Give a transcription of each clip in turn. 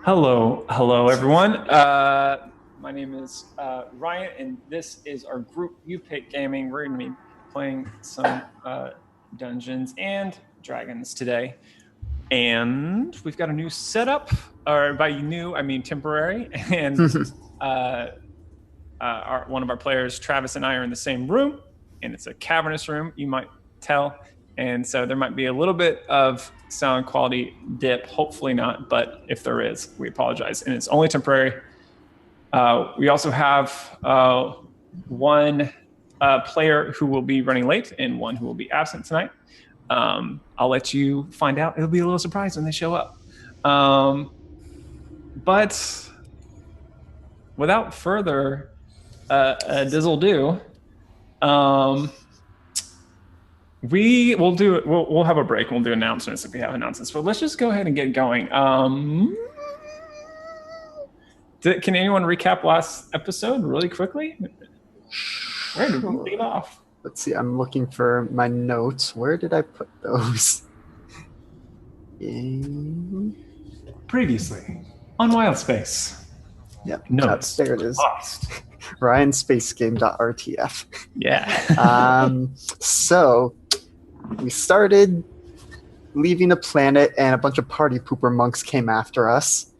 Hello, everyone. My name is Ryan, and this is our group YouPickGaming. We're going to be playing some Dungeons and Dragons today, and we've got a new setup. Or by new, I mean temporary. And one of our players, Travis, and I are in the same room, and it's a cavernous room. You might tell. And so there might be a little bit of sound quality dip, hopefully not, but if there is, we apologize. And it's only temporary. We also have one player who will be running late and one who will be absent tonight. I'll let you find out. It'll be a little surprise when they show up. But without further dizzle-do, we'll have a break. We'll do announcements if we have announcements. But let's just go ahead and get going. Can anyone recap last episode really quickly? Where did we leave off? Let's see. I'm looking for my notes. Where did I put those? Previously on Wildspace. Yep. Notes. There it is. Lost. RyanSpaceGame.rtf. Yeah. So we started leaving a planet, and a bunch of party pooper monks came after us.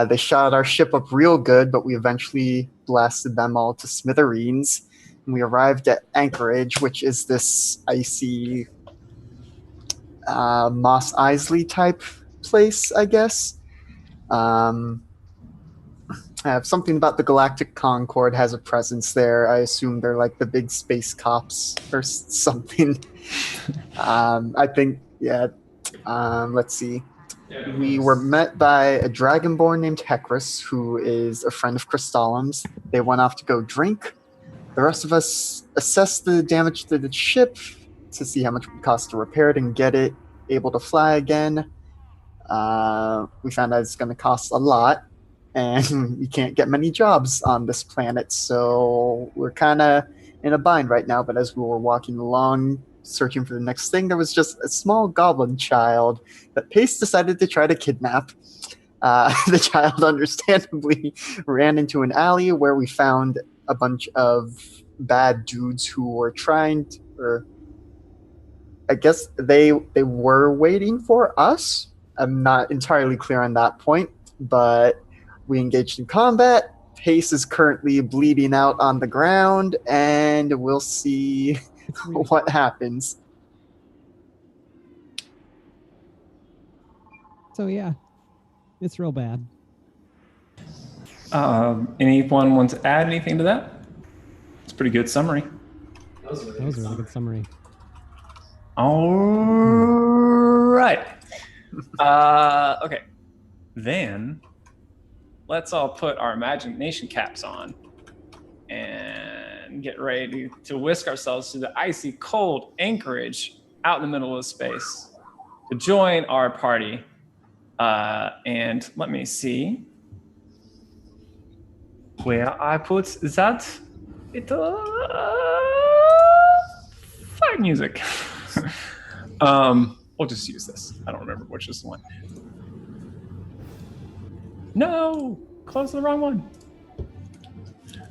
They shot our ship up real good, but we eventually blasted them all to smithereens. And we arrived at Anchorage, which is this icy Moss Isley type place, I guess. I have something about the Galactic Concord has a presence there. I assume they're like the big space cops or something. I think, yeah. Let's see. We were met by a dragonborn named Hecris, who is a friend of Crystallim's. They went off to go drink. The rest of us assessed the damage to the ship to see how much it would cost to repair it and get it able to fly again. We found out it's going to cost a lot, and we can't get many jobs on this planet, so we're kind of in a bind right now. But as we were walking along, searching for the next thing, there was just a small goblin child that Pace decided to try to kidnap. The child understandably ran into an alley where we found a bunch of bad dudes who were trying to, or I guess they were waiting for us. I'm not entirely clear on that point, but we engaged in combat. Pace is currently bleeding out on the ground, and we'll see what happens. So yeah, it's real bad. Anyone want to add anything to that? It's a pretty good summary. That was a really good summary. All right. Okay. Then let's all put our imagination caps on and get ready to whisk ourselves to the icy, cold Anchorage out in the middle of space to join our party. And let me see where I put that. Fight music. We'll just use this. I don't remember which is the one. No, close the wrong one.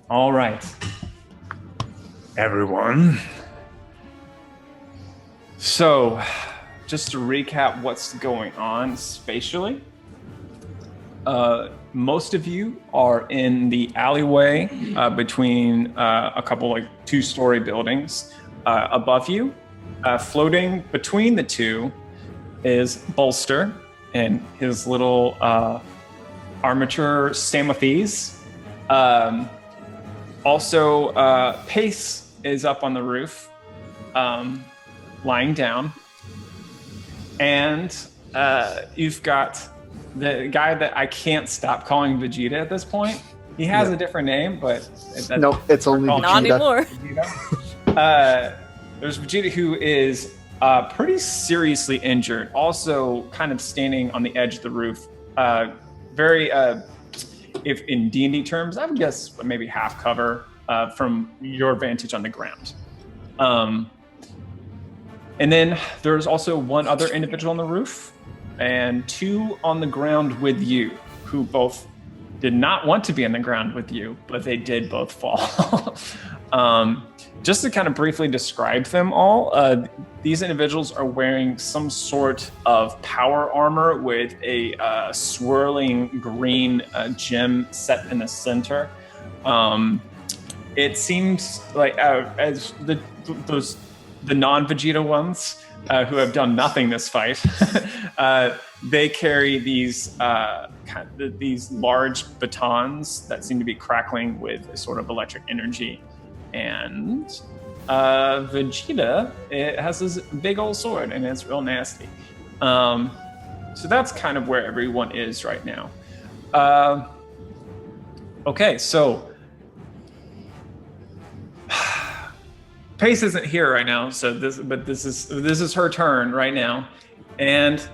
All right, everyone. So, just to recap what's going on spatially, most of you are in the alleyway between a couple like two-story buildings above you. Floating between the two is Bolster and his little armature Stamothes. Also, Pace is up on the roof, lying down. And you've got the guy that I can't stop calling Vegeta at this point. He has a different name, but... Nope, it's only Vegeta. Not anymore. There's Vegeta, who is pretty seriously injured, also kind of standing on the edge of the roof. Very, if in D&D terms, I would guess maybe half cover from your vantage on the ground. And then there's also one other individual on the roof and two on the ground with you. who both did not want to be on the ground with you, but they did both fall. Just to kind of briefly describe them all, these individuals are wearing some sort of power armor with a swirling green gem set in the center. It seems like as the non-Vegeta ones who have done nothing this fight, they carry these these large batons that seem to be crackling with a sort of electric energy. And Vegeta, it has this big old sword, and it's real nasty. So that's kind of where everyone is right now. Okay, so Pace isn't here right now, so this is her turn right now, and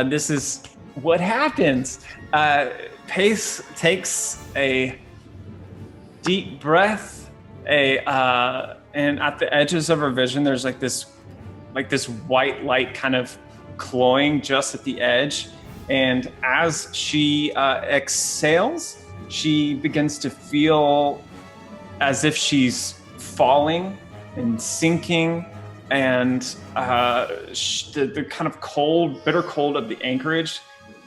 this is what happens. Pace takes a deep breath, and at the edges of her vision, there's like this white light kind of glowing just at the edge, and as she exhales, she begins to feel as if she's falling and sinking, and the kind of bitter cold of the Anchorage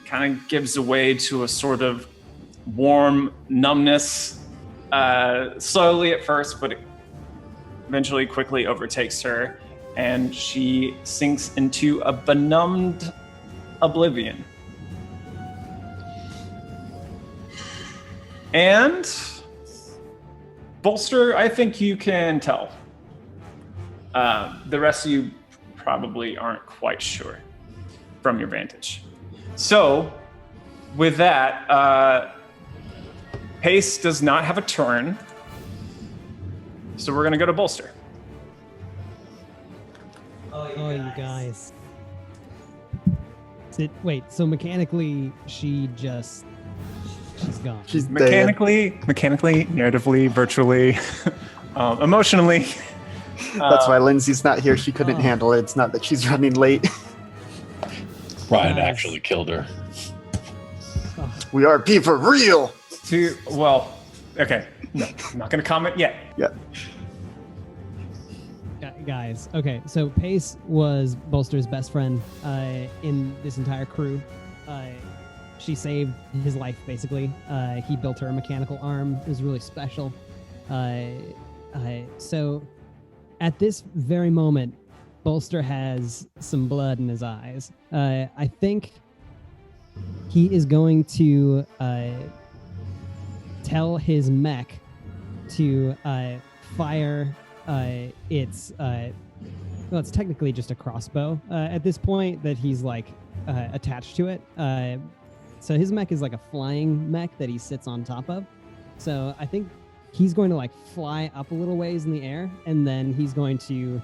kind of gives way to a sort of warm numbness, slowly at first, but it eventually quickly overtakes her, and she sinks into a benumbed oblivion. And Bolster, I think you can tell. The rest of you probably aren't quite sure from your vantage. So, with that, Pace does not have a turn, so we're going to go to Bolster. Oh, you guys. Wait, so mechanically, she's gone. She's Mechanically, narratively, virtually, emotionally. That's why Lindsay's not here. She couldn't handle it. It's not that she's running late. Ryan actually killed her. We are being for real. Okay. No, I'm not going to comment yet. Yeah. Guys, okay, so Pace was Bolster's best friend in this entire crew. She saved his life, basically. He built her a mechanical arm. It was really special. So at this very moment, Bolster has some blood in his eyes. I think he is going to tell his mech to fire it's technically just a crossbow at this point that he's like attached to it. So his mech is like a flying mech that he sits on top of. So I think he's going to like fly up a little ways in the air, and then he's going to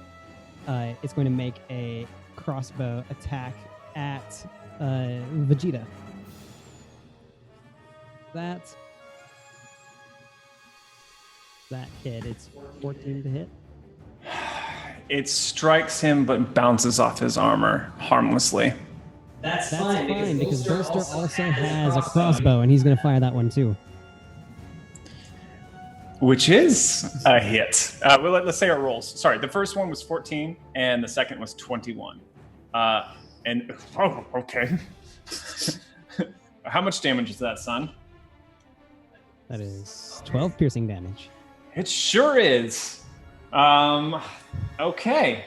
it's going to make a crossbow attack at Vegeta. That hit. It's 14 to hit. It strikes him, but bounces off his armor harmlessly. That's fine because Bolster also has a crossbow, and he's going to fire that one too. Which is a hit. Let's say our rolls. Sorry, the first one was 14, and the second was 21. Okay. How much damage is that, son? That is 12 piercing damage. It sure is. Okay.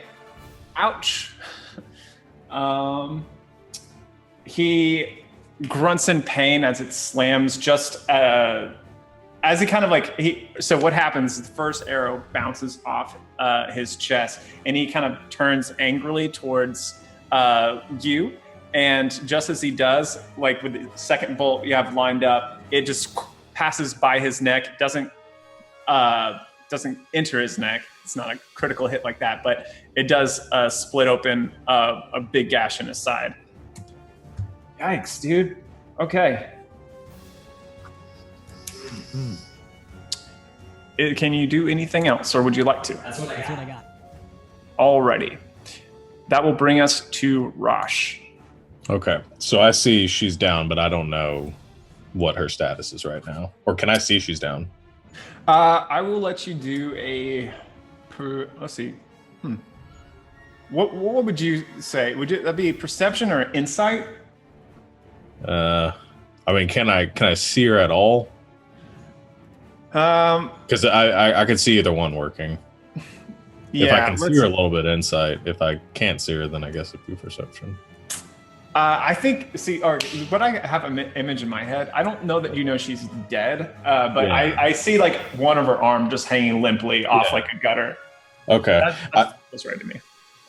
Ouch. He grunts in pain as it slams just as he kind of like so what happens is the first arrow bounces off his chest, and he kind of turns angrily towards you, and just as he does, like with the second bolt you have lined up, it just passes by his neck, doesn't enter his neck. It's not a critical hit like that, but it does split open a big gash in his side. Yikes, dude. Okay. Can you do anything else, or would you like to? That's what I got. Alrighty. That will bring us to Rosh. Okay, so I see she's down, but I don't know what her status is right now, or can I see she's down? I will let you do a. Let's see. What would you say? Would that be perception or insight? I mean, can I see her at all? Because I could see either one working. Yeah, if I can see her, a little bit insight. If I can't see her, then I guess it'd be perception. I think, what I have an image in my head, I don't know that you know she's dead, but yeah. I see like one of her arm just hanging limply off like a gutter. Okay. That's right to me.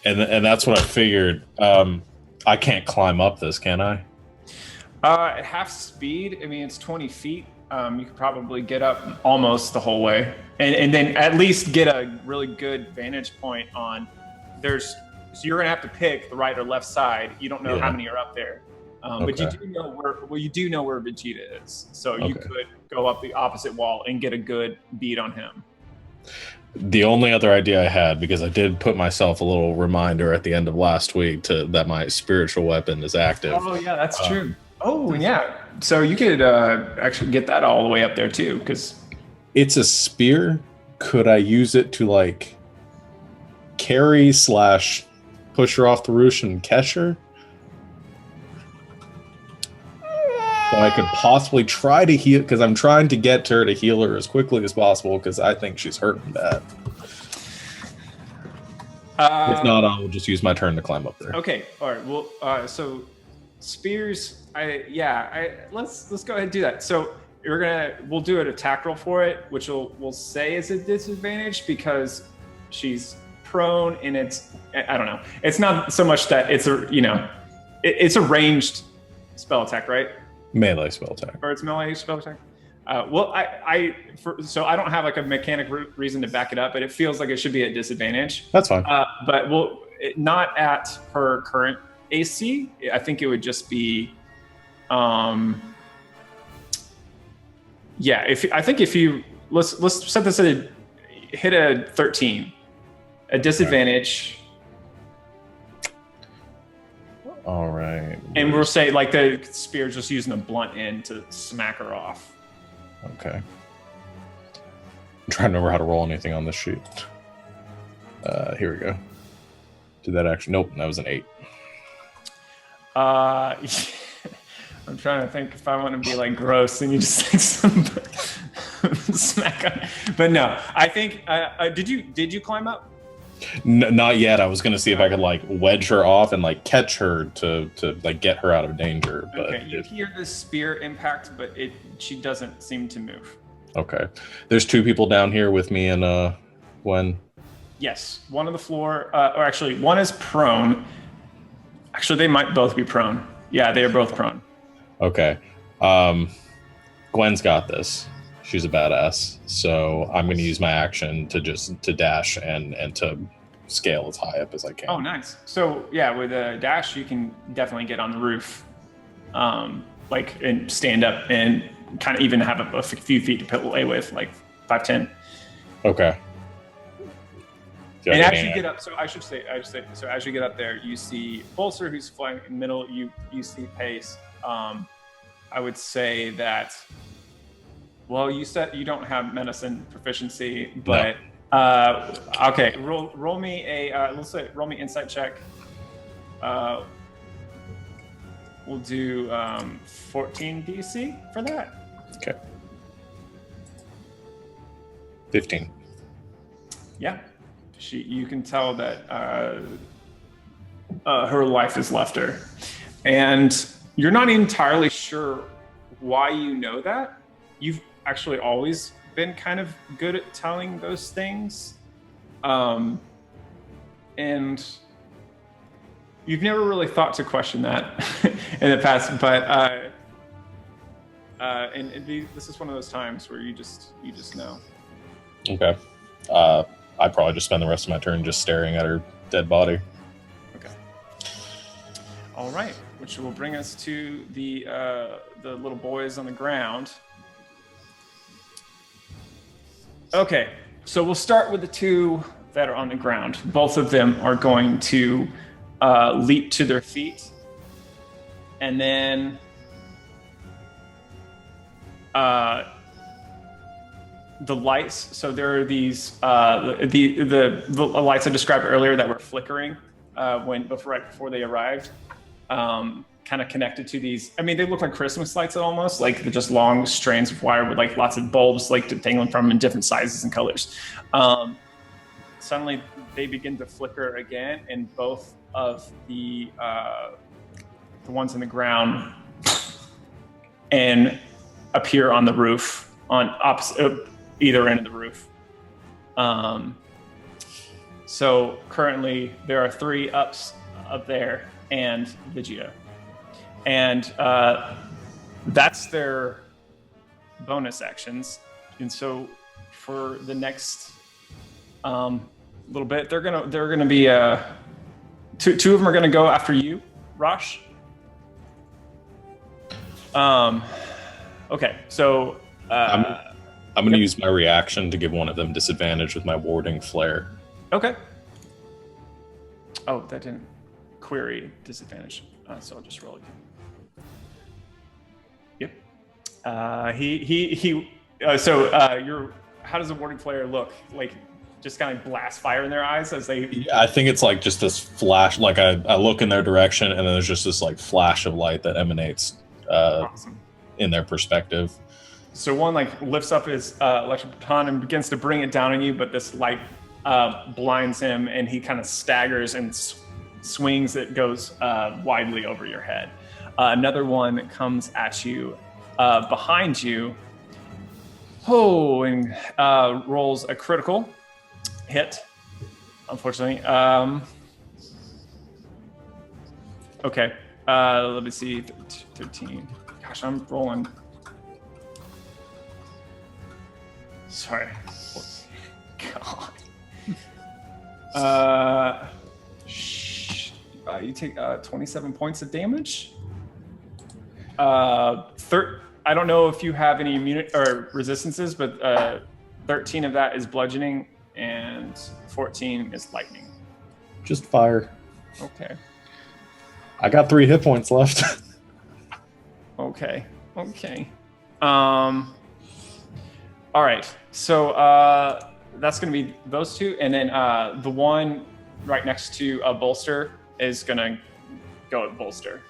And that's what I figured. I can't climb up this, can I? At half speed, I mean, it's 20 feet. You could probably get up almost the whole way. And then at least get a really good vantage point on so you're gonna have to pick the right or left side. You don't know how many are up there, but you do know where Vegeta is. So you could go up the opposite wall and get a good beat on him. The only other idea I had, because I did put myself a little reminder at the end of last week that my spiritual weapon is active. Oh yeah, that's true. Oh yeah, so you could actually get that all the way up there too, because it's a spear. Could I use it to like carry / push her off the roof and catch her? So I could possibly try to heal, because I'm trying to get her to heal her as quickly as possible, because I think she's hurting bad. If not, I will just use my turn to climb up there. Okay, all right. Well, so spears. Let's go ahead and do that. So we'll do an attack roll for it, which we'll say is a disadvantage because she's prone, and I don't know. It's not so much that it's it's a ranged spell attack, right? Melee spell attack. Or it's melee spell attack. So I don't have like a mechanic reason to back it up, but it feels like it should be at disadvantage. That's fine. But not at her current AC. I think it would just be, let's set this at hit a 13, a disadvantage. All right. And we'll say like the spear's just using a blunt end to smack her off. Okay. I'm trying to remember how to roll anything on this sheet. Here we go. Did that actually? Nope, that was an 8. I'm trying to think if I want to be like gross and you just like some smack on. But no, I think. Did you climb up? Not yet. I was going to see if I could like wedge her off and like catch her to like get her out of danger. But okay, you hear the spear impact, but she doesn't seem to move. Okay, there's 2 people down here with me and Gwen. Yes, one on the floor, or actually one is prone. Actually, they might both be prone. Yeah, they are both prone. Okay, Gwen's got this. She's a badass, so I'm going to use my action to dash and to scale as high up as I can. Oh, nice. So yeah, with a dash, you can definitely get on the roof, and stand up and kind of even have a few feet to play with, like 5'10". Okay. And as you get up, so I should say, so as you get up there, you see Bolster, who's flying in the middle. You see Pace. I would say that. Well, you said you don't have medicine proficiency, but no. Okay. Roll me roll me insight check. We'll do 14 DC for that. Okay. 15. Yeah, you can tell that her life has left her, and you're not entirely sure why you know that. You've actually always been kind of good at telling those things, and you've never really thought to question that in the past, but this is one of those times where you just know. Okay. I'd probably just spend the rest of my turn just staring at her dead body. Okay. All right, which will bring us to the little boys on the ground. Okay, so we'll start with the 2 that are on the ground. Both of them are going to leap to their feet, and then the lights. So there are these the lights I described earlier that were flickering right before they arrived. Kind of connected to these. I mean, they look like Christmas lights almost, like they're just long strands of wire with like lots of bulbs, like dangling from them in different sizes and colors. Suddenly, they begin to flicker again, and both of the ones in the ground and appear on the roof on opposite either end of the roof. So currently, there are 3 ups up there and Vigio. And that's their bonus actions. And so for the next little bit, they're gonna be two of them are gonna go after you, Rosh. Okay, so I'm gonna use my reaction to give one of them disadvantage with my warding flare. Okay. Oh, that didn't query disadvantage. So I'll just roll again. Yep. How does the warding flare look? Like, just kind of blast fire in their eyes as they... Yeah, I think it's like just this flash, like I look in their direction and then there's just this like flash of light that emanates Awesome. in their perspective. So one like lifts up his electric baton and begins to bring it down on you, but this light blinds him and he kind of staggers and swings. It goes widely over your head. Another one comes at you behind you. Oh, and rolls a critical hit, unfortunately. Okay, let me see, 13. Gosh, I'm rolling. Sorry. God. You take 27 points of damage. I don't know if you have any immunity or resistances, but 13 of that is bludgeoning and 14 is lightning. Just fire. Okay. I got 3 hit points left. Okay. All right. So that's going to be those 2, and then the one right next to a bolster is going to go at bolster.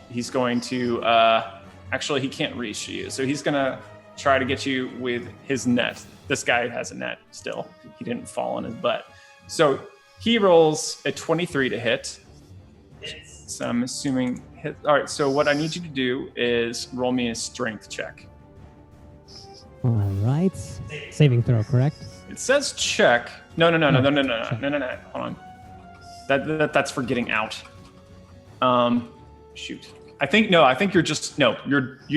He's going to actually, he can't reach you, so he's going to try to get you with his net. This guy has a net still. He didn't fall on his butt. So he rolls a 23 to hit. So I'm assuming hit. All right, so what I need you to do is roll me a strength check. All right. Saving throw, correct? It says check. No. Hold on. That's for getting out. Shoot. I think you're just you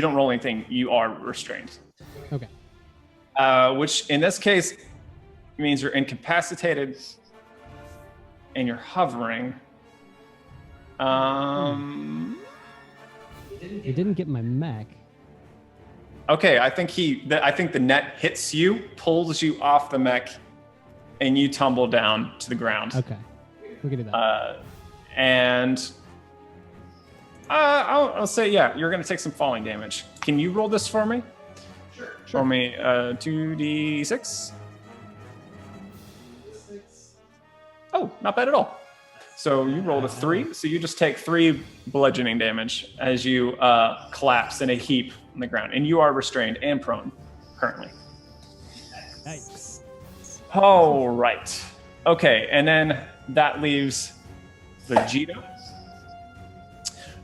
don't roll anything. You are restrained. Okay. Which in this case means you're incapacitated and you're hovering. It didn't get my mech. Okay, I think the net hits you, pulls you off the mech, and you tumble down to the ground. Okay, we can do that. I'll say, yeah, you're going to take some falling damage. Can you roll this for me? Sure. Roll me 2d6. Oh, not bad at all. So you rolled a 3, so you just take 3 bludgeoning damage as you collapse in a heap on the ground. And you are restrained and prone currently. Nice. All right. Okay, and then that leaves Vegeta,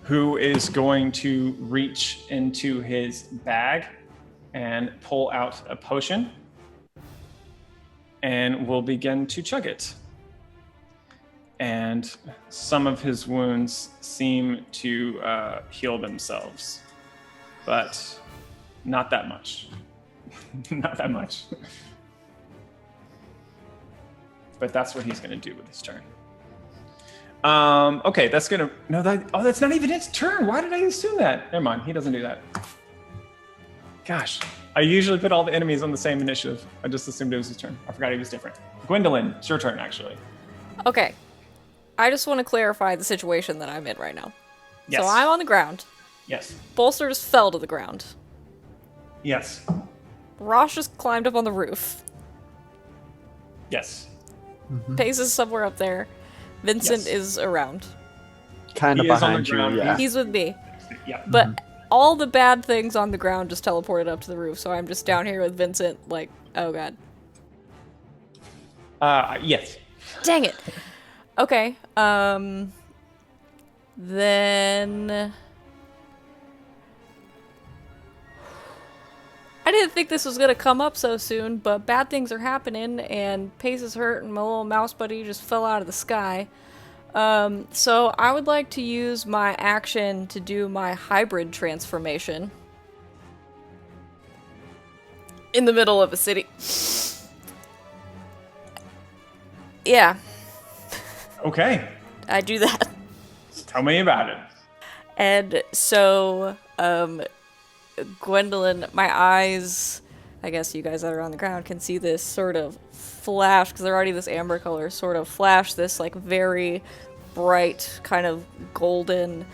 who is going to reach into his bag and pull out a potion and will begin to chug it. And some of his wounds seem to heal themselves, but not that much. Not that much. But that's what he's going to do with his turn. Okay, that's going to... No, that's not even its turn. Why did I assume that? Never mind, he doesn't do that. Gosh, I usually put all the enemies on the same initiative. I just assumed it was his turn. I forgot he was different. Gwendolyn, it's your turn, actually. Okay. I just want to clarify the situation that I'm in right now. Yes. So I'm on the ground. Yes. Bolster just fell to the ground. Yes. Rosh just climbed up on the roof. Yes. Pace is somewhere up there. Vincent Yes. is around. Kind of He is on the behind you, ground. yeah. He's with me. Yeah. But all the bad things on the ground just teleported up to the roof, so I'm just down here with Vincent, like, oh god. Yes. Dang it! Okay, then... I didn't think this was gonna come up so soon, but bad things are happening, and Pace is hurt, and my little mouse buddy just fell out of the sky. So I would like to use my action to do my hybrid transformation. In the middle of a city. Yeah, Okay. I do that. Tell me about it. And so, Gwendolyn, my eyes, I guess you guys that are on the ground can see this sort of flash, because they're already this amber color, sort of flash this like very bright kind of golden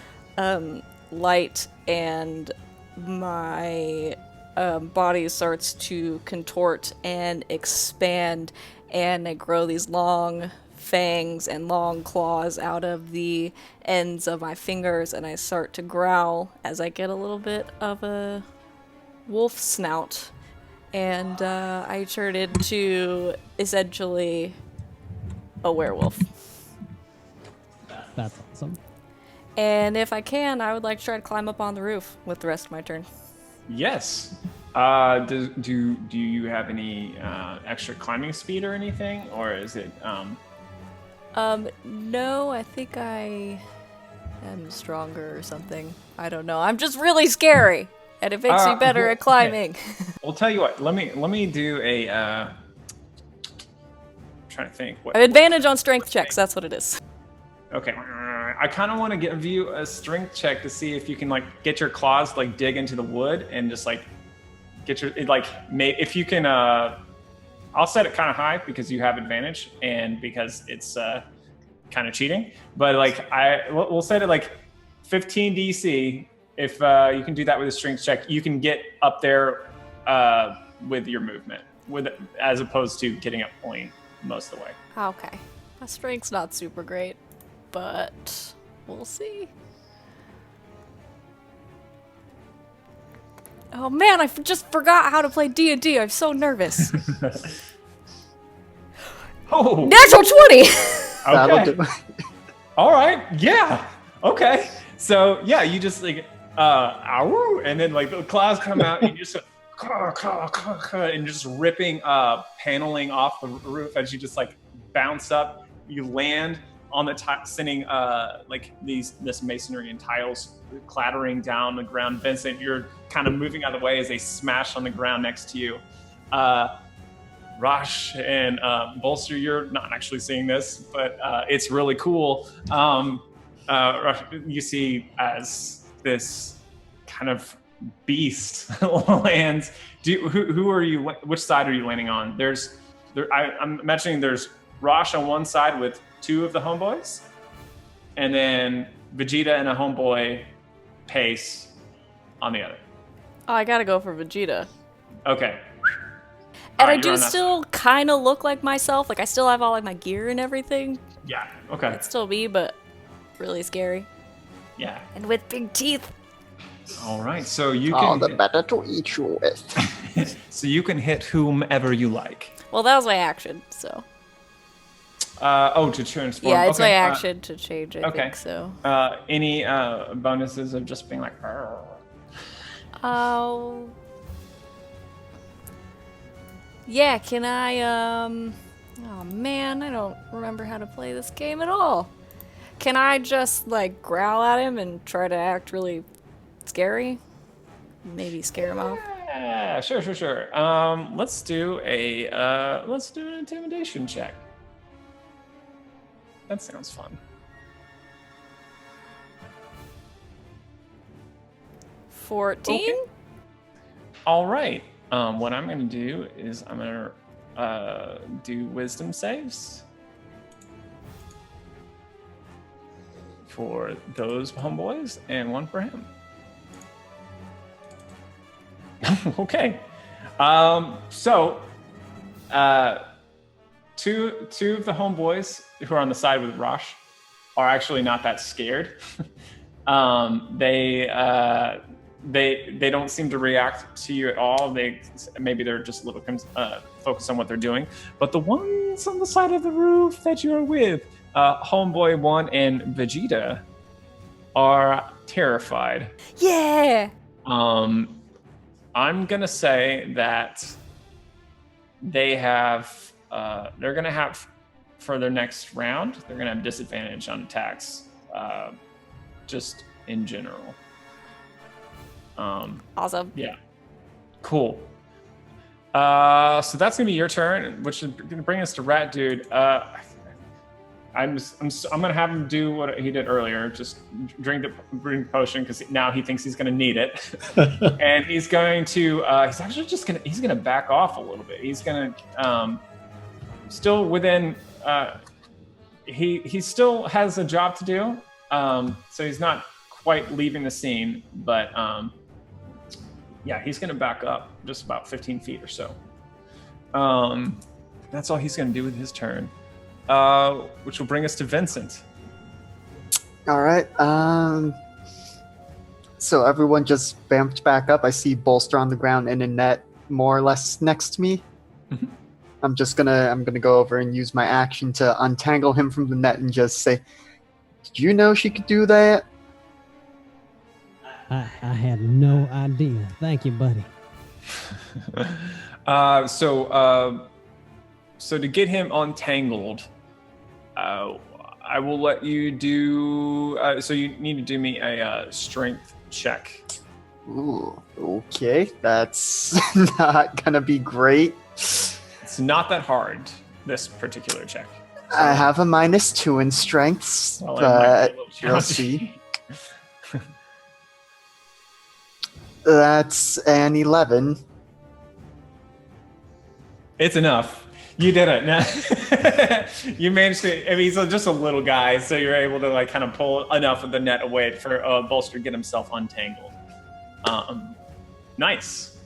light, and my body starts to contort and expand, and I grow these long fangs and long claws out of the ends of my fingers, and I start to growl as I get a little bit of a wolf snout, and I turn into essentially a werewolf. That's awesome. And if I can, I would like to try to climb up on the roof with the rest of my turn. Yes. Do you have any extra climbing speed or anything, or is it? No, I think I am stronger or something. I don't know. I'm just really scary, and it makes me better at climbing. Okay. Well, tell you what. Let me do a. I'm trying to think. I have advantage on strength checks. That's what it is. Okay. I kind of want to give you a strength check to see if you can like get your claws like dig into the wood and just like get your if you can. I'll set it kind of high because you have advantage and because it's kind of cheating. But like we'll set it like 15 DC. If you can do that with a strength check, you can get up there with your movement, as opposed to getting up point most of the way. Okay. My strength's not super great, but we'll see. Oh man, I just forgot how to play D&D. I'm so nervous. Oh, Natural 20! That'll okay. do. All right. Yeah. Okay. So yeah, you just like ow, and then like the claws come out, and you just and just ripping paneling off the roof as you just like bounce up. You land on the top, sending like this masonry and tiles clattering down the ground. Vincent, you're kind of moving out of the way as they smash on the ground next to you. Rosh and Bolster, you're not actually seeing this, but it's really cool. Rosh, you see as this kind of beast lands. Who are you? Which side are you landing on? I'm imagining there's Rosh on one side with two of the homeboys, and then Vegeta and a homeboy, Pace, on the other. Oh, I gotta go for Vegeta. Okay. And Alright, I do still kind of look like myself. Like, I still have all like my gear and everything. Yeah. Okay. It's still me, but really scary. Yeah. And with big teeth. All right. So you All can. the better to eat you with. So you can hit whomever you like. Well, that was my action, so. To transform. Yeah, it's okay. my action to change, I okay. think, so. Any bonuses of just being like. Oh. Yeah, can I, oh man, I don't remember how to play this game at all. Can I just, like, growl at him and try to act really scary? Maybe scare him off? Yeah, sure. Let's do an intimidation check. That sounds fun. 14? Okay. All right. What I'm going to do is I'm going to do wisdom saves for those homeboys and one for him. Okay. So, two of the homeboys who are on the side with Rosh are actually not that scared. They don't seem to react to you at all. Maybe they're just a little focused on what they're doing. But the ones on the side of the roof that you're with, homeboy 1 and Vegeta, are terrified. Yeah. I'm gonna say that they're gonna have, for their next round, they're gonna have disadvantage on attacks, just in general. Awesome. Yeah. Cool. So that's gonna be your turn, which is gonna bring us to Rat Dude. I'm gonna have him do what he did earlier, just drink the potion, because now he thinks he's gonna need it, and he's going to he's gonna back off a little bit. He's gonna still within he still has a job to do, so he's not quite leaving the scene, but yeah, he's gonna back up just about 15 feet or so. That's all he's gonna do with his turn. Which will bring us to Vincent. All right. So everyone just vamped back up. I see Bolster on the ground and a net more or less next to me. Mhm. I'm gonna go over and use my action to untangle him from the net and just say, "Did you know she could do that?" I had no idea. Thank you, buddy. So to get him untangled, I will let you do. So you need to do me a strength check. Ooh, okay, that's not gonna be great. It's not that hard, this particular check. I have a -2 in strengths, Well, it might be a but little you'll challenging. see. That's an 11. It's enough. You did it. No. You managed to. I mean, he's just a little guy, so you're able to like kind of pull enough of the net away for Bolster to get himself untangled. Nice.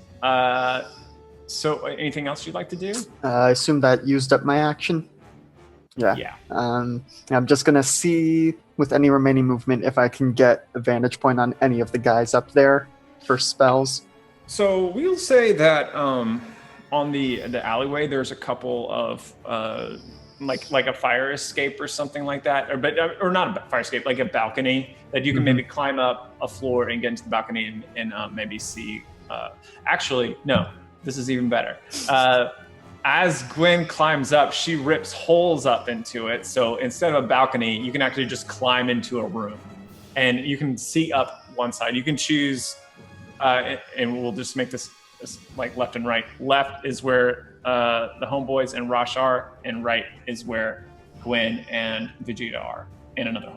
So, anything else you'd like to do? I assume that used up my action. Yeah. Yeah. I'm just gonna see with any remaining movement if I can get a vantage point on any of the guys up there for spells. So we'll say that on the alleyway, there's a couple of like a fire escape or something like that, or not a fire escape, like a balcony that you can maybe climb up a floor and get into the balcony and maybe see. Actually, no, this is even better. As Gwen climbs up, she rips holes up into it. So instead of a balcony, you can actually just climb into a room, and you can see up one side. You can choose, and we'll just make this like left and right. Left is where the homeboys and Rosh are, and right is where Gwen and Vegeta are, and another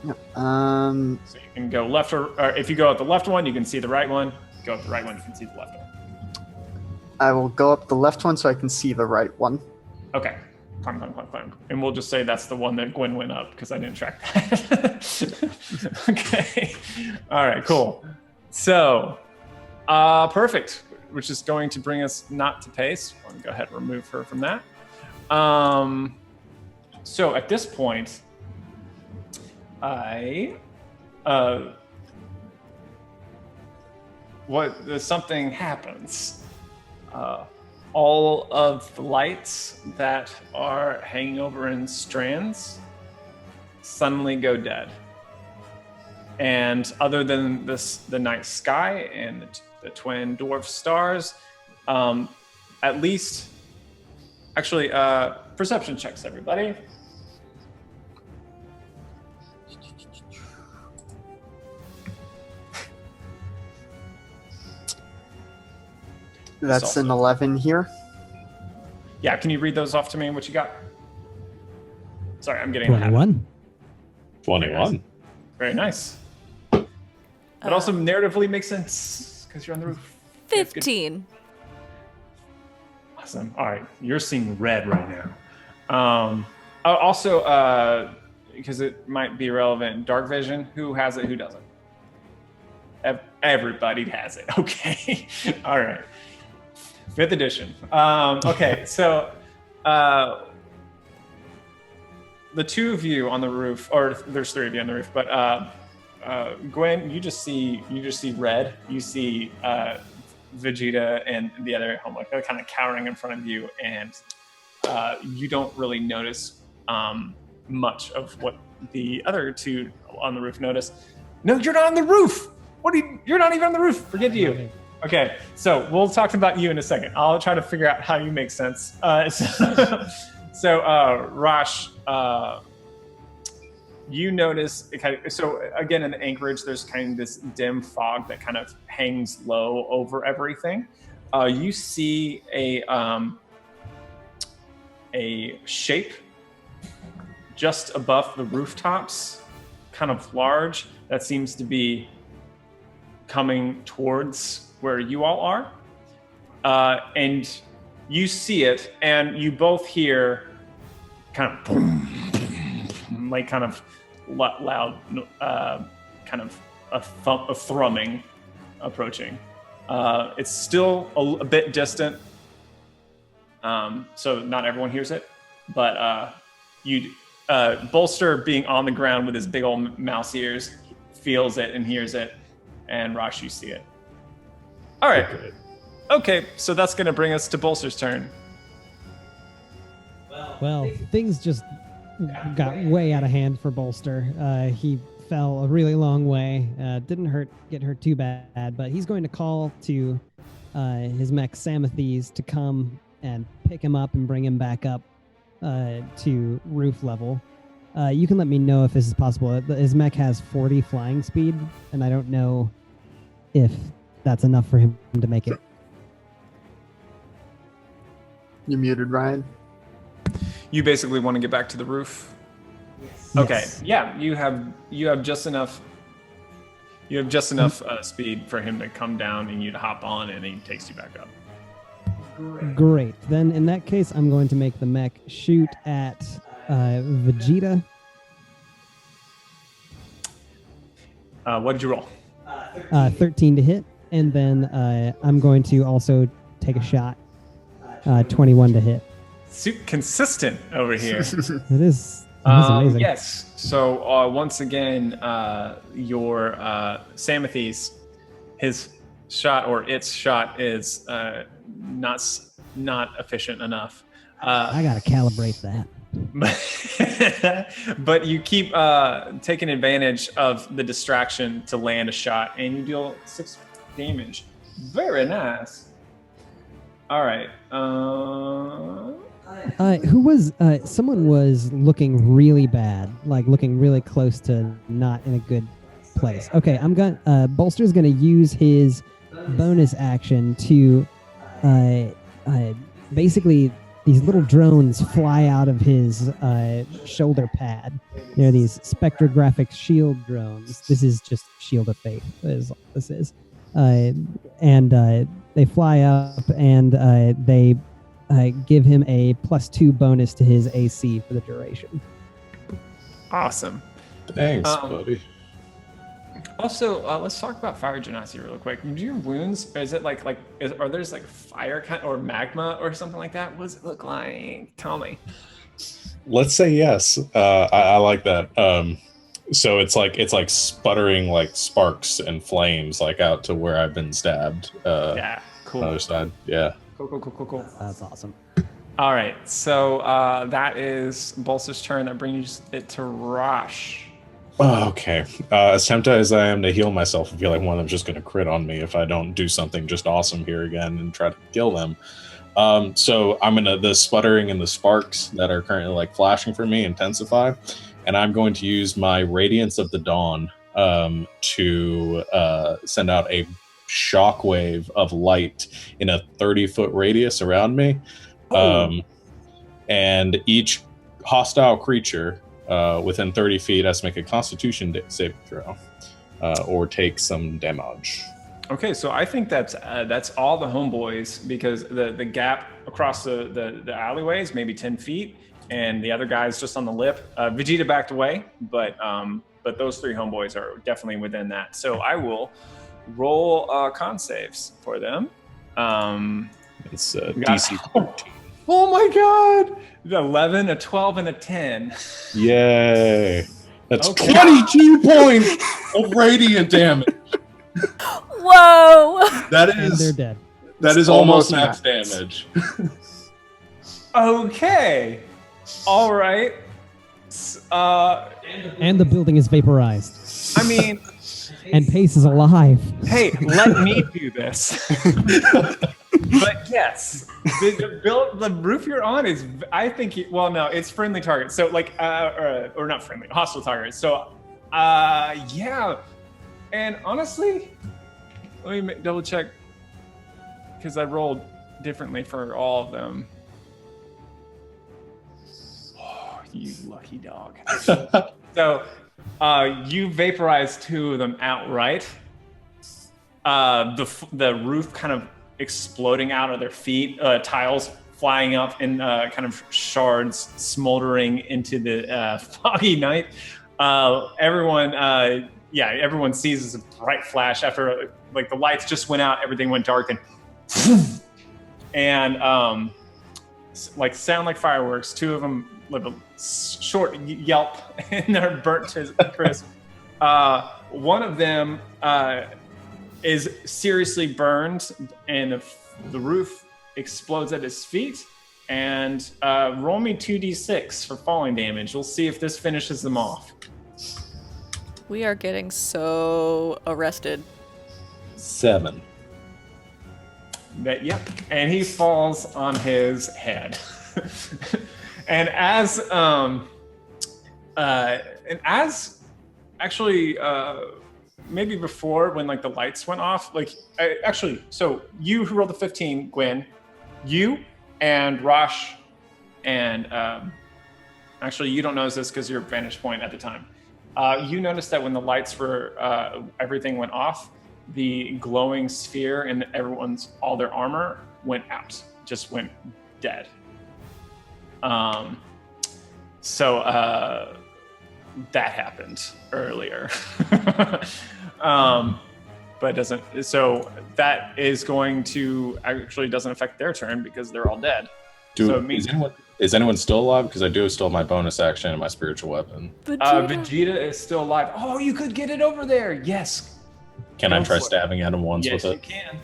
homeboy. So you can go left, or if you go up the left one, you can see the right one. Go up the right one, you can see the left one. I will go up the left one so I can see the right one. Okay. Climb. And we'll just say that's the one that Gwen went up, because I didn't track that. Okay. All right, cool. So, perfect. Which is going to bring us not to pace. I'm going to go ahead and remove her from that. So at this point, something happens. All of the lights that are hanging over in strands suddenly go dead. And other than the night sky and the twin dwarf stars, at least, actually, perception checks, everybody. That's an 11 here. Yeah, can you read those off to me? What you got? Sorry, I'm getting 21. 21. Very nice. That also narratively makes sense because you're on the roof. 15. Awesome. All right, you're seeing red right now. Also, because it might be relevant, dark vision. Who has it? Who doesn't? Everybody has it. Okay. All right. 5th edition. Okay, so the two of you on the roof, or there's 3 of you on the roof, but Gwen, you just see red. You see Vegeta and the other homeless kind of cowering in front of you, and you don't really notice much of what the other 2 on the roof notice. No, you're not on the roof. You're not even on the roof. Forget you. Okay, so we'll talk about you in a second. I'll try to figure out how you make sense. So Rosh, you notice, so again in Anchorage, there's kind of this dim fog that kind of hangs low over everything. You see a shape just above the rooftops, kind of large, that seems to be coming towards where you all are. And you see it, and you both hear kind of boom, like kind of loud, kind of a thrumming approaching. It's still a bit distant, so not everyone hears it, but Bolster, being on the ground with his big old mouse ears, feels it and hears it, and Rosh, you see it. All right. Okay, so that's going to bring us to Bolster's turn. Well, things just got way out of hand for Bolster. He fell a really long way. Didn't get hurt too bad, but he's going to call to his mech Samathes to come and pick him up and bring him back up to roof level. You can let me know if this is possible. His mech has 40 flying speed, and I don't know if that's enough for him to make it. You muted, Ryan. You basically want to get back to the roof. Yes. Okay. Yeah, you have just enough. You have just enough speed for him to come down and you to hop on, and he takes you back up. Great. Then in that case, I'm going to make the mech shoot at Vegeta. What did you roll? 13 to hit, and then I'm going to also take a shot. 21 to hit. Consistent over here. It is amazing. Yes. So once again, your Samathes, his shot or its shot is not efficient enough. I gotta calibrate that. But you keep taking advantage of the distraction to land a shot, and you deal 6 damage. Very nice. All right. Who was someone was looking really bad, like looking really close to not in a good place. Okay, I'm going Bolster's gonna use his bonus action to basically these little drones fly out of his shoulder pad. They're these spectrographic shield drones. This is just Shield of Faith, is all this is. And they fly up, and they give him a +2 bonus to his AC for the duration. Awesome. Thanks, buddy. Also, let's talk about fire genasi real quick. Do your wounds, is it are there like fire kind or magma or something like that? What does it look like? Tell me. Let's say yes. I like that. So it's like sputtering like sparks and flames like out to where I've been stabbed. Yeah, cool. Other side. Yeah. Cool. That's awesome. All right, so that is Bolster's turn. That brings it to Rosh. Oh, okay. As tempted as I am to heal myself, I feel like one of them's just going to crit on me if I don't do something just awesome here again and try to kill them. So I'm going to, the sputtering and the sparks that are currently like flashing for me intensify, and I'm going to use my Radiance of the Dawn to send out a shockwave of light in a 30-foot radius around me. And each hostile creature within 30 feet has to make a Constitution saving throw or take some damage. Okay, so I think that's all the homeboys, because the gap across the alleyway is maybe 10 feet, and the other guy's just on the lip. Vegeta backed away, but those 3 homeboys are definitely within that. So I will roll con saves for them. It's We got- DC 13. Oh my god! 11, a 12, and a 10. Yay. That's Okay. 22 points of radiant damage. Whoa! That And they're is dead. almost Almost max max. damage. Okay. All right. And the building is vaporized. I mean, And Pace is alive. hey, let me do this. But yes, the roof you're on is, I think, well, no, it's friendly target. So like, or not friendly, hostile target. So, yeah. And honestly, let me double check because I rolled differently for all of them. Oh, you lucky dog. So, you vaporized 2 of them outright. The roof kind of exploding out of their feet, tiles flying up in kind of shards, smoldering into the foggy night. Everyone sees this bright flash after like the lights just went out, everything went dark, and like sound like fireworks. 2 of them live a short yelp and they're burnt to crisp. One of them is seriously burned, and the roof explodes at his feet. And roll me 2d6 for falling damage. We'll see if this finishes them off. We are getting so arrested. 7. Yep, and he falls on his head. And as actually. Maybe before when like the lights went off, like so you who rolled the 15, Gwen, you and Rosh, and actually you don't notice this because your vantage point at the time. You noticed that when the lights were, everything went off, the glowing sphere and all their armor went out, just went dead. So that happened earlier. But it doesn't, so that is going to actually doesn't affect their turn because they're all dead. So it means is anyone still alive? Because I do still have my bonus action and my spiritual weapon. Vegeta is still alive. Oh, you could get it over there. Yes. Can I try stabbing at him once Yes, with you it? can.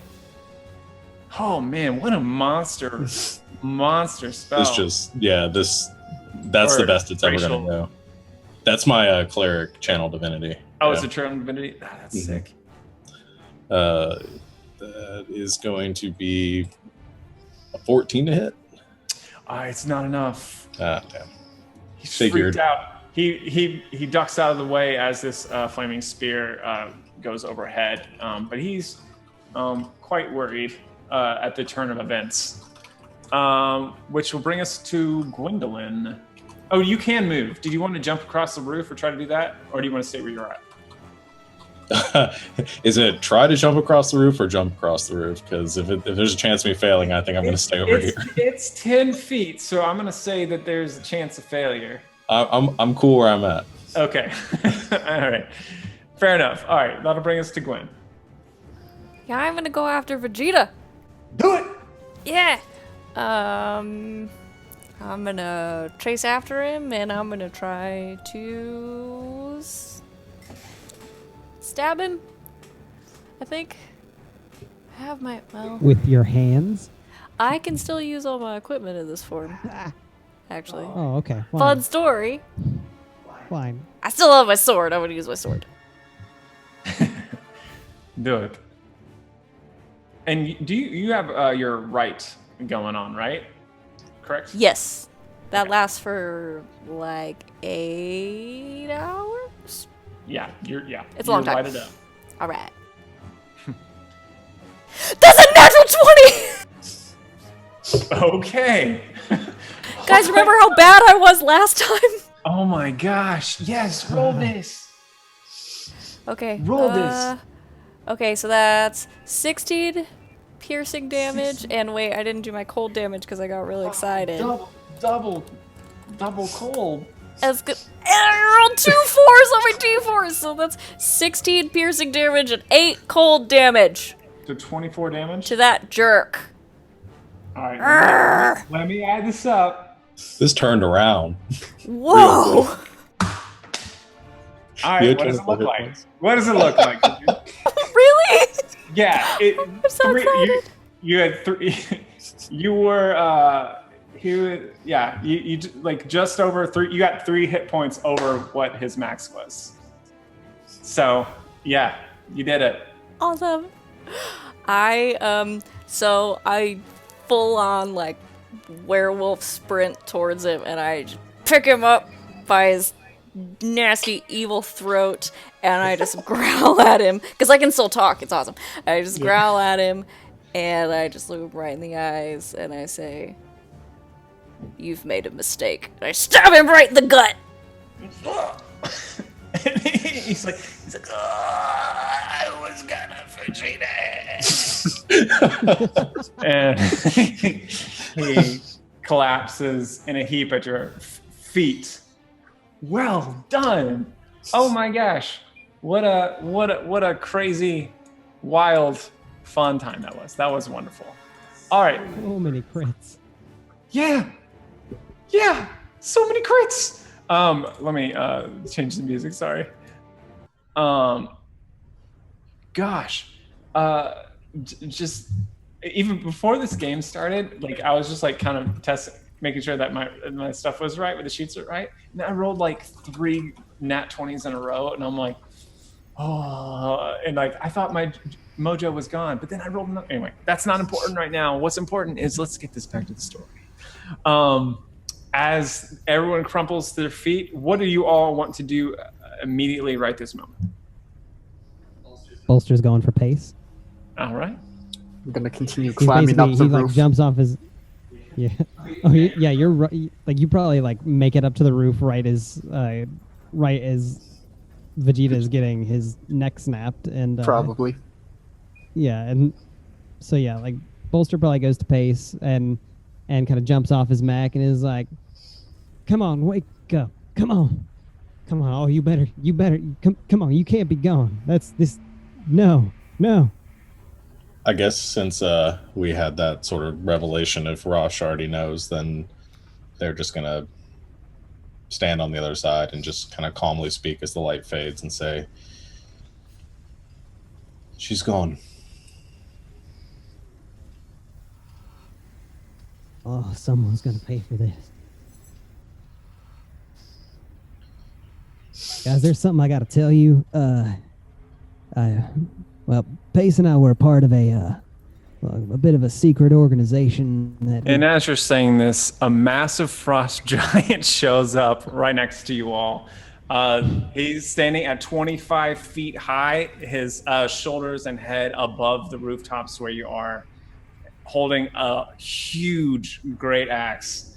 Oh man, what a monster spell. It's just, that's the best it's ever going to go. That's my cleric channel divinity. Oh, it's a channel divinity? Ah, that's sick. That is going to be a 14 to hit. It's not enough. Damn. He's Figured. freaked out. He ducks out of the way as this flaming spear goes overhead, but he's quite worried at the turn of events, which will bring us to Gwendolyn. Oh, you can move. Did you want to jump across the roof or try to do that, or do you want to stay where you're at? Is it try to jump across the roof or jump across the roof? Because if there's a chance of me failing, I think I'm going to stay over here. It's 10 feet, so I'm going to say that there's a chance of failure. I'm cool where I'm at. Okay. All right. Fair enough. All right. That'll bring us to Gwen. Yeah, I'm gonna go after Vegeta. Do it! Yeah. I'm gonna chase after him, and I'm gonna try to stab him. I think. I have my With your hands? I can still use all my equipment in this form. Actually. Oh, okay. Fine. Fun story. Fine. I still have my sword. I'm gonna use my sword. Do it. And do you have your right going on, right? Correct? Yes. That lasts for like 8 hours? Yeah, It's a long time. Lighted up. All right. That's a natural 20! Okay. Guys, remember how bad I was last time? Oh my gosh. Yes, roll this. Okay. Roll this. Okay, so that's 16 piercing damage. And wait, I didn't do my cold damage because I got really excited. Double cold. As good. And I rolled 2 4s on my d4s, so that's 16 piercing damage and 8 cold damage. So 24 damage? To that jerk. Alright, let me add this up. This turned around. Whoa! Alright, what does it look like? What does it look like? Really? Yeah. I'm so excited. You had 3. You were, you like just over 3. You got 3 hit points over what his max was. So, yeah, you did it. Awesome. I full on like werewolf sprint towards him, and I just pick him up by his nasty evil throat, and I just growl at him because I can still talk. It's awesome. I just growl at him, and I just look him right in the eyes, and I say, "You've made a mistake." And I stab him right in the gut. he's like, I was gonna fidget it. And he collapses in a heap at your feet. Well done. Oh my gosh. What a crazy, wild, fun time that was. That was wonderful. All right. So many crits. Yeah. So many crits. Let me change the music. Sorry. Gosh, just even before this game started, like I was just like kind of making sure that my stuff was right, with the sheets are right. And I rolled like 3 nat 20s in a row, and I'm like, oh, and like I thought my mojo was gone, but then I rolled another. Anyway, that's not important right now. What's important is let's get this back to the story. As everyone crumples to their feet, what do you all want to do immediately right this moment? Bolster's going for pace. All right. I'm gonna continue climbing up the roof. He like jumps off his. Yeah. Oh yeah. You're right. Like you probably like make it up to the roof right as Vegeta is getting his neck snapped and. Probably. Yeah, and so yeah, like Bolster probably goes to pace and kind of jumps off his mech and is like, "Come on, wake up! Come on! Oh, you better! Come on! You can't be gone! That's this! No! I guess since we had that sort of revelation, if Rosh already knows, then they're just gonna stand on the other side and just kind of calmly speak as the light fades and say, "She's gone." Oh, someone's gonna pay for this. Guys, there's something I gotta tell you. Pace and I were a part of a bit of a secret organization that. And as you're saying this, a massive frost giant shows up right next to you all. He's standing at 25 feet high, his shoulders and head above the rooftops where you are, holding a huge great axe.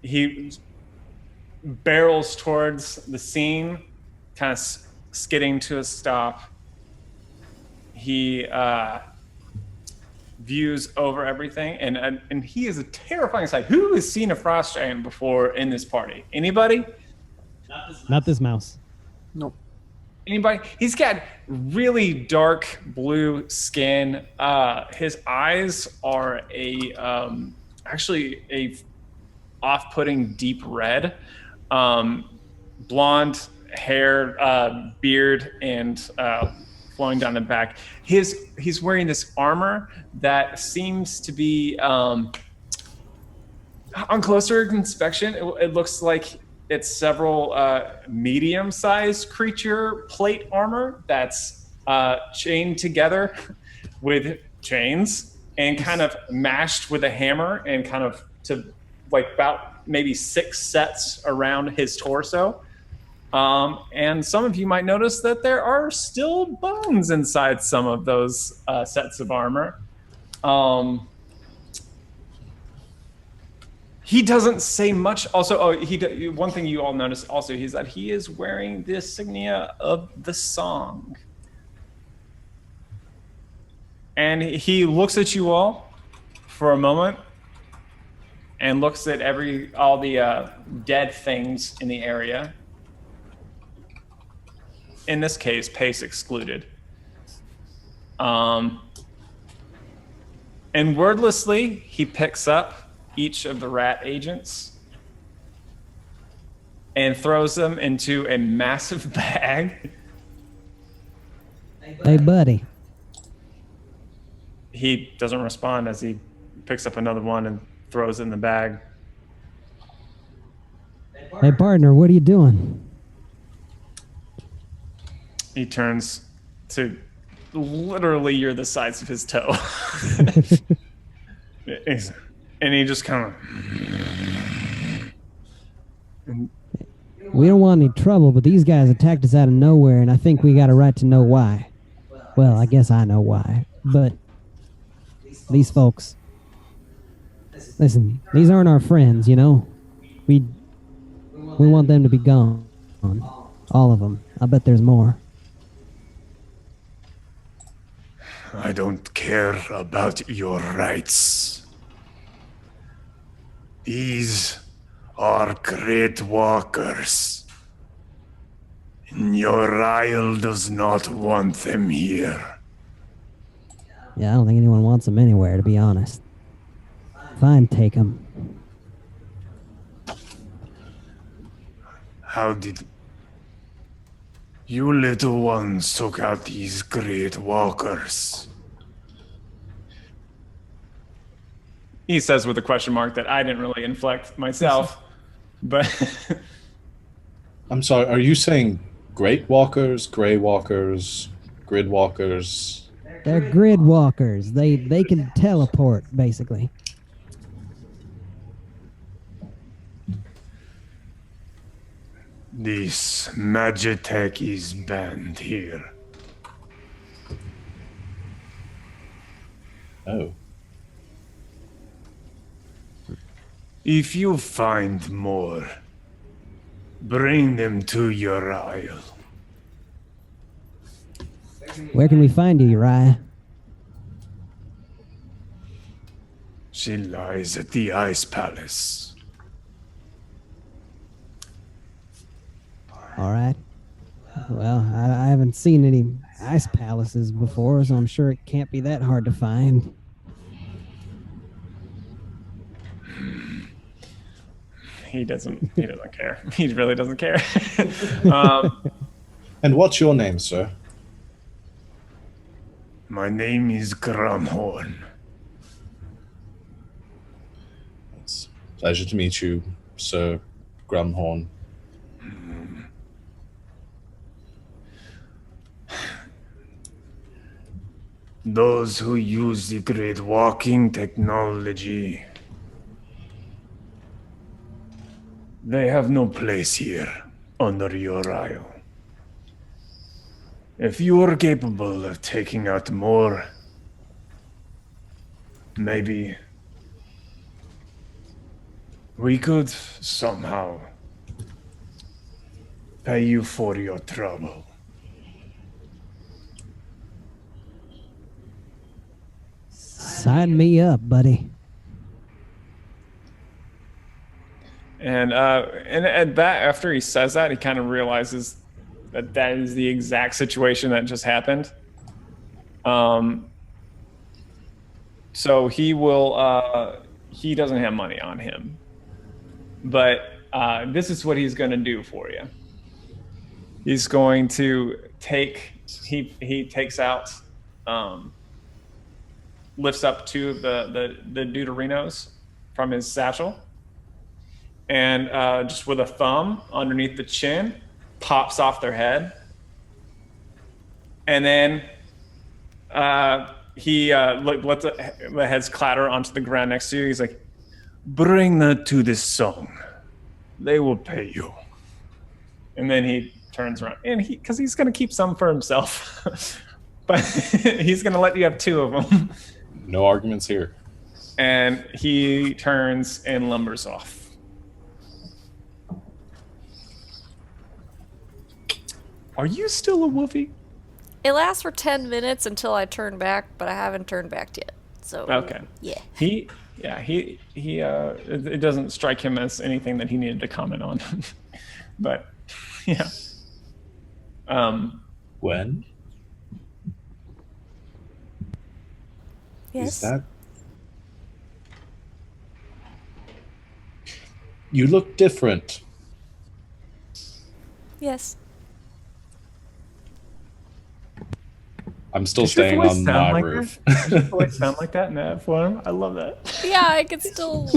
He barrels towards the scene, kind of skidding to a stop. He views over everything, and he is a terrifying sight. Who has seen a frost giant before in this party? Anybody? Not this mouse. Nope. Anybody? He's got really dark blue skin. His eyes are actually a off-putting deep red. Blonde hair, beard, and flowing down the back. He's wearing this armor that seems to be on closer inspection. It looks like it's several medium-sized creature plate armor that's chained together with chains and kind of mashed with a hammer and kind of to like about maybe 6 sets around his torso. And some of you might notice that there are still bones inside some of those sets of armor. He doesn't say much. Also, one thing you all notice also is that he is wearing the insignia of the song. And he looks at you all for a moment, and looks at all the dead things in the area. In this case, Pace excluded. And wordlessly, he picks up each of the rat agents and throws them into a massive bag. Hey, buddy. He doesn't respond as he picks up another one and throws it in the bag. Hey, partner, what are you doing? He turns to literally you're the size of his toe. And he just kind of... We don't want any trouble, but these guys attacked us out of nowhere, and I think we got a right to know why. Well, I guess I know why, but these folks... Listen, these aren't our friends, you know? We want them to be gone. All of them. I bet there's more. I don't care about your rights. These are great walkers. And your isle does not want them here. Yeah, I don't think anyone wants them anywhere, to be honest. Fine, take them. How did... You little ones took out these great walkers. He says with a question mark that I didn't really inflect myself, but... I'm sorry, are you saying great walkers, gray walkers, grid walkers? They're grid walkers. They can teleport, basically. This Magitech is banned here. Oh. If you find more, bring them to your isle. Where can we find you, Uriah? She lies at the Ice Palace. All right. Well, I haven't seen any ice palaces before, so I'm sure it can't be that hard to find. He doesn't care. He really doesn't care. And what's your name, sir? My name is Grumhorn. It's a pleasure to meet you, Sir Grumhorn. Those who use the great walking technology, they have no place here under your isle. If you are capable of taking out more, maybe we could somehow pay you for your trouble. Sign me up, buddy. And at that, after he says that, he kind of realizes that is the exact situation that just happened. So he doesn't have money on him, but this is what he's going to do for you. He's going to he takes out, lifts up two of the deuterinos from his satchel, and just with a thumb underneath the chin, pops off their head. And then he lets the heads clatter onto the ground next to you. He's like, "Bring that to this song. They will pay you." And then he turns around, and because he's going to keep some for himself, but he's going to let you have two of them. No arguments here. And he turns and lumbers off. Are you still a woofie? It lasts for 10 minutes until I turn back, but I haven't turned back yet. So Okay. yeah. Yeah, it doesn't strike him as anything that he needed to comment on. But yeah. When is Yes. that? You look different. Yes. I'm still Does your staying voice on sound my like roof. that? Does your voice sound like that in that form? I love that. Yeah, I could still.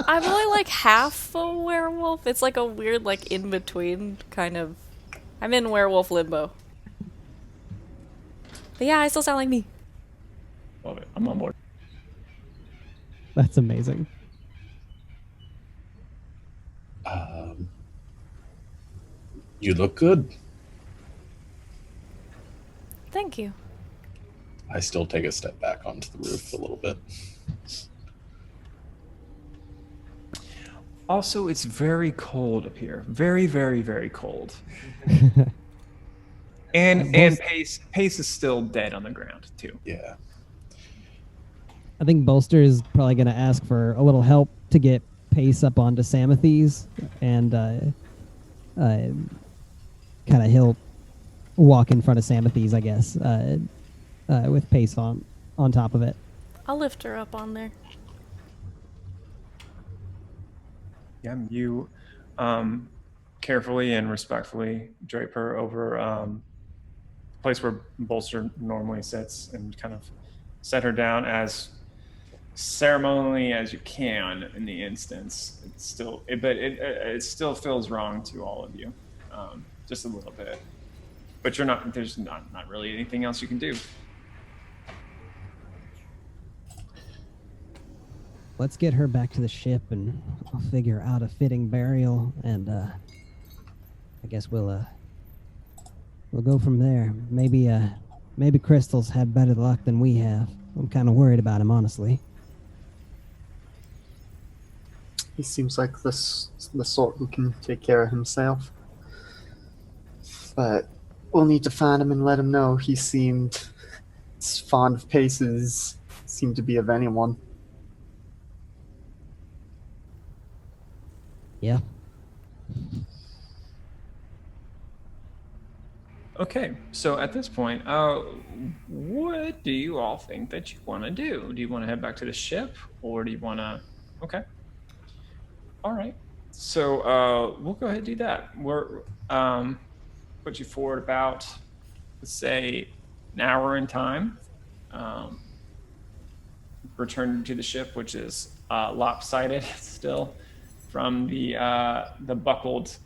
I'm only like half a werewolf. It's like a weird, like in between kind of. I'm in werewolf limbo. But yeah, I still sound like me. Love it. I'm on board. That's amazing. You look good. Thank you. I still take a step back onto the roof a little bit. Also, it's very cold up here. Very, very, very cold. And Pace is still dead on the ground too. Yeah. I think Bolster is probably going to ask for a little help to get Pace up onto Samathes, and kind of he'll walk in front of Samathes, I guess, with Pace on top of it. I'll lift her up on there. Yeah, you carefully and respectfully drape her over the place where Bolster normally sits and kind of set her down as ceremonially as you can in the instance. It's still, but it still feels wrong to all of you, just a little bit. But you're not. There's not really anything else you can do. Let's get her back to the ship, and I'll figure out a fitting burial, and I guess we'll go from there. Maybe Crystal's had better luck than we have. I'm kind of worried about him, honestly. He seems like the sort who can take care of himself. But we'll need to find him and let him know. He seemed as fond of Paces, seemed to be of anyone. Yeah. Okay, so at this point, what do you all think that you want to do? Do you want to head back to the ship, or do you want to? Okay. All right. So we'll go ahead and do that. We're put you forward about, let's say, an hour in time. Return to the ship, which is lopsided still from the buckled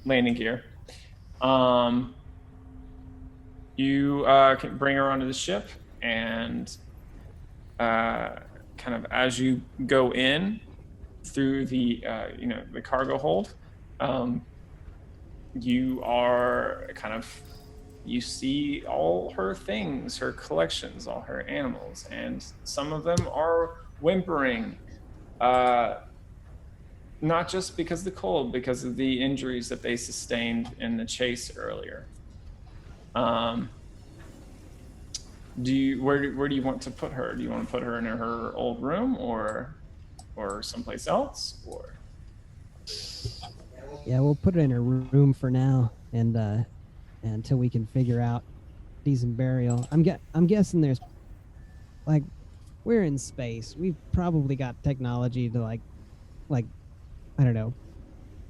landing gear. You can bring her onto the ship, and kind of as you go in through the the cargo hold, you are kind of, you see all her things, her collections, all her animals, and some of them are whimpering, not just because of the cold, because of the injuries that they sustained in the chase earlier. Where do you want to put her? Do you want to put her in her old room, or someplace else, or? Yeah, we'll put her in her room for now, and until we can figure out decent burial. I'm guessing there's, like, we're in space. We've probably got technology to like I don't know,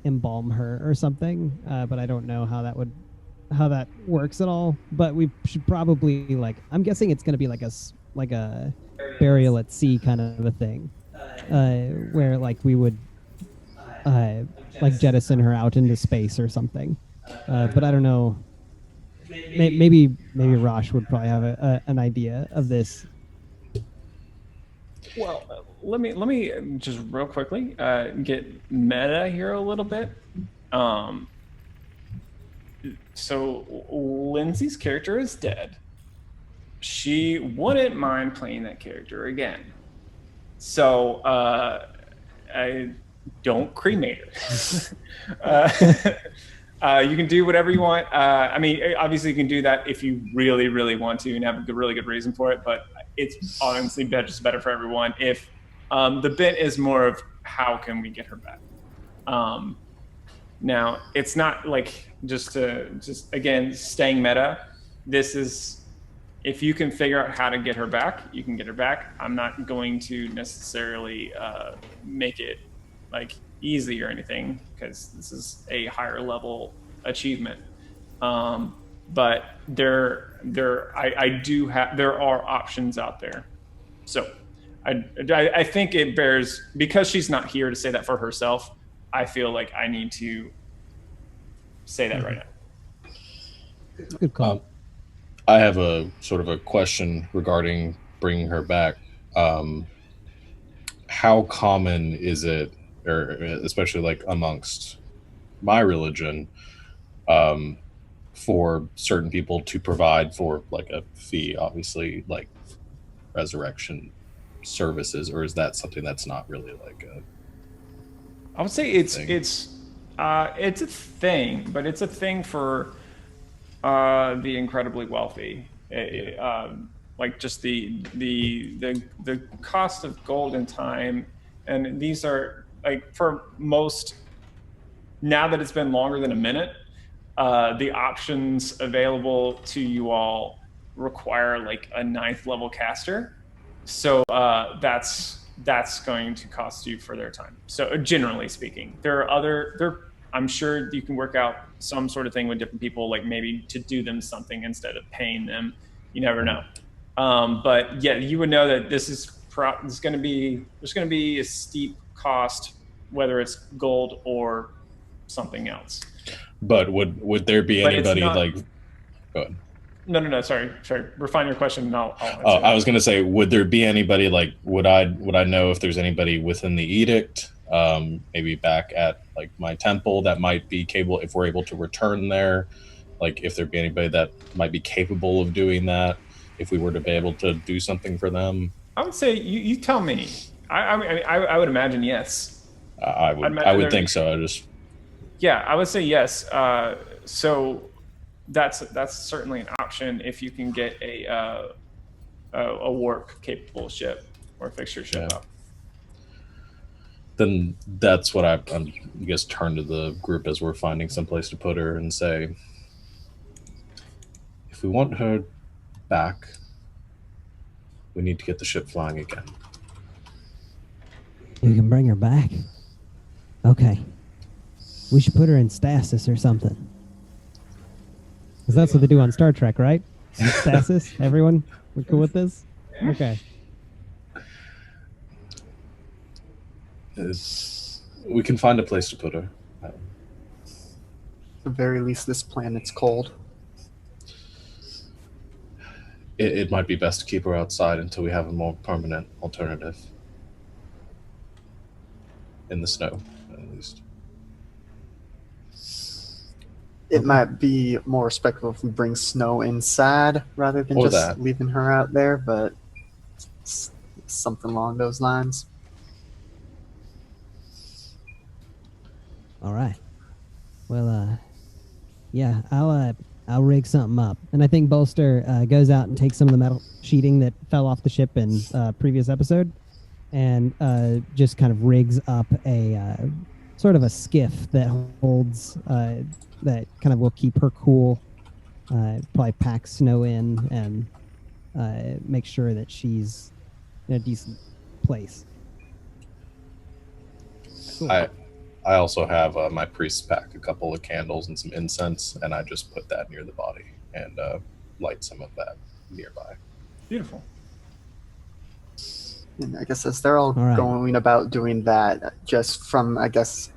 embalm her or something. But I don't know how that works at all. But we should probably, like, I'm guessing it's gonna be like a burial at sea kind of a thing, where like we would like jettison her out into space or something. But I don't know. Maybe Rosh would probably have an idea of this. Well, let me just real quickly get meta here a little bit. So Lindsay's character is dead. She wouldn't mind playing that character again. So I don't cremate her. You can do whatever you want. I mean, obviously you can do that if you really, really want to and have a really good reason for it, but it's honestly just better for everyone if the bit is more of how can we get her back. Now, it's not like just again, staying meta. This is, if you can figure out how to get her back, you can get her back. I'm not going to necessarily make it like easy or anything because this is a higher level achievement. But there are options out there. So I think it bears, because she's not here to say that for herself. I feel like I need to say that right now. Good call. I have a sort of a question regarding bringing her back. How common is it, or especially like amongst my religion, for certain people to provide for like a fee, obviously, like resurrection services, or is that something that's not really like a? I would say it's a thing, but it's a thing for the incredibly wealthy. Like just the cost of gold and time, and these are like for most. Now that it's been longer than a minute, the options available to you all require like a 9th level caster, so that's going to cost you for their time. So generally speaking, I'm sure you can work out some sort of thing with different people, like maybe to do them something instead of paying them. You never know. But yeah, you would know that there's going to be a steep cost, whether it's gold or something else. But would there be anybody like? Go ahead. No. Sorry. Refine your question. And I'll answer that. I was going to say, would there be anybody like? Would I know if there's anybody within the edict, maybe back at like my temple that might be capable, if we're able to return there, like if there'd be anybody that might be capable of doing that, if we were to be able to do something for them? I would say you tell me. I would imagine yes. I would think so. I would say yes. So that's certainly an option if you can get a warp capable ship or fixture ship up. Then that's what I guess turn to the group as we're finding some place to put her and say, if we want her back, we need to get the ship flying again. You can bring her back? Okay. We should put her in stasis or something. Because that's what they do on Star Trek, right? Stasis? Everyone? We're cool with this? Okay. We can find a place to put her. At the very least, this planet's cold. It might be best to keep her outside until we have a more permanent alternative. In the snow, at least. It might be more respectful if we bring Snow inside rather than just leaving her out there, but something along those lines. All right. Well, yeah, I'll rig something up, and I think Bolster goes out and takes some of the metal sheeting that fell off the ship in previous episode, and just kind of rigs up a sort of a skiff that holds that kind of will keep her cool. Probably pack Snow in and make sure that she's in a decent place. Cool. I also have my priests pack a couple of candles and some incense, and I just put that near the body and light some of that nearby. Beautiful. And I guess as they're all going about doing that, just from, I guess,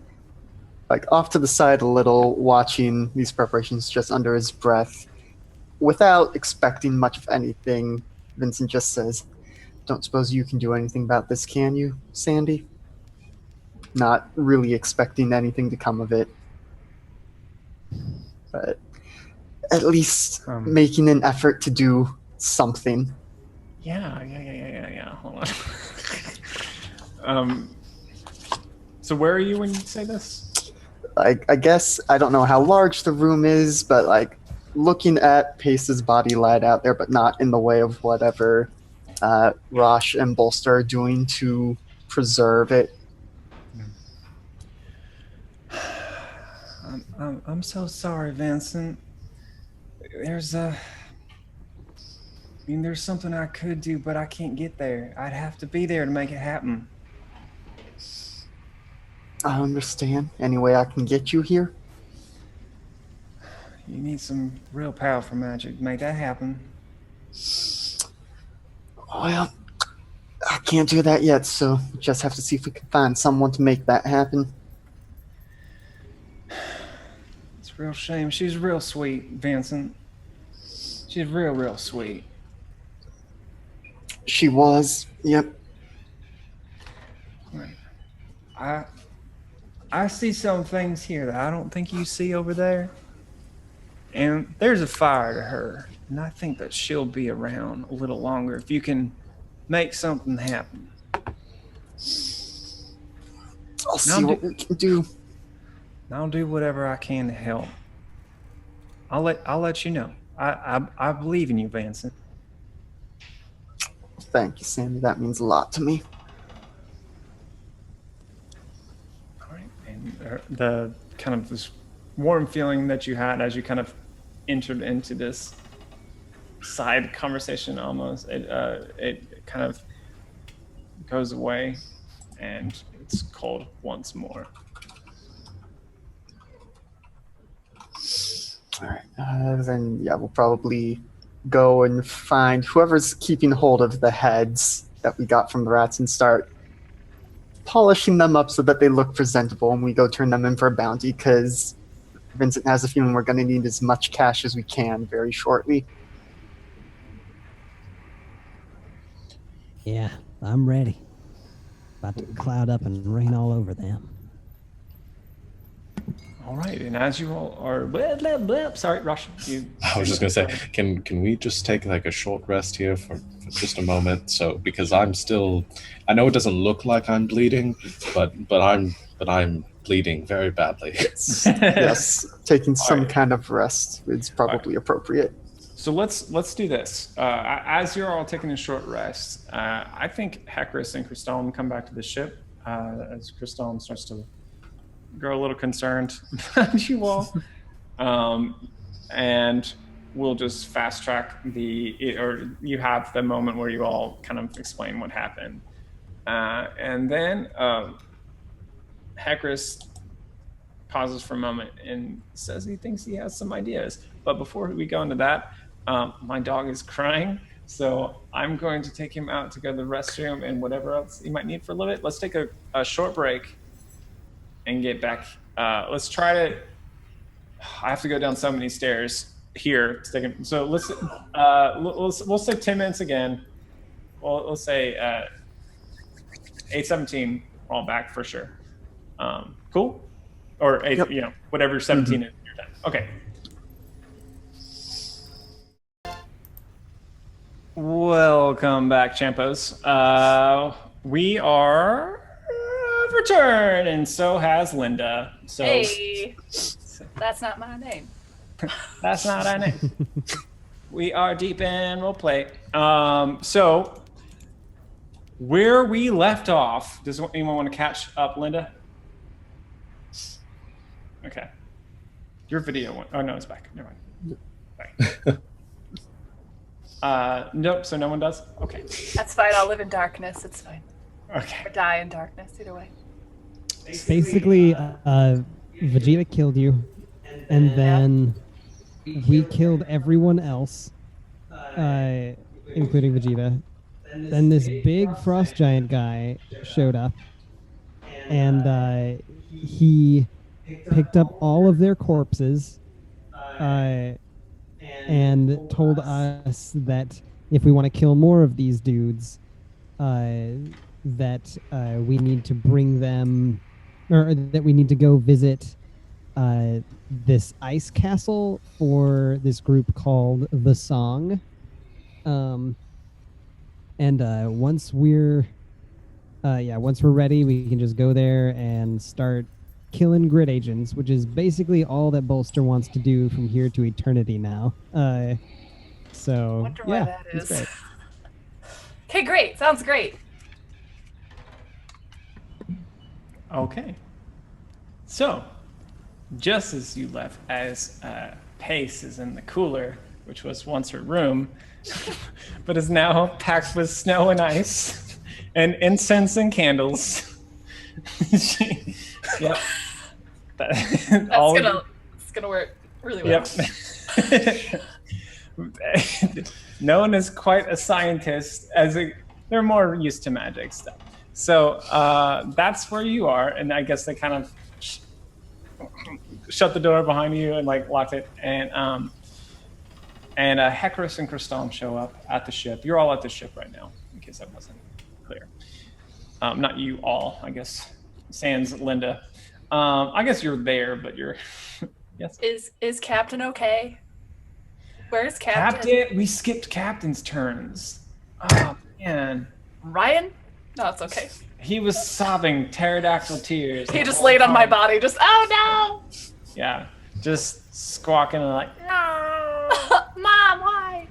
like off to the side a little, watching these preparations just under his breath, without expecting much of anything, Vincent just says, "Don't suppose you can do anything about this, can you, Sandy?" Not really expecting anything to come of it, but at least making an effort to do something. Yeah. Hold on. So where are you when you say this? like, I guess I don't know how large the room is, but like looking at Pace's body light out there, but not in the way of whatever Rosh and Bolster are doing to preserve it. I'm so sorry, Vincent. There's something I could do, but I can't get there. I'd have to be there to make it happen. I understand. Any way I can get you here? You need some real powerful magic to make that happen. Well, I can't do that yet, so we just have to see if we can find someone to make that happen. It's a real shame. She's real sweet, Vincent. She's real sweet. She was, yep. I see some things here that I don't think you see over there. And there's a fire to her. And I think that she'll be around a little longer if you can make something happen. I'll see what we can do. I'll do whatever I can to help. I'll let you know. I believe in you, Vincent. Thank you, Sammy. That means a lot to me. All right. And the kind of this warm feeling that you had as you kind of entered into this side conversation almost, it kind of goes away and it's cold once more. All right. Then, yeah, we'll probably go and find whoever's keeping hold of the heads that we got from the rats and start polishing them up so that they look presentable, and we go turn them in for a bounty, because Vincent has a feeling we're going to need as much cash as we can very shortly. Yeah, I'm ready. About to cloud up and rain all over them. All right, and as you all are, blah, blah, blah. Sorry, Rush. I was just gonna say, can we just take like a short rest here for just a moment? So because I'm still, I know it doesn't look like I'm bleeding, but I'm bleeding very badly. Yes, taking some right. kind of rest is probably appropriate. So let's do this. As you're all taking a short rest, I think Hecris and Christallum come back to the ship as Christallum starts to grow a little concerned about you all. And we'll just fast track or you have the moment where you all kind of explain what happened. And then Hecris pauses for a moment and says he thinks he has some ideas. But before we go into that, my dog is crying, so I'm going to take him out to go to the restroom and whatever else he might need for a little bit. Let's take a short break and get back. Let's try to. I have to go down so many stairs here. So we'll say 10 minutes again. We'll say 8:17. All back for sure. Cool, or 8. Yep. Whatever 17 is your time. Okay. Welcome back, Champos. We are returned, and so has Linda. So hey, that's not my name. That's not our name. We are deep in roleplay. So where we left off, does anyone want to catch up, Linda? Okay. Your video went. Oh no, it's back. Never mind. Bye. Nope. So no one does. Okay. That's fine. I'll live in darkness. It's fine. Okay. Or die in darkness. Either way. Basically, Vegeta killed you, and then we killed everyone else, including Vegeta. Then this big frost giant guy showed up, and he picked up all of their corpses, and told us that if we want to kill more of these dudes, that we need to bring them, or that we need to go visit this ice castle for this group called The Song. And once we're ready, we can just go there and start killing grid agents, which is basically all that Bolster wants to do from here to eternity now. So Wonder why yeah, that it's is. great. Okay, great. Sounds great. Okay. So, just as you left, as Pace is in the cooler, which was once her room, but is now packed with snow and ice and incense and candles. Yep. That's gonna work really well. Yep. No one is quite a scientist, they're more used to magic stuff. So that's where you are, and I guess they kind of shut the door behind you and like locked it, and Hecrus and Christom show up at the ship. You're all at the ship right now, in case that wasn't clear. Not you all, I guess. Sans Linda. I guess you're there, but you're yes. Is Captain okay? Where's Captain? We skipped Captain's turns. Oh man. Ryan? No, it's okay. He was sobbing pterodactyl tears. He just laid on my body, just oh no! Yeah, just squawking and like, No, Mom, why?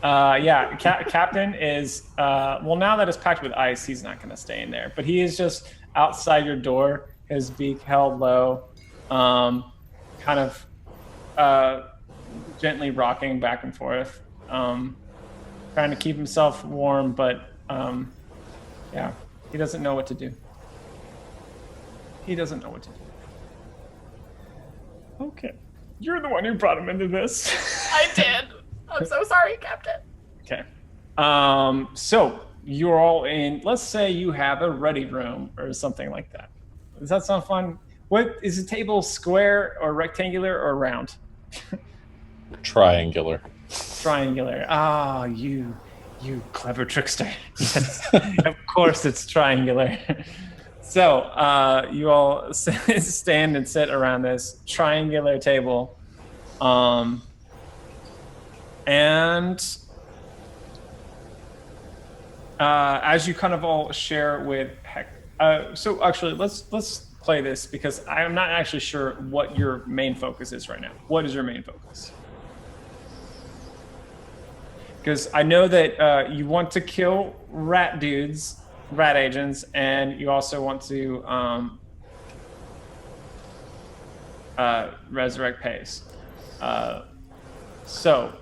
yeah. Captain is well, now that it's packed with ice, he's not going to stay in there. But he is just outside your door, his beak held low, kind of gently rocking back and forth, trying to keep himself warm, but yeah, he doesn't know what to do. He doesn't know what to do. Okay. You're the one who brought him into this. I did. I'm so sorry, Captain. Okay. So you're all in, let's say you have a ready room or something like that. Does that sound fun? What is the table, square or rectangular or round? Triangular. Triangular. Ah, you clever trickster. Yes. Of course it's triangular. So you all stand and sit around this triangular table. And as you kind of all share with so actually let's play this because I'm not actually sure what your main focus is right now. What is your main focus? Because I know that you want to kill rat dudes, rat agents, and you also want to resurrect Pace. So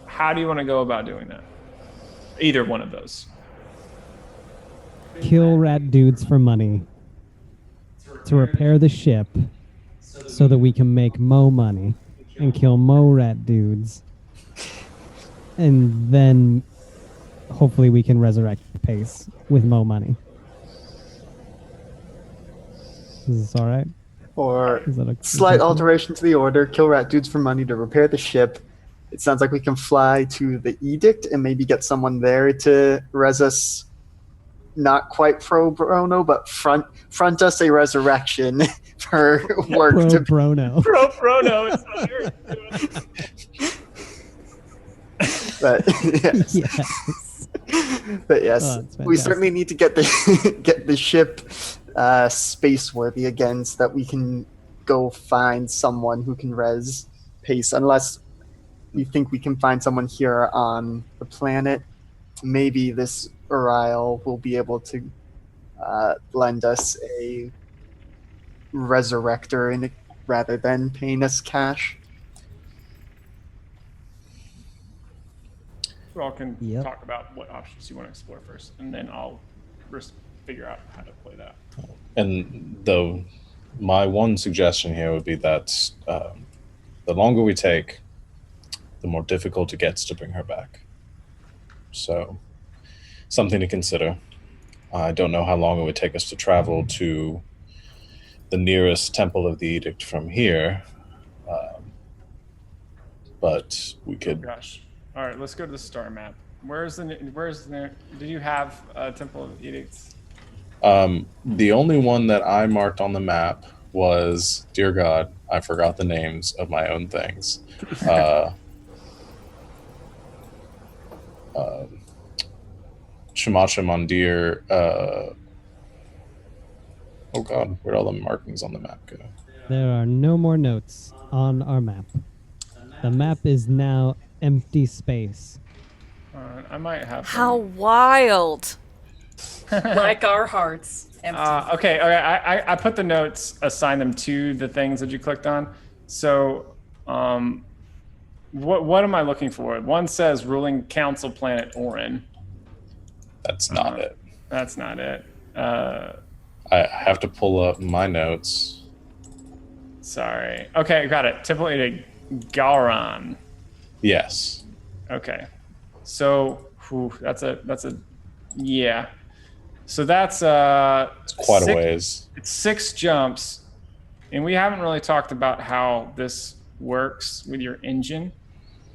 how do you want to go about doing that? Either one of those. Kill rat dudes for money to repair the ship so that we can make mo money and kill mo rat dudes. And then hopefully we can resurrect Pace with mo money. Is this all right? Or Is that a slight alteration to the order, kill rat dudes for money to repair the ship. It sounds like we can fly to the Edict and maybe get someone there to res us, not quite pro bono, but front us a resurrection for work pro to bono. Pro bono is what you're doing. But yes. Yes. But yes, Oh, it's we fantastic. certainly need to get the ship space worthy again, so that we can go find someone who can res Pace. Unless we think we can find someone here on the planet, maybe this Uriel will be able to lend us a resurrector rather than paying us cash. We all can Yep. talk about what options you want to explore first, and then I'll figure out how to play that. And my one suggestion here would be that the longer we take, the more difficult it gets to bring her back. So, something to consider. I don't know how long it would take us to travel to the nearest Temple of the Edict from here, but we Oh could. gosh! All right, let's go to the star map. Where's the? Did you have Temple of Edicts? The only one that I marked on the map was, dear God, I forgot the names of my own things. Shamacha Mandir, Oh god, where'd all the markings on the map go? There are no more notes on our map. The map is now empty space. I might have. How wild! Like our hearts. Empty. Okay. I put the notes, assign them to the things that you clicked on. So, what am I looking for? One says ruling council planet Orin. That's not it. That's not it. I have to pull up my notes. Sorry. Okay, got it. Typically to Garan. Yes. Okay. So, that's a yeah. So that's It's quite a ways. It's 6 jumps, and we haven't really talked about how this works with your engine.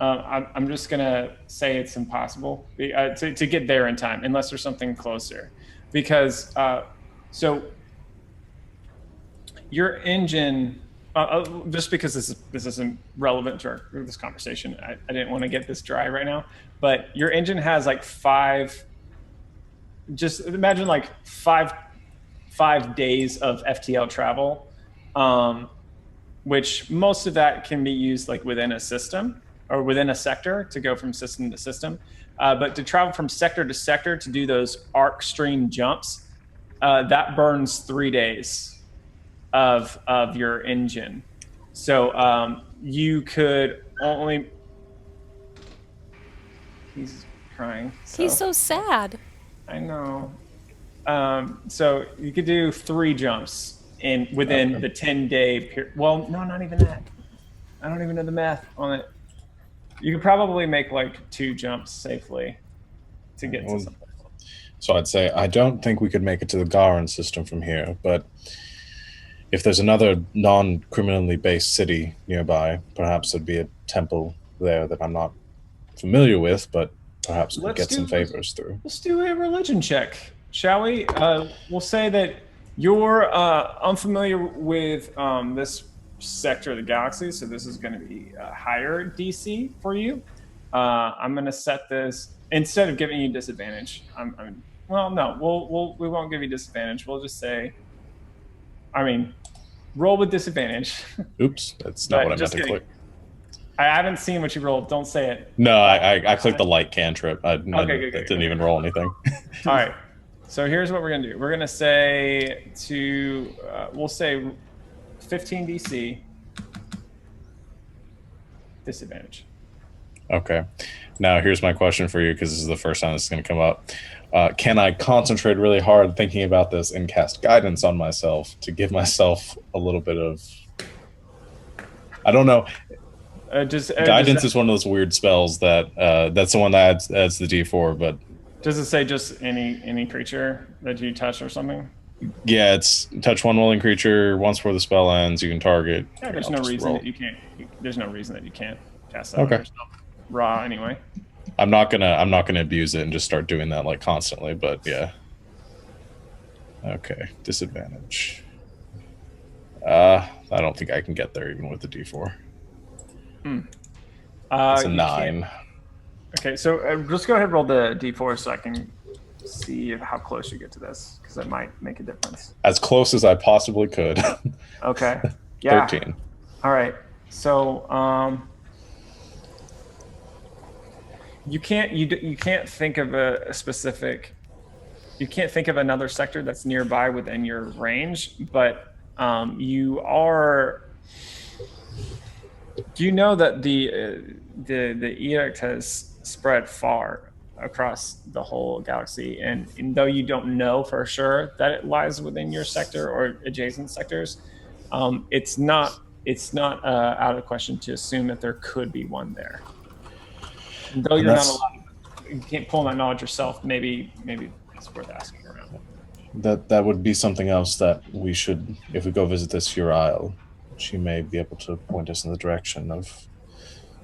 I'm just gonna say it's impossible to get there in time unless there's something closer, because so your engine. Just because this isn't relevant to this conversation, I didn't want to get this dry right now. But your engine has like 5. Just imagine like five days of FTL travel, which most of that can be used like within a system or within a sector to go from system to system. But to travel from sector to sector to do those arc stream jumps, that burns 3 days of your engine. So you could only. He's crying. He's so sad. I know. So you could do 3 jumps within the 10-day period. Well, no, not even that. I don't even know the math on it. You could probably make like 2 jumps safely to get to something. So I'd say I don't think we could make it to the Garan system from here, but if there's another non-criminally based city nearby, perhaps there'd be a temple there that I'm not familiar with, but perhaps we could get some favors through. Let's do a religion check, shall we? We'll say that you're unfamiliar with this sector of the galaxy, so this is going to be a higher DC for you. I'm going to set this, instead of giving you disadvantage, well, no, we won't give you disadvantage. We'll just say, roll with disadvantage. Oops, that's not what I meant to click. I haven't seen what you rolled. Don't say it. No, I clicked the light cantrip. Good. Didn't even roll anything. All right. So here's what we're going to do. We're going to say we'll say 15 DC, disadvantage. Okay. Now here's my question for you, because this is the first time this is going to come up. Can I concentrate really hard thinking about this and cast guidance on myself to give myself a little bit of... I don't know. Guidance is one of those weird spells that's the one that adds the D4, but... Does it say just any creature that you touch or something? Yeah, it's touch one willing creature. Once before the spell ends, you can target. Yeah, there's no reason that you can't. There's no reason that you can't cast that. Okay. On yourself. Raw anyway. I'm not gonna abuse it and just start doing that like constantly, but yeah. Okay, disadvantage. I don't think I can get there even with the D4. It's a 9. Okay, so just go ahead and roll the D4 so I can see how close you get to this, because it might make a difference. As close as I possibly could. Okay. Yeah. 13. All right. So you can't think of a specific. You can't think of another sector that's nearby within your range, but you are. Do you know that the edict has spread far across the whole galaxy, and though you don't know for sure that it lies within your sector or adjacent sectors, it's not out of the question to assume that there could be one there. And though you're not allowed, you can't pull that knowledge yourself. Maybe it's worth asking around. That would be something else that we should, if we go visit this Uriel, she may be able to point us in the direction of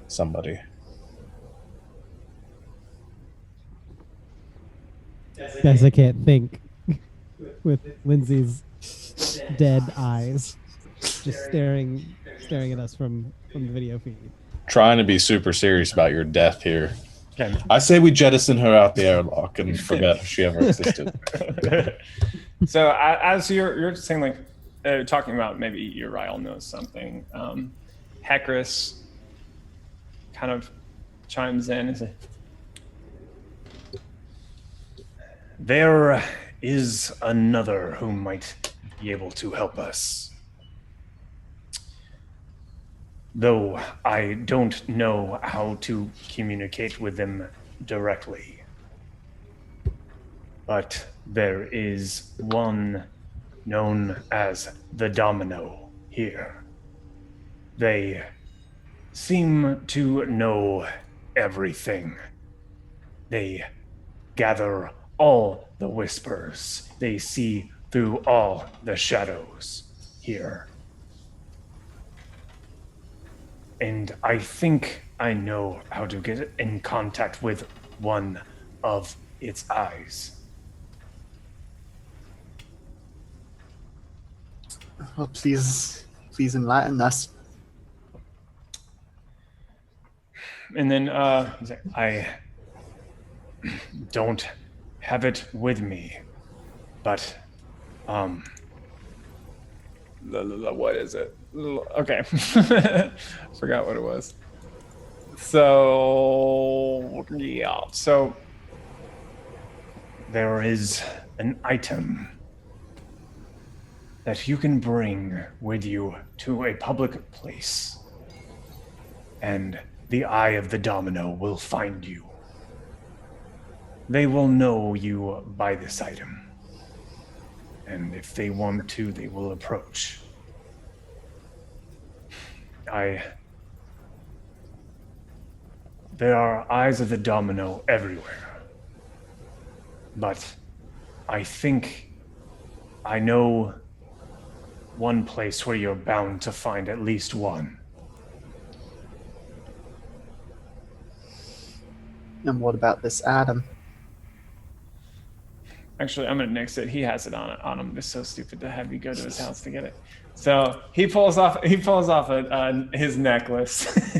somebody. Guys, I can't think with Lindsay's dead eyes just staring at us from the video feed. Trying to be super serious about your death here. I say we jettison her out the airlock and forget she ever existed. So as you're saying, like talking about maybe Uriel knows something, Hecris kind of chimes in and says, There is another who might be able to help us. Though I don't know how to communicate with them directly. But there is one known as the Domino here. They seem to know everything. They gather all the whispers. They see through all the shadows here. And I think I know how to get in contact with one of its eyes. Well, please enlighten us. and then he's like, I don't have it with me, but what is it? Okay. Forgot what it was. So, yeah. So, there is an item that you can bring with you to a public place, and the Eye of the Domino will find you. They will know you by this item, and if they want to, they will approach. There are Eyes of the Domino everywhere, but I think I know one place where you're bound to find at least one. And what about this Adam? actually, I'm gonna nix it. He has it on him. It's so stupid to have you go to his house to get it. So he pulls off his necklace,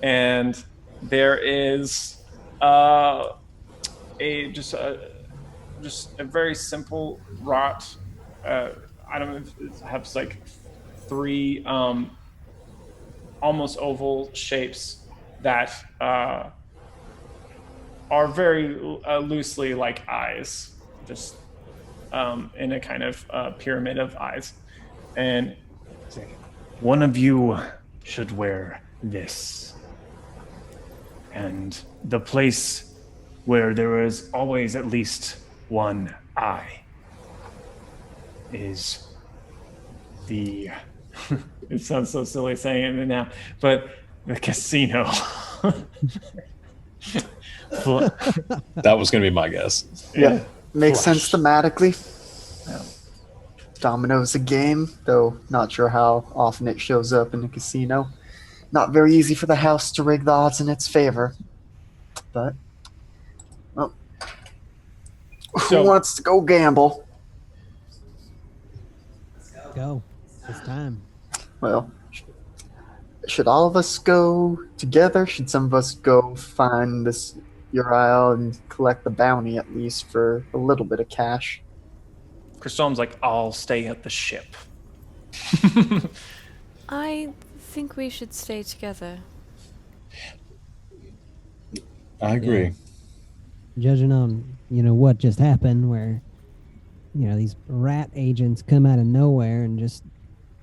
and there is just a very simple wrought item. It has like three almost oval shapes that are very loosely like eyes, just in a kind of pyramid of eyes. And one of you should wear this. And the place where there is always at least one eye is the... it sounds so silly saying it now, but the casino. That was going to be my guess. Yeah, makes Flush. sense thematically. Yeah. Domino's a game, though not sure how often it shows up in the casino. Not very easy for the house to rig the odds in its favor. But, well, So- who wants to go gamble? Go. It's time. Well, should all of us go together? Should some of us go find this Uriel and collect the bounty at least for a little bit of cash? Christom's like, I'll stay at the ship. I think we should stay together. I agree. Judging on, what just happened where, these rat agents come out of nowhere and just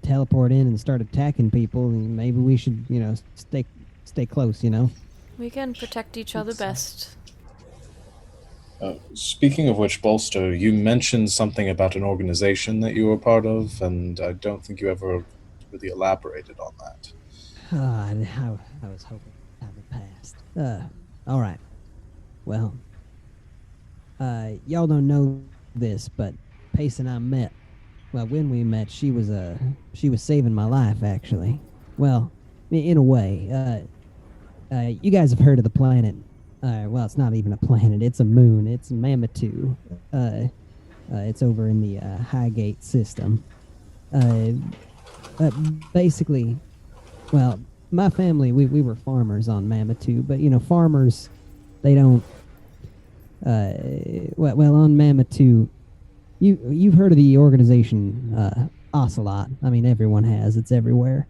teleport in and start attacking people, and maybe we should, stay close, We can protect each other best. Speaking of which, Bolster, you mentioned something about an organization that you were part of, and I don't think you ever really elaborated on that. I was hoping time had passed. All right. Well, y'all don't know this, but Pace and I met. Well, when we met, she was saving my life, actually. Well, in a way. You guys have heard of the planet. Well, it's not even a planet. It's a moon. It's Mammotu. It's over in the Highgate system. Basically, well, my family, we were farmers on Mammotu, but, farmers, they don't... well, on Mammotu, you've heard of the organization Ocelot. I mean, everyone has. It's everywhere.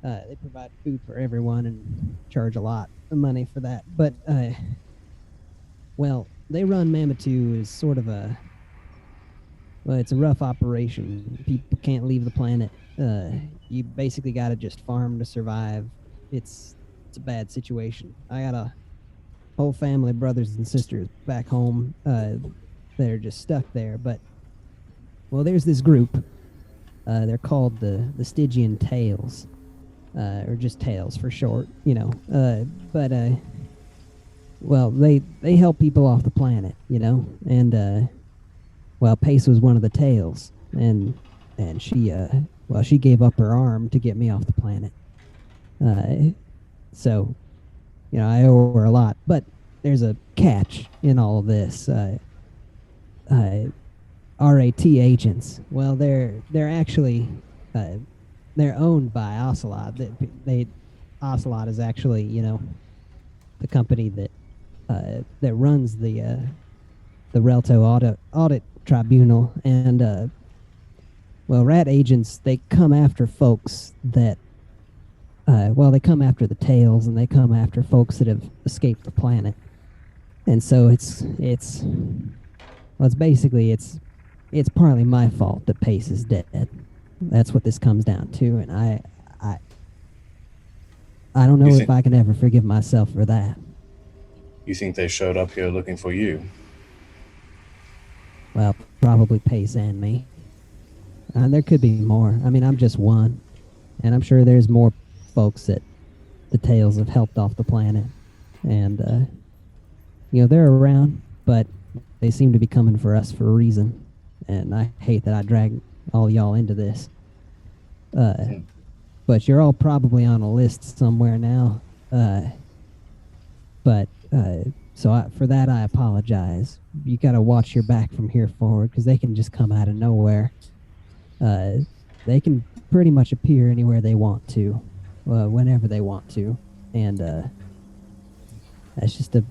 They provide food for everyone and charge a lot of money for that. But well, they run Mammoth as sort of it's a rough operation. People can't leave the planet. You basically got to just farm to survive. It's a bad situation. I got a whole family of brothers and sisters back home that are just stuck there. But well, there's this group. They're called the Stygian Tales, or just Tales for short. You know. Well, they help people off the planet. You know, and well, Pace was one of the Tales, and she gave up her arm to get me off the planet. So, you know, I owe her a lot. But there's a catch in all of this. R.A.T. agents. Well, they're actually they're owned by Ocelot. Ocelot is actually, you know, the company that runs the Relto Audit Tribunal, and well, rat agents, they come after folks that they come after the Tails, and they come after folks that have escaped the planet. And so it's partly my fault that Pace is dead. That's what this comes down to, and I don't know if I can ever forgive myself for that. You think they showed up here looking for you? Well, probably Pace and me. There could be more. I mean, I'm just one, and I'm sure there's more folks that the Tails have helped off the planet, and you know, they're around, but they seem to be coming for us for a reason, and I hate that I dragged all y'all into this. But you're all probably on a list somewhere now. So for that, I apologize. You got to watch your back from here forward, because they can just come out of nowhere. They can pretty much appear anywhere they want to, whenever they want to, and that's just a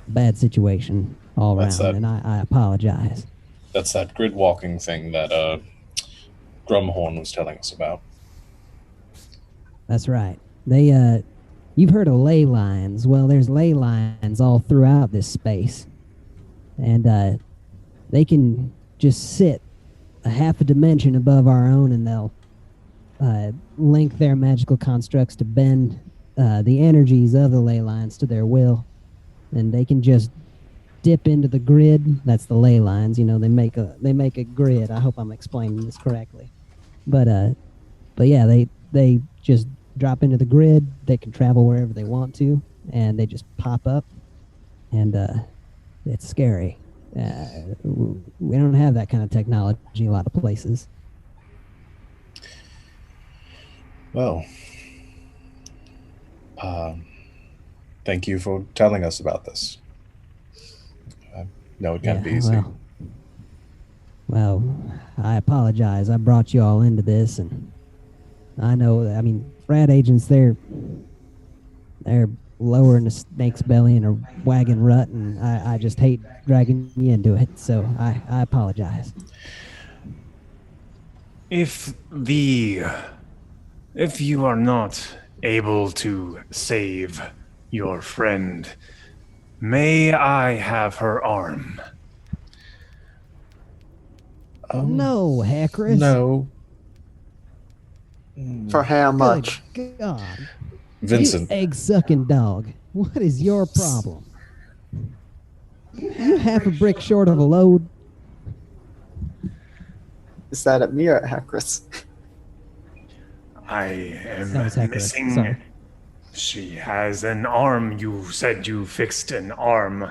bad situation all around, and I apologize. That's that grid walking thing that Grumhorn was telling us about. That's right. They you've heard of ley lines. Well, there's ley lines all throughout this space, and they can just sit a half a dimension above our own, and they'll link their magical constructs to bend the energies of the ley lines to their will, and they can just dip into the grid. That's the ley lines. You know, they make a grid. I hope I'm explaining this correctly, but yeah, they just drop into the grid. They can travel wherever they want to, and they just pop up, and it's scary. We don't have that kind of technology a lot of places. Well, thank you for telling us about this. No, it can't be easy. Well, I apologize. I brought you all into this, and I know, I mean, rat agents, they're lower in the snake's belly in a wagon rut, and I just hate dragging you into it, so I apologize. If you are not able to save your friend, may I have her arm? No, Hackris. No. For how much? Good God. Vincent. You egg-sucking dog. What is your problem? You half a brick short of a load. Is that at me or at Hackris? I am Hackris. missing. Sorry. She has an arm. You said you fixed an arm.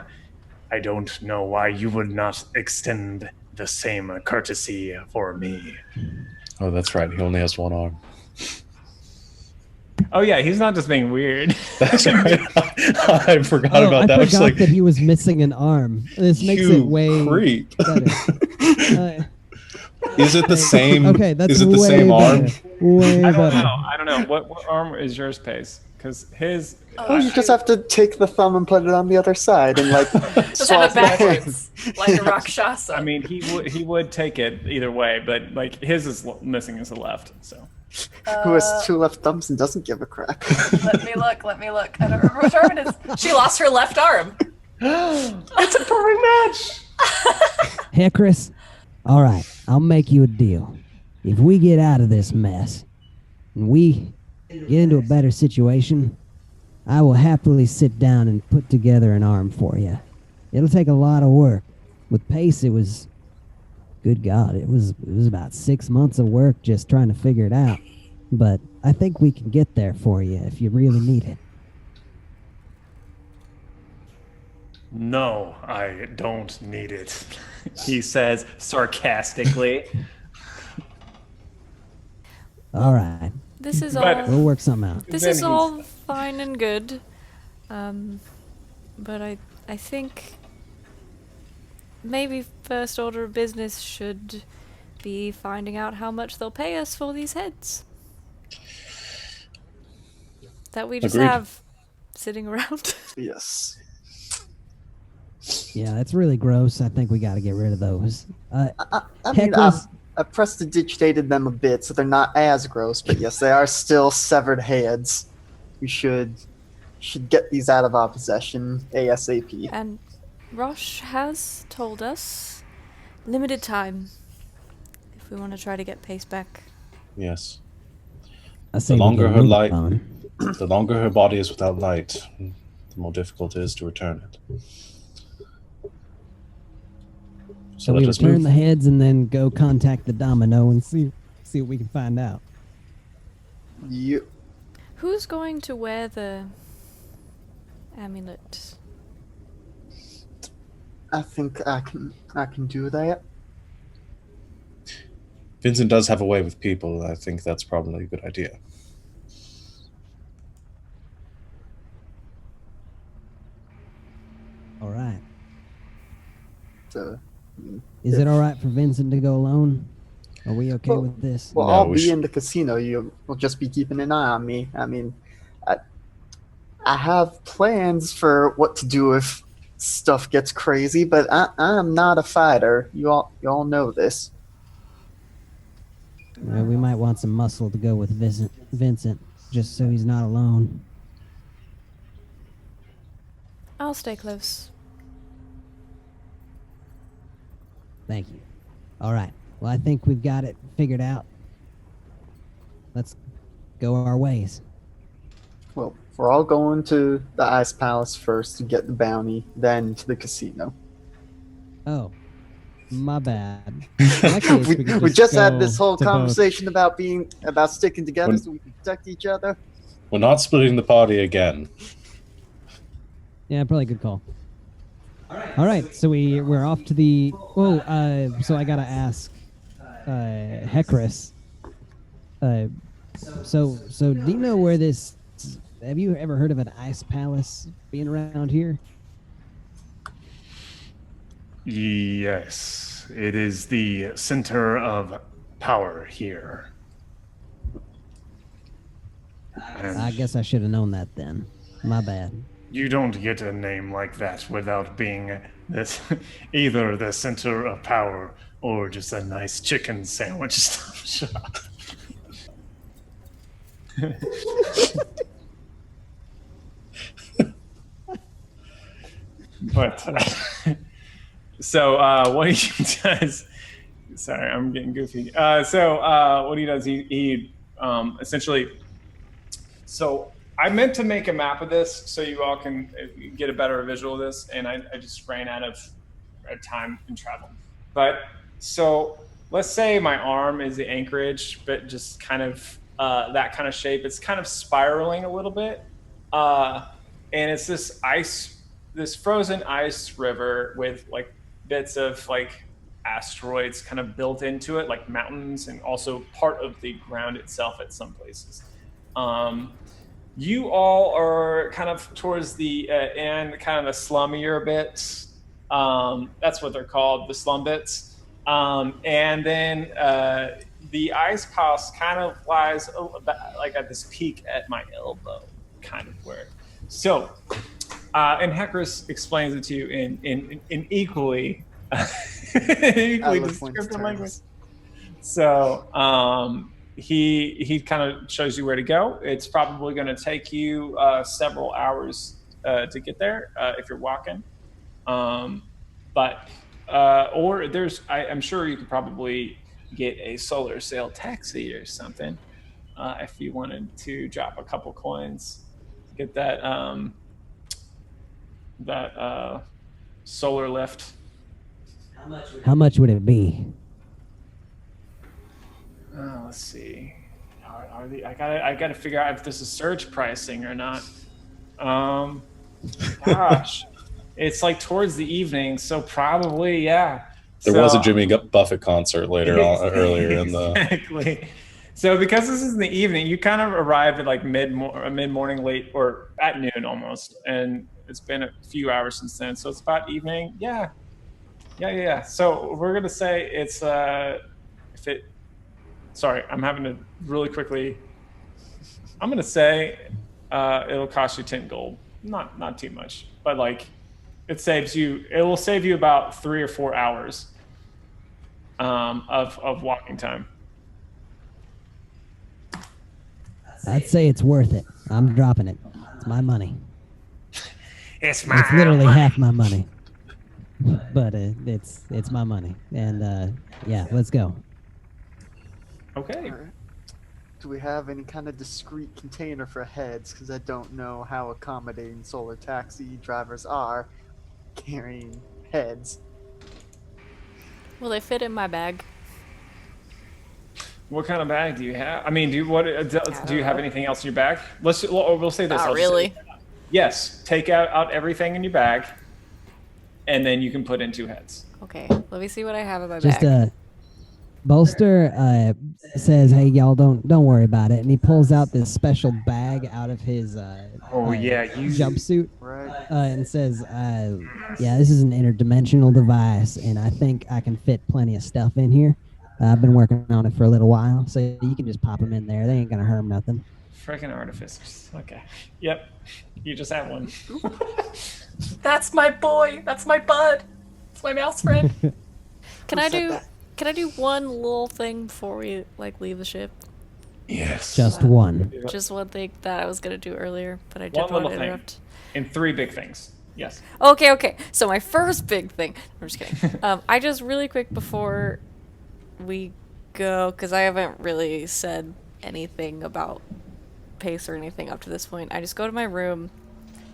I don't know why you would not extend the same courtesy for me. Oh, that's right. He only has one arm. Oh yeah, he's not just being weird. That's right. I forgot about that. I forgot like, that he was missing an arm. This makes it way creep. better. Is it the same? Okay, that's is it the way same arm? better. Way I better. don't know. What arm is yours, Pace? because his. Oh, you just have to take the thumb and put it on the other side and like Just swap have it backwards, like a Rakshasa. I mean, he would take it either way, but like his is missing his left. So Who has 2 left thumbs and doesn't give a crap? Let me look. I don't remember which arm it is. She lost her left arm. It's a perfect match. Hey, Chris. All right, I'll make you a deal. If we get out of this mess and we get into a better situation, I will happily sit down and put together an arm for you. It'll take a lot of work. With Pace, it was, good God, it was about 6 months of work just trying to figure it out. But I think we can get there for you if you really need it. No, I don't need it. he says sarcastically. All right, This is But- all. we'll work something out. This Then is he's- all fine and good, but I think maybe first order of business should be finding out how much they'll pay us for these heads that we just Agreed. have sitting around. Yes. Yeah, that's really gross. I think we got to get rid of those. I Hey, mean, Chris. I've prestidigitated them a bit, so they're not as gross. But yes, they are still severed heads. We should get these out of our possession ASAP. And Rosh has told us limited time if we want to try to get Pace back. Yes. I say The we longer get her moving light, on. the longer her body is without light, the more difficult it is to return it. So let we us return move. the heads and then go contact the domino and see what we can find out. You, Who's going to wear the amulet? I think I can do that. Vincent does have a way with people. I think that's probably a good idea. All right. So, Is it all right for Vincent to go alone? Are we okay Well- with this? well, No, I'll we be should- in the casino. You will just be keeping an eye on me. I mean, I have plans for what to do if stuff gets crazy, but I'm not a fighter. You all know this. We might want some muscle to go with Vincent, just so he's not alone. I'll stay close. Thank you. All right. Well, I think we've got it figured out. Let's go our ways. Well, we're all going to the Ice Palace first to get the bounty, then to the casino. Oh, my bad. In that case, we could we just had go this whole to both. conversation about sticking together When- so we can protect each other. We're not splitting the party again. Yeah, probably a good call. All right, so we're off to the. Whoa, so I gotta ask, Hecris. So do you know where this? Have you ever heard of an ice palace being around here? Yes, it is the center of power here. And I guess I should have known that then. My bad. you don't get a name like that without being this, either the center of power or just a nice chicken sandwich shop. But so what he does, sorry, I'm getting goofy. What he does, he essentially. So I meant to make a map of this so you all can get a better visual of this, and I just ran out of time and travel. But so let's say my arm is the Anchorage, but just kind of that kind of shape. It's kind of spiraling a little bit, and it's this frozen ice river with like bits of like asteroids kind of built into it, like mountains, and also part of the ground itself at some places. You all are kind of towards the end, kind of the slummier bits. That's what they're called, the slum bits. And then the ice palace kind of lies like at this peak at my elbow. kind of where. So, and Hecrus explains it to you in equally descriptive language. So he kind of shows you where to go. It's probably going to take you several hours to get there if you're walking. Or I'm sure you could probably get a solar sail taxi or something if you wanted to drop a couple coins, get that solar lift. How much would it be? Let's see. I gotta figure out if this is surge pricing or not. Gosh, it's like towards the evening, so probably yeah. There was a Jimmy Buffett concert earlier in the. Exactly. So because this is in the evening, you kind of arrived at like mid-morning, late or at noon almost, and it's been a few hours since then. So it's about evening. Yeah. So we're gonna say it's Sorry, I'm having to really quickly. I'm gonna say it'll cost you 10 gold. Not too much, but like it will save you about 3 or 4 hours of walking time. I'd say it's worth it. I'm dropping it. It's my money. It's literally half my money, but it's my money. And yeah, let's go. Okay. Right. Do we have any kind of discrete container for heads? Because I don't know how accommodating solar taxi drivers are carrying heads. Will they fit in my bag? What kind of bag do you have? I mean, do you have anything else in your bag? We'll say this. Not really. Yes, take out everything in your bag, and then you can put in 2 heads. Okay, let me see what I have in my bag. Bolster says, "Hey, y'all, don't worry about it," and he pulls out this special bag out of his jumpsuit, Right. and says, "Yeah, this is an interdimensional device, and I think I can fit plenty of stuff in here. I've been working on it for a little while, so you can just pop them in there. They ain't gonna hurt nothing." Freaking artificers. Okay. Yep. You just have one. That's my boy. That's my bud. It's my mouse friend. Can I do one little thing before we leave the ship? Yes. Just one. Just one thing that I was gonna do earlier, but I One didn't want to little thing. interrupt. And 3 big things. Yes. Okay. So my first big thing. I'm just kidding. I just really quick before we go, because I haven't really said anything about pace or anything up to this point. I just go to my room,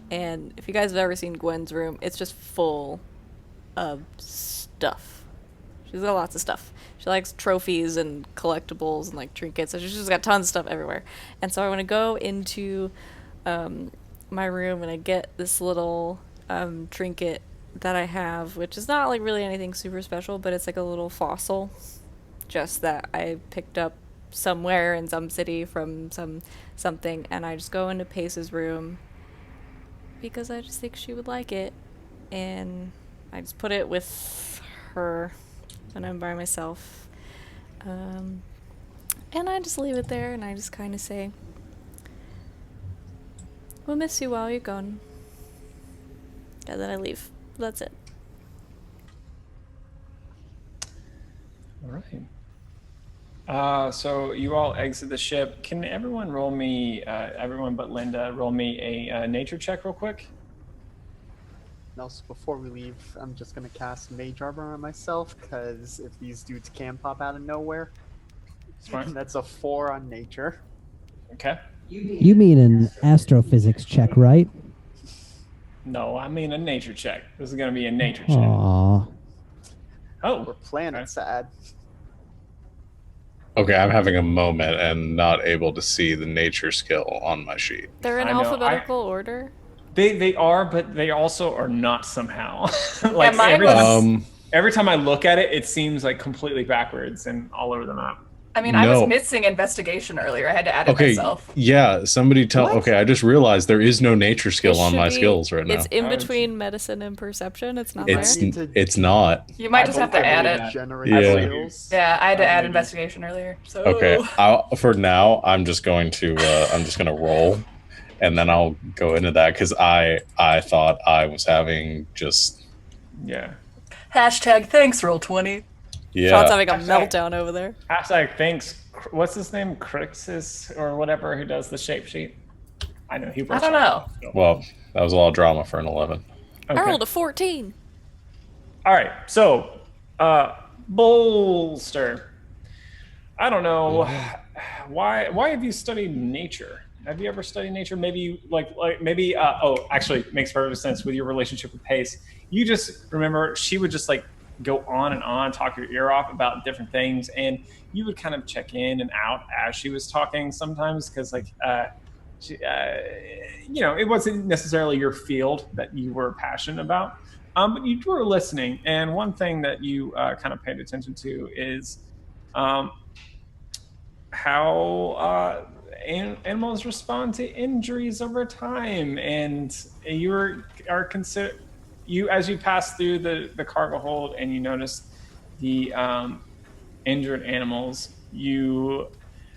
and if you guys have ever seen Gwen's room, it's just full of stuff. She's got lots of stuff. She likes trophies and collectibles and like trinkets, so she's just got tons of stuff everywhere. And so I want to go into my room, and I get this little trinket that I have, which is not like really anything super special, but it's like a little fossil, just that I picked up somewhere in some city from something, and I just go into Pace's room because I just think she would like it, and I just put it with her when I'm by myself, and I just leave it there, and I just kind of say, "We'll miss you while you're gone," and then I leave. That's it. All right. So you all exit the ship. Can everyone roll me, everyone but Linda, roll me a nature check real quick? Also, before we leave, I'm just going to cast Mage Armor on myself, because if these dudes can pop out of nowhere, that's a 4 on nature. Okay. You mean an astrophysics check, right? No, I mean a nature check. This is going to be a nature check. Aww. Oh. We're planet sad. Okay, I'm having a moment and not able to see the nature skill on my sheet. They're in alphabetical order? They are, but they also are not somehow. Yeah, mine every time I look at it, it seems like completely backwards and all over the map. I mean, I was missing investigation earlier. I had to add it myself. Yeah, somebody tell. What? Okay, I just realized there is no nature skill on my skills right now. It's in between medicine and perception. It's not there. It's not. You might just have to add it. Yeah, I had to add investigation earlier. So okay, for now, I'm just going to roll, and then I'll go into that because I thought I was having just Yeah. Hashtag thanks, Roll20. Sean's having a Hashtag- meltdown over there. Hashtag thanks. What's his name? Crixus or whatever, who does the shape sheet. I know he. I don't know. well, that was a lot of drama for an 11. I rolled a 14. All right, so Bolster. I don't know why have you studied nature? Have you ever studied nature? Maybe maybe actually it makes perfect sense with your relationship with Pace. You just remember she would just like go on and on, talk your ear off about different things, and you would kind of check in and out as she was talking sometimes because she, it wasn't necessarily your field that you were passionate about. But you were listening, and one thing that you kind of paid attention to is how animals respond to injuries over time, and as you pass through the cargo hold and you notice the injured animals, you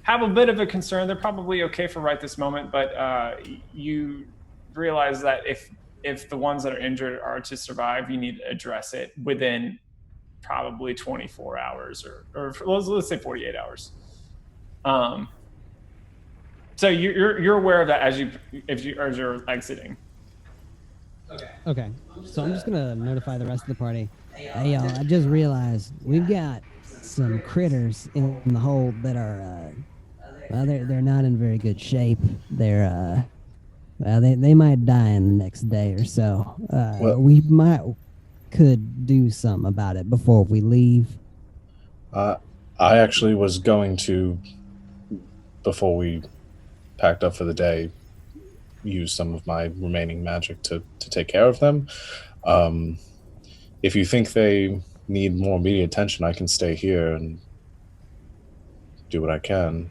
have a bit of a concern. They're probably okay for right this moment, but you realize that if the ones that are injured are to survive, you need to address it within probably 24 hours or let's say 48 hours. So you're aware of that as you're exiting. Okay, so I'm just gonna notify the rest of the party. Hey y'all, I just realized we've got some critters in the hold that are they're not in very good shape. They're they might die in the next day or so. We could do something about it before we leave. I actually was going to, before we packed up for the day, use some of my remaining magic to take care of them. If you think they need more immediate attention, I can stay here and do what I can.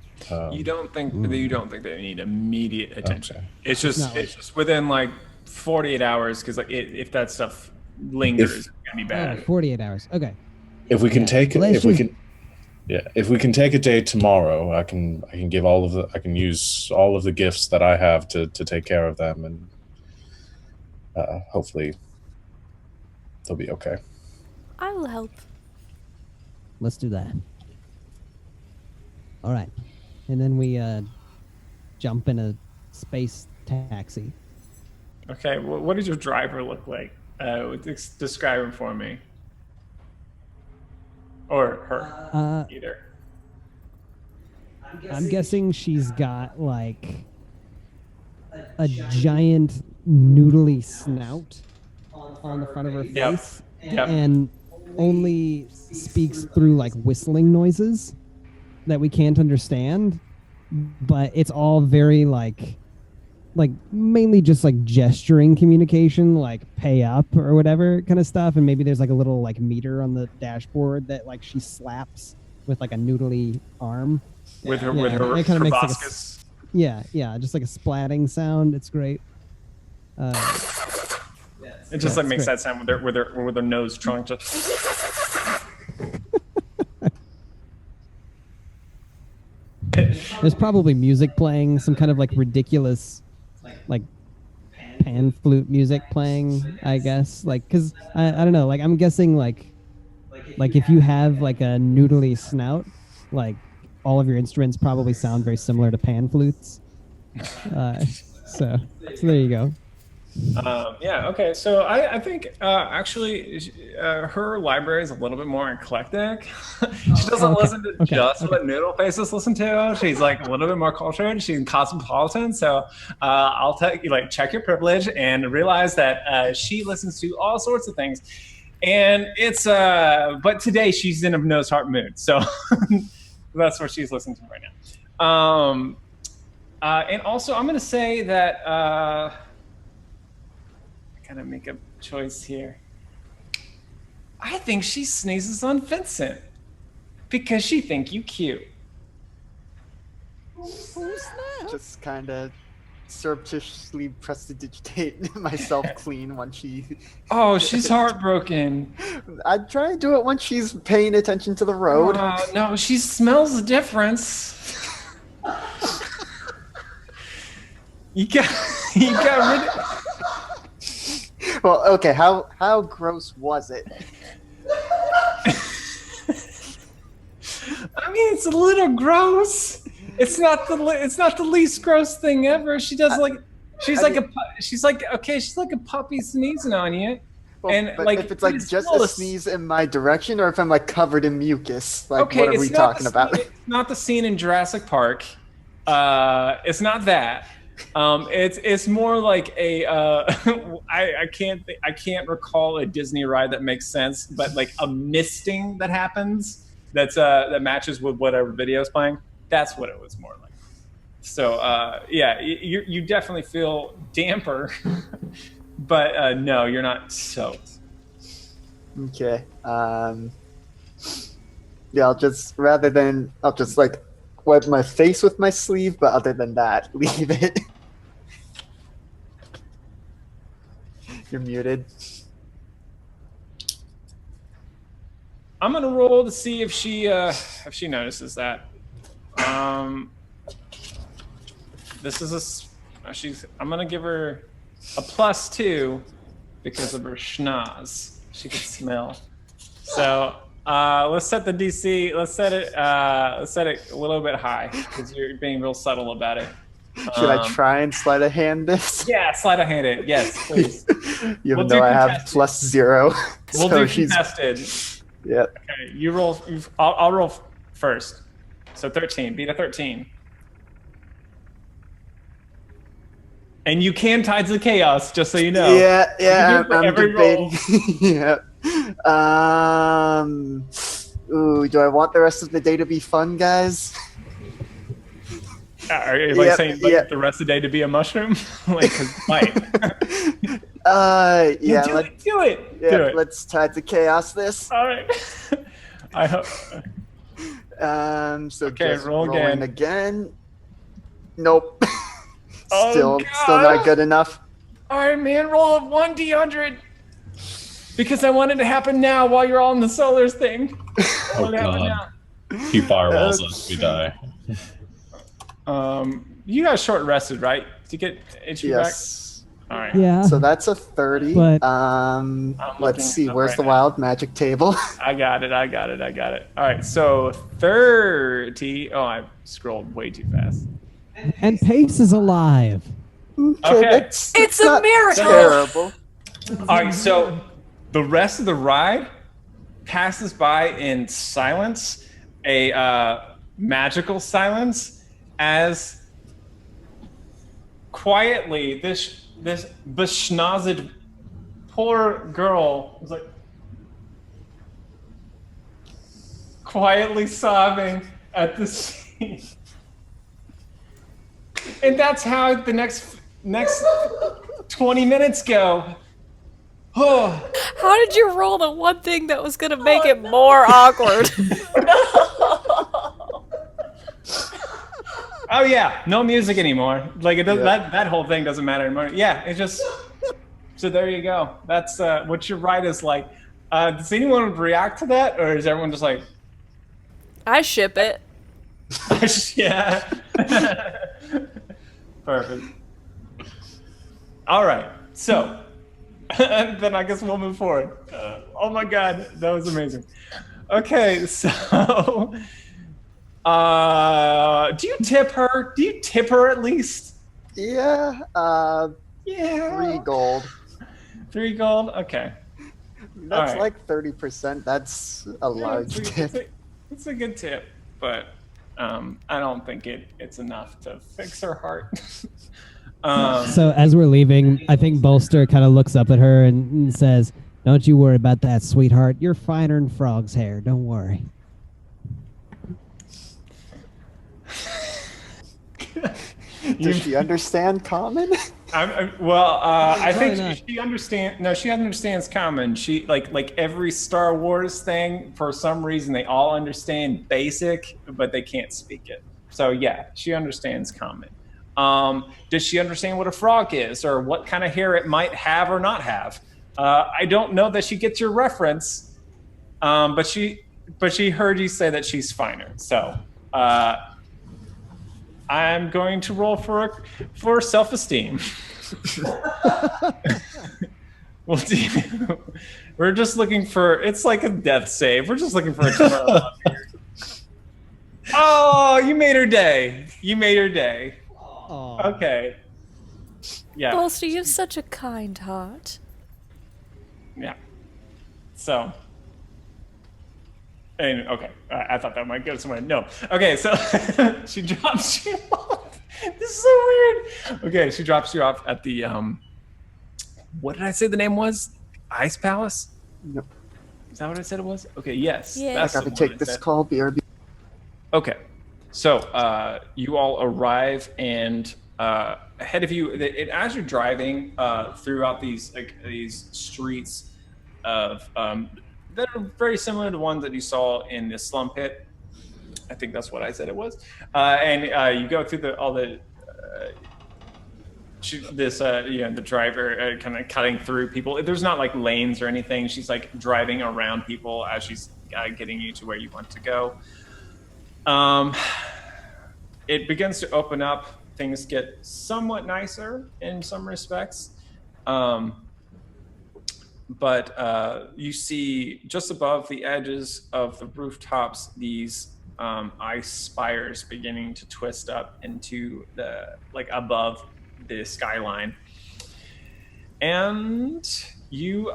You don't think they need immediate attention. Okay. It's just within like 48 hours because like if that stuff lingers, it's gonna be bad. 48 hours. Okay. If we can take it, if we can take a day tomorrow, I can use all of the gifts that I have to take care of them, and hopefully they'll be okay. I will help. Let's do that. All right. And then we jump in a space taxi. Okay, well, what does your driver look like? Describe him for me. Or her, either. I'm guessing she's got like a giant noodly snout on the front of her face, and only speaks through like whistling noises that we can't understand, but it's all very like mainly just like gesturing communication, like pay up or whatever kind of stuff. And maybe there's like a little like meter on the dashboard that like she slaps with like a noodly arm with her it kind of makes proboscis. Like just like a splatting sound. It's great. It just like makes that sound with their nose trunk just. There's probably music playing, some kind of like ridiculous like pan flute music playing, I guess, like because I don't know, like I'm guessing like if you have like a noodly snout, like all of your instruments probably sound very similar to pan flutes. So there you go. Okay. So I think actually her library is a little bit more eclectic. She doesn't listen to what Noodle Faces listen to. She's like a little bit more cultured. She's cosmopolitan. So I'll tell you, like, check your privilege and realize that she listens to all sorts of things. And it's but today she's in a nose heart mood. So that's what she's listening to right now. And also I'm going to say that. Gotta make a choice here. I think she sneezes on Vincent because she think you cute. Just kind of surreptitiously prestidigitate myself clean when she. Oh, she's heartbroken. I try to do it when she's paying attention to the road. No, she smells the difference. You got rid of. Well, okay. How gross was it? I mean, it's a little gross. It's not the least gross thing ever. She does she's like a puppy sneezing on you. Well, And but like if it's but like just a sneeze in my direction, or if I'm like covered in mucus, like okay, what are we talking about? It's not the scene in Jurassic Park. It's not that. It's more like a I can't recall a Disney ride that makes sense, but like a misting that happens that matches with whatever video is playing. That's what it was more like. So yeah, you definitely feel damper, but no, you're not soaked. Okay. Yeah, I'll just like wipe my face with my sleeve, but other than that, leave it. You're muted. I'm gonna roll to see if she notices that. This is I'm gonna give her a +2 because of her schnoz. She can smell. So let's set the DC. Let's set it a little bit high because you're being real subtle about it. Should I try and sleight of hand this? Yeah, sleight of hand it. Yes, please. Even though I have +0. We'll so do contested. Yeah. Okay, you roll. I'll roll first. So 13. Beat a 13. And you can Tides of Chaos, just so you know. Yeah, I'm debating. Yeah. Ooh, do I want the rest of the day to be fun, guys? Are you saying the rest of the day to be a mushroom? Like, 'cause might. Yeah. Do it. Yeah, Do it. let's Tides of Chaos this. All right. I hope. So okay, just roll rolling again. Nope. Oh, still not good enough. All right, man, roll a 1d100. Because I want it to happen now while you're all in the solars thing. Oh god. He fireballs us, we die. You guys short rested, right? To get HP back? All right. Yeah. So that's a 30. But let's see, where's the wild magic table? I got it. All right, so 30. Oh, I scrolled way too fast. And Pace is alive. Okay. It's a miracle. Terrible. All right, so the rest of the ride passes by in silence, a magical silence, as quietly this beschnozzed poor girl was like quietly sobbing at the scene. And that's how the next 20 minutes go. Oh. How did you roll the one thing that was gonna make it more awkward? Oh yeah, no music anymore. Like it does, that whole thing doesn't matter anymore. Yeah, it just. So there you go. That's what your ride is like. Does anyone react to that, or is everyone just like? I ship it. Yeah. Perfect. All right, so then I guess we'll move forward. Oh my God, that was amazing. Okay, so do you tip her? Do you tip her at least? Yeah. Yeah. 3 gold. 3 gold. Okay. That's right. like 30%. That's a large tip. It's a good tip, but I don't think it's enough to fix her heart. So as we're leaving, I think Bolster kind of looks up at her and says, "Don't you worry about that, sweetheart. You're finer than frog's hair. Don't worry." Does she understand common? I think she understands. No, she understands common. She like every Star Wars thing. For some reason, they all understand basic, but they can't speak it. So yeah, she understands common. Does she understand what a frog is, or what kind of hair it might have or not have? I don't know that she gets your reference, but she heard you say that she's finer. So I'm going to roll for self-esteem. We're just looking for. It's like a death save. We're just looking for a ton of love here. Oh, you made her day. You made her day. Aw. Okay. Yeah. Bolster, you have such a kind heart. Yeah. So. And okay, I thought that might go somewhere. No. Okay, so she drops you off. This is so weird. Okay, she drops you off at the what did I say the name was? Ice Palace? Yep. Is that what I said it was? Okay, yes. Yeah. That's I gotta the one take I this said. call, BRB. Okay, so you all arrive, and ahead of you, as you're driving throughout these streets of that are very similar to ones that you saw in the slum pit. I think that's what I said it was. And you go through the driver kind of cutting through people. There's not like lanes or anything. She's like driving around people as she's getting you to where you want to go. It begins to open up. Things get somewhat nicer in some respects. But you see just above the edges of the rooftops these ice spires beginning to twist up into above the skyline. And you,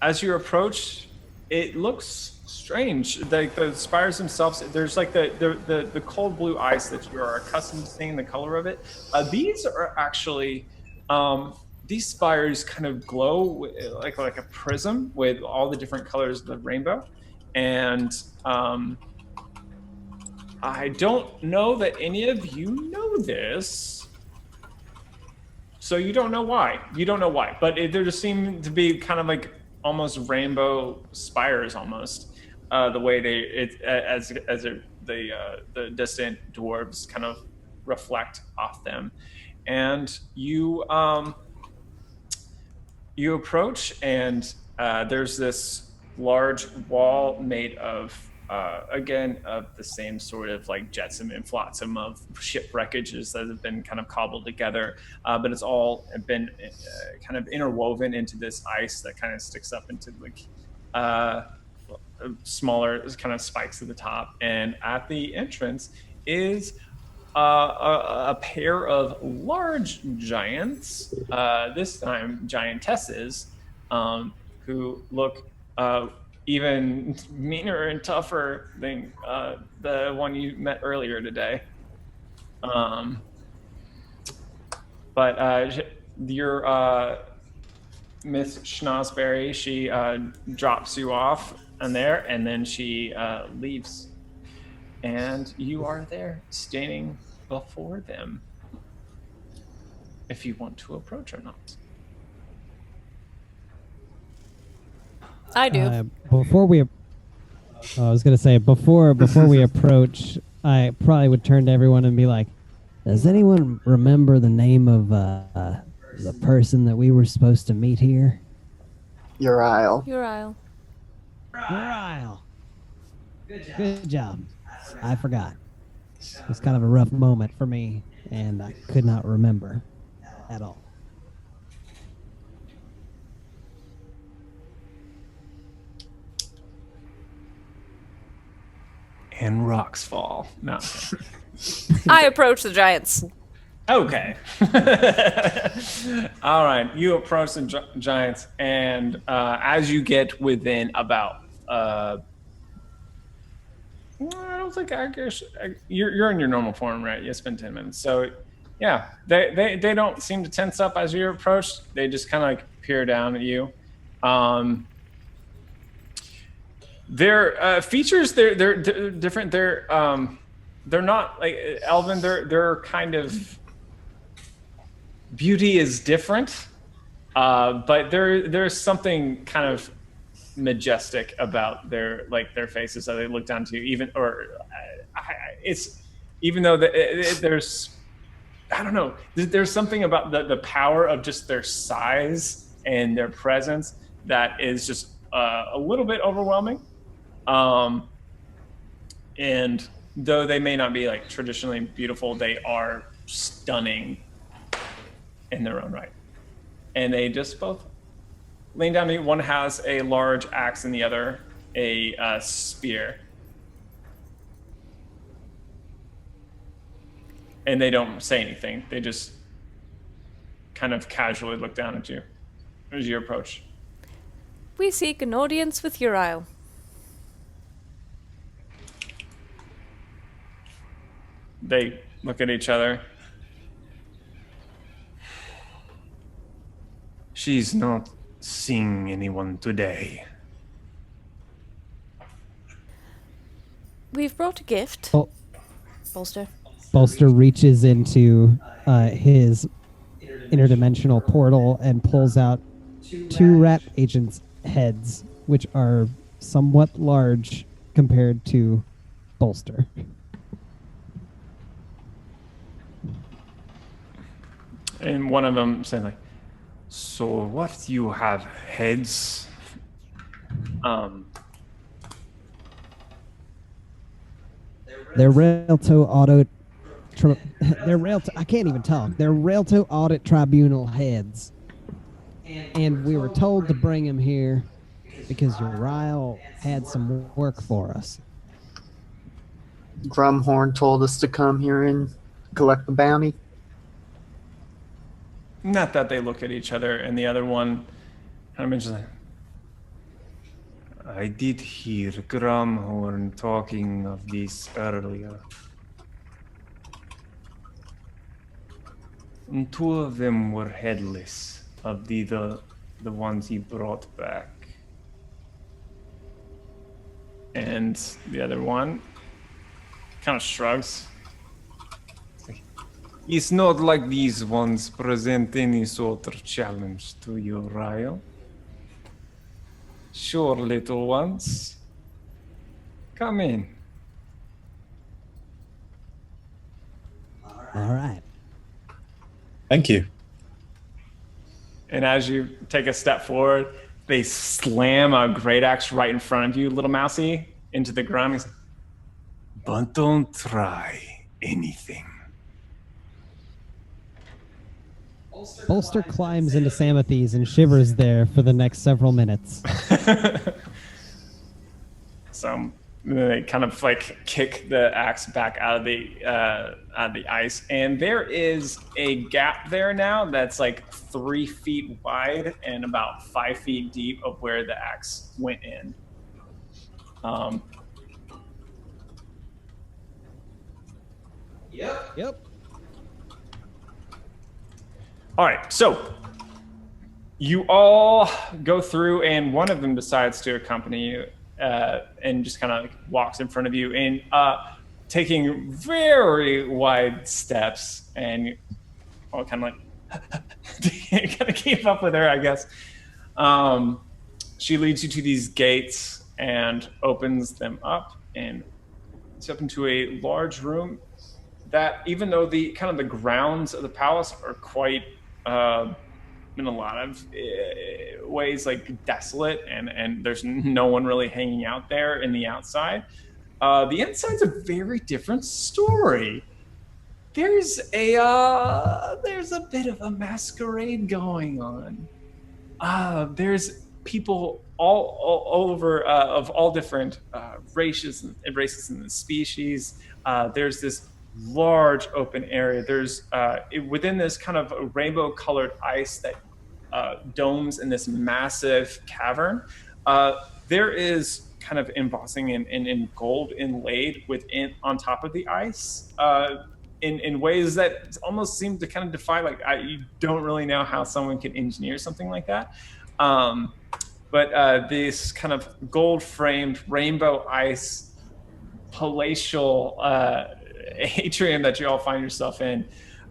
as you approach, it looks strange. The spires themselves, there's like the cold blue ice that you are accustomed to seeing, the color of it. These are actually... these spires kind of glow like a prism with all the different colors of the rainbow. And I don't know that any of you know this. So you don't know why. You don't know why. But there just seem to be kind of like almost rainbow spires almost. The way the distant dwarves kind of reflect off them. And you approach, and there's this large wall made of, again, of the same sort of like jetsam and flotsam of shipwreckages that have been kind of cobbled together, but it's all been kind of interwoven into this ice that kind of sticks up into like smaller kind of spikes at the top. And at the entrance is a pair of large giants, this time giantesses, who look even meaner and tougher than the one you met earlier today. But your Miss Schnozberry, she drops you off in there, and then she leaves. And you are there, standing before them. If you want to approach or not. I do. Before we, I was gonna say before we approach, I probably would turn to everyone and be like, "Does anyone remember the name of the person that we were supposed to meet here?" Uriel. Uriel. Uriel. Good job. I forgot. It was kind of a rough moment for me, and I could not remember at all. And rocks fall. No. I approach the giants. Okay. All right. You approach the giants, and as you get within about... I don't think you're in your normal form, right? You spend 10 minutes. So, yeah, they don't seem to tense up as you approach. They just kind of like peer down at you. Their features, they're different. They're not like elven. They're kind of... Beauty is different, but there's something kind of majestic about their faces that they look down to, even though there's, I don't know, there's something about the power of just their size and their presence that is just a little bit overwhelming. And though they may not be like traditionally beautiful, they are stunning in their own right. And they just both lean down to you. One has a large axe and the other a spear. And they don't say anything. They just kind of casually look down at you as you approach. We seek an audience with Uriel. They look at each other. She's not seeing anyone today. We've brought a gift. Oh. Bolster. Bolster reaches into his interdimensional portal and pulls out 2 rat agents' heads, which are somewhat large compared to Bolster. And one of them said, like, So what you have heads? They're Railto Auto. They're Railto. I can't even talk. They're Railto Audit Tribunal heads, and we were told to bring him here because Uriel had some work for us. Grumhorn told us to come here and collect the bounty. not that they look at each other, and the other one kind of mentions, like, I did hear Grumhorn talking of this earlier. And 2 of them were headless, of the ones he brought back. and the other one kind of shrugs. It's not like these ones present any sort of challenge to you, Ryle. Sure, little ones. Come in. All right. Thank you. And as you take a step forward, they slam a great axe right in front of you, little mousy, into the ground. He's like, But don't try anything. Bolster climbs into Samathes and shivers there for the next several minutes. So they kind of like kick the axe back out of the ice, and there is a gap there now that's like 3 feet wide and about 5 feet deep of where the axe went in. Yep. All right, so you all go through, and one of them decides to accompany you and just kind of like walks in front of you and taking very wide steps, and you all kind of like kind of keep up with her, I guess. She leads you to these gates and opens them up, and it's up into a large room that, even though the kind of the grounds of the palace are quite in a lot of ways like desolate, and there's no one really hanging out there in the outside, the inside's a very different story. There's a bit of a masquerade going on. There's people all over of all different races and the species. There's this large open area. There's within this kind of a rainbow colored ice that domes in this massive cavern. There is kind of embossing in gold inlaid within on top of the ice in ways that almost seem to kind of defy, like, you don't really know how someone can engineer something like that. But this kind of gold framed rainbow ice palatial atrium that you all find yourself in,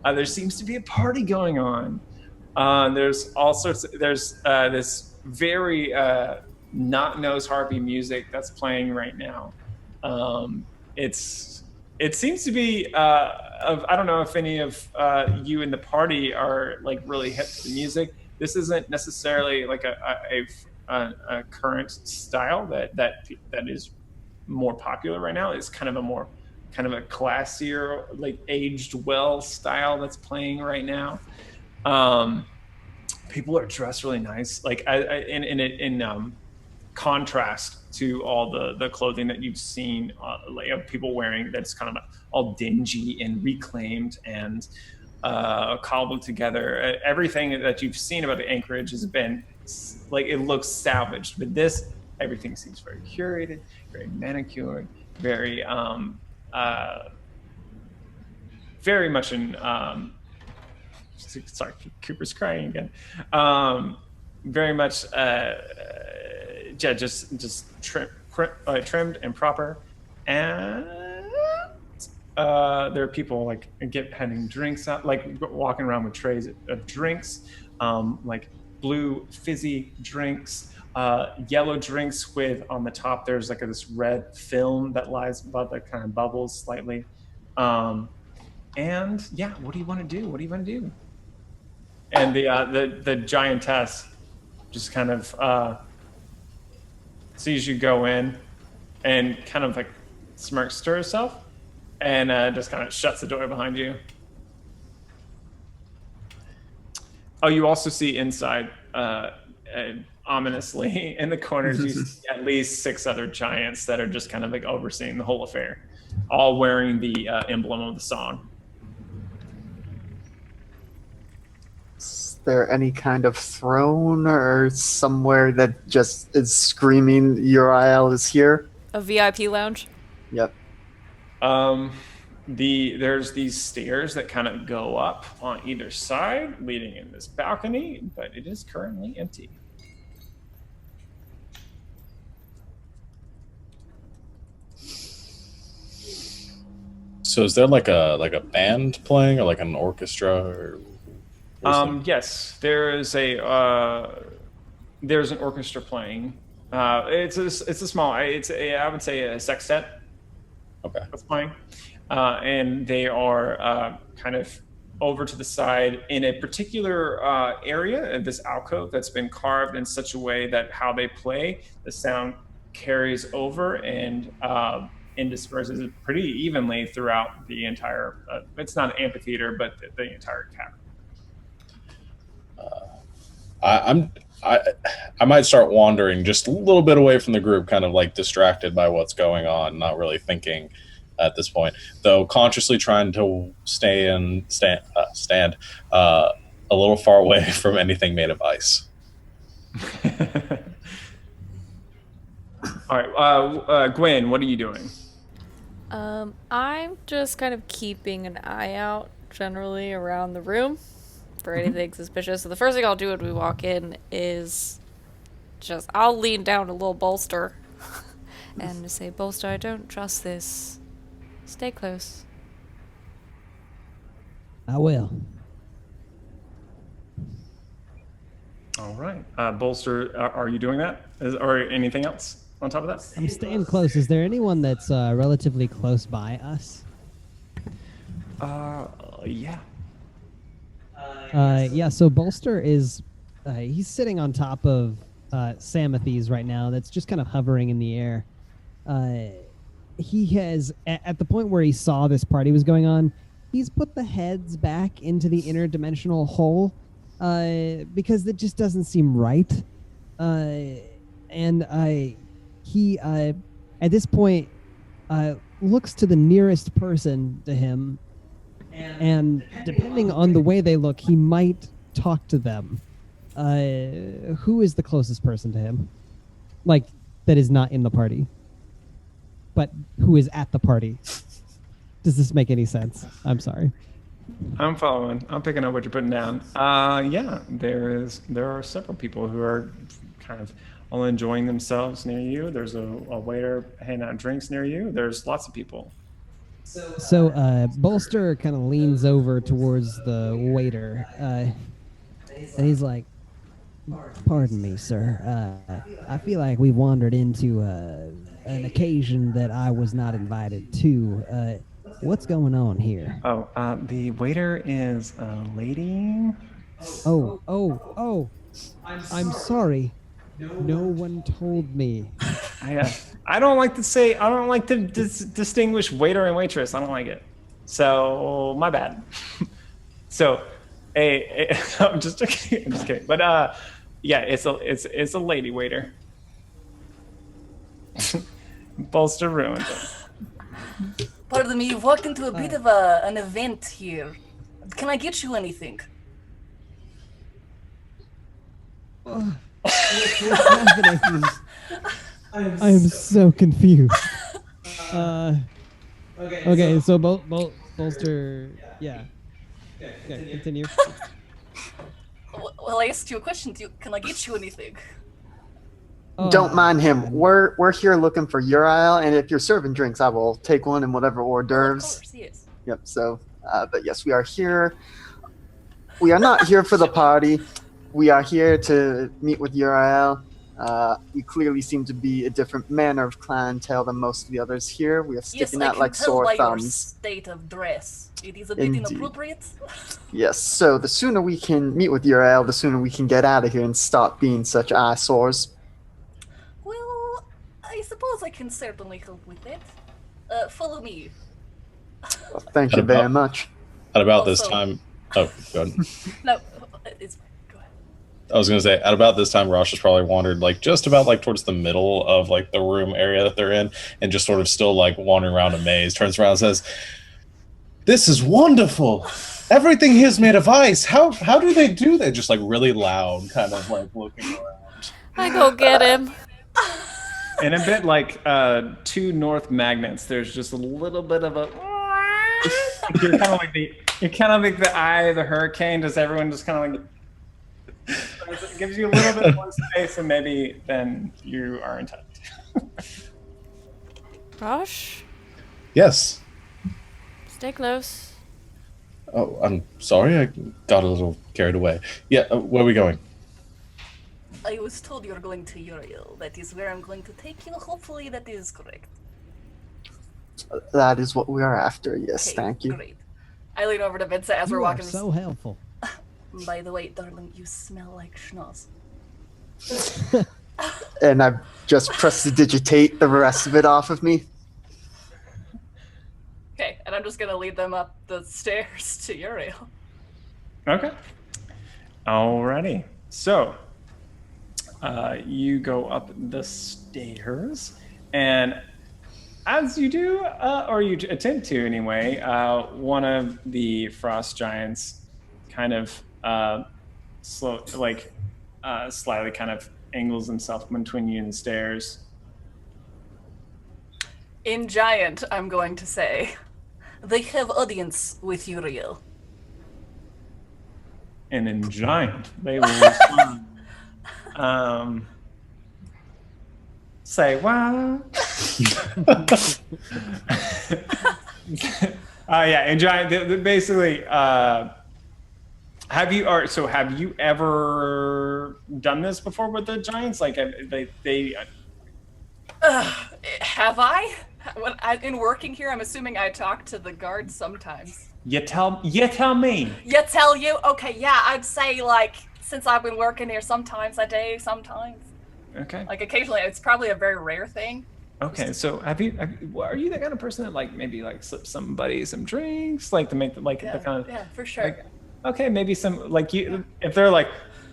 there seems to be a party going on. There's all sorts of, there's this very not nose harpy music that's playing right now. It seems to be I don't know if any of you in the party are like really hip to the music. This isn't necessarily like a current style that is more popular right now. It's kind of a more kind of a classier, like aged well style that's playing right now. People are dressed really nice, like in contrast to all the clothing that you've seen, like of people wearing that's kind of all dingy and reclaimed and cobbled together. Everything that you've seen about the Anchorage has been like, it looks salvaged, but this, everything seems very curated, very manicured, very very much in sorry, Cooper's crying again. Very much yeah, just trimmed and proper. And there are people like handing drinks out, like walking around with trays of drinks, like blue fizzy drinks, yellow drinks with, on the top there's like this red film that lies above that kind of bubbles slightly. And yeah, what do you want to do? What do you want to do? And the giantess just kind of sees you go in and kind of like smirks to herself and just kind of shuts the door behind you. Oh, you also see inside, ominously in the corners, you see at least 6 other giants that are just kind of like overseeing the whole affair, all wearing the emblem of the song. Is there any kind of throne or somewhere that just is screaming Uriel is here? A VIP lounge? Yep. There's these stairs that kind of go up on either side, leading in this balcony, but it is currently empty. So is there like a band playing or like an orchestra or yes, there's an orchestra playing. It's a small, I would say a sextet. Okay. That's playing. And they are kind of over to the side in a particular area, this alcove that's been carved in such a way that how they play, the sound carries over and disperses pretty evenly throughout the entire, it's not an amphitheater, but the entire cavern. I might start wandering just a little bit away from the group, kind of like distracted by what's going on, not really thinking at this point, though consciously trying to stand a little far away from anything made of ice. All right, Gwen, what are you doing? I'm just kind of keeping an eye out generally around the room for anything suspicious. So the first thing I'll do when we walk in is I'll lean down a little bolster and say, "Bolster, I don't trust this. Stay close." I will. All right, Bolster, are you doing that? Or anything else on top of that? I'm staying close. Is there anyone that's relatively close by us? Yeah. Yeah, so Bolster is he's sitting on top of Samathes right now, that's just kind of hovering in the air. He has, at the point where he saw this party was going on, he's put the heads back into the interdimensional hole because it just doesn't seem right. And he at this point looks to the nearest person to him, and depending on the way they look, he might talk to them. Who is the closest person to him? Like, that is not in the party, but who is at the party? Does this make any sense? I'm sorry. I'm following. I'm picking up what you're putting down. Yeah, there are several people who are kind of all enjoying themselves near you. There's a waiter handing out drinks near you. There's lots of people. So Bolster kind of leans over towards the waiter, and he's like, "Pardon me, sir. I feel like we wandered into an occasion that I was not invited to. What's going on here?" Oh, the waiter is a lady. Oh! I'm sorry. No one told me. I don't like to say. I don't like to distinguish waiter and waitress. I don't like it. So my bad. So, I'm just kidding. I'm just kidding. But yeah, it's a lady waiter. Bolster ruined it. Pardon me, you've walked into a bit of an event here. Can I get you anything? What's happening? I am so confused. Okay, so bolster, yeah. Okay, continue. Well, I asked you a question. Can I get you anything? Don't mind him. We're here looking for Uriel, and if you're serving drinks, I will take one and whatever hors d'oeuvres. Of course, yes. Yep. So, but yes, we are here. We are not here for the party. We are here to meet with Uriel. We clearly seem to be a different manner of clientele than most of the others here. We are sticking out like sore by thumbs. your state of dress. It is a bit inappropriate. Yes. So the sooner we can meet with Uriel, the sooner we can get out of here and stop being such eyesores. Well, I suppose I can certainly help with that. Follow me. Well, thank you very much. At about this time... Oh, go ahead. No, it's fine. Go ahead. I was going to say, at about this time, Rosh has probably wandered, like, just about, like, towards the middle of, like, the room area that they're in, and just sort of still, like, wandering around a maze, turns around and says, "This is wonderful! Everything here is made of ice! How do they do that?" Just, like, really loud, kind of, like, looking around. I go get him. And a bit like two north magnets, there's just a little bit of a... You're kind of like the eye of the hurricane. Does everyone just kind of like... It gives you a little bit more space, and maybe then you are entitled. Rosh, Yes. stay close. Oh, I'm sorry. I got a little carried away. Yeah, where are we going? I was told you're going to Uriel. That is where I'm going to take you. Hopefully that is correct. That is what we are after. Yes, Okay, thank you. Great. I lean over to Vincent as we're You are walking. so helpful. By the way, darling, you smell like schnoz. And I've just prestidigitate the rest of it off of me. Okay, and I'm just gonna lead them up the stairs to Uriel. Okay. Alrighty. So, you go up the stairs, and as you do, or you attempt to anyway, one of the frost giants kind of slightly kind of angles himself between you and the stairs. In giant, I'm going to say, they have audience with Uriel. And in giant, they will respond. Say what? Yeah, in giant, basically, have you ever done this before with the giants? Like, Have I? In working here, I'm assuming I talk to the guards sometimes. you tell me. Yeah, tell you? Okay, yeah, I'd say, like, since I've been working here, sometimes I do, sometimes. Okay. Like, occasionally, it's probably a very rare thing. Okay, so are you the kind of person that like maybe like slips somebody some drinks, like to make the like Yeah, the kind of yeah, for sure. like, okay, maybe some like you if they're like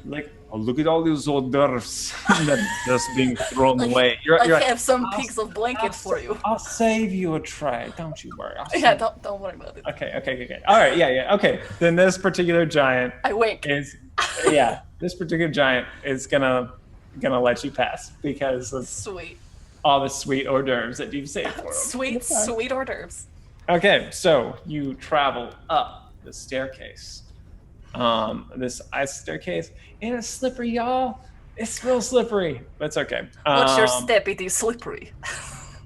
oh, look at all these hors d'oeuvres that are just being thrown away. You're I like, have some piece of blanket for you. I'll save you a tray. Don't you worry. Yeah, don't worry about it. Okay. All right, yeah. Okay, then this particular giant I wink. is this particular giant is gonna let you pass because of Sweet. all the sweet hors d'oeuvres that you've saved for him. Sweet hors d'oeuvres. Okay, so you travel up the staircase. This ice staircase. And it's slippery, y'all. It's real slippery, but it's okay. What's your step? It is slippery.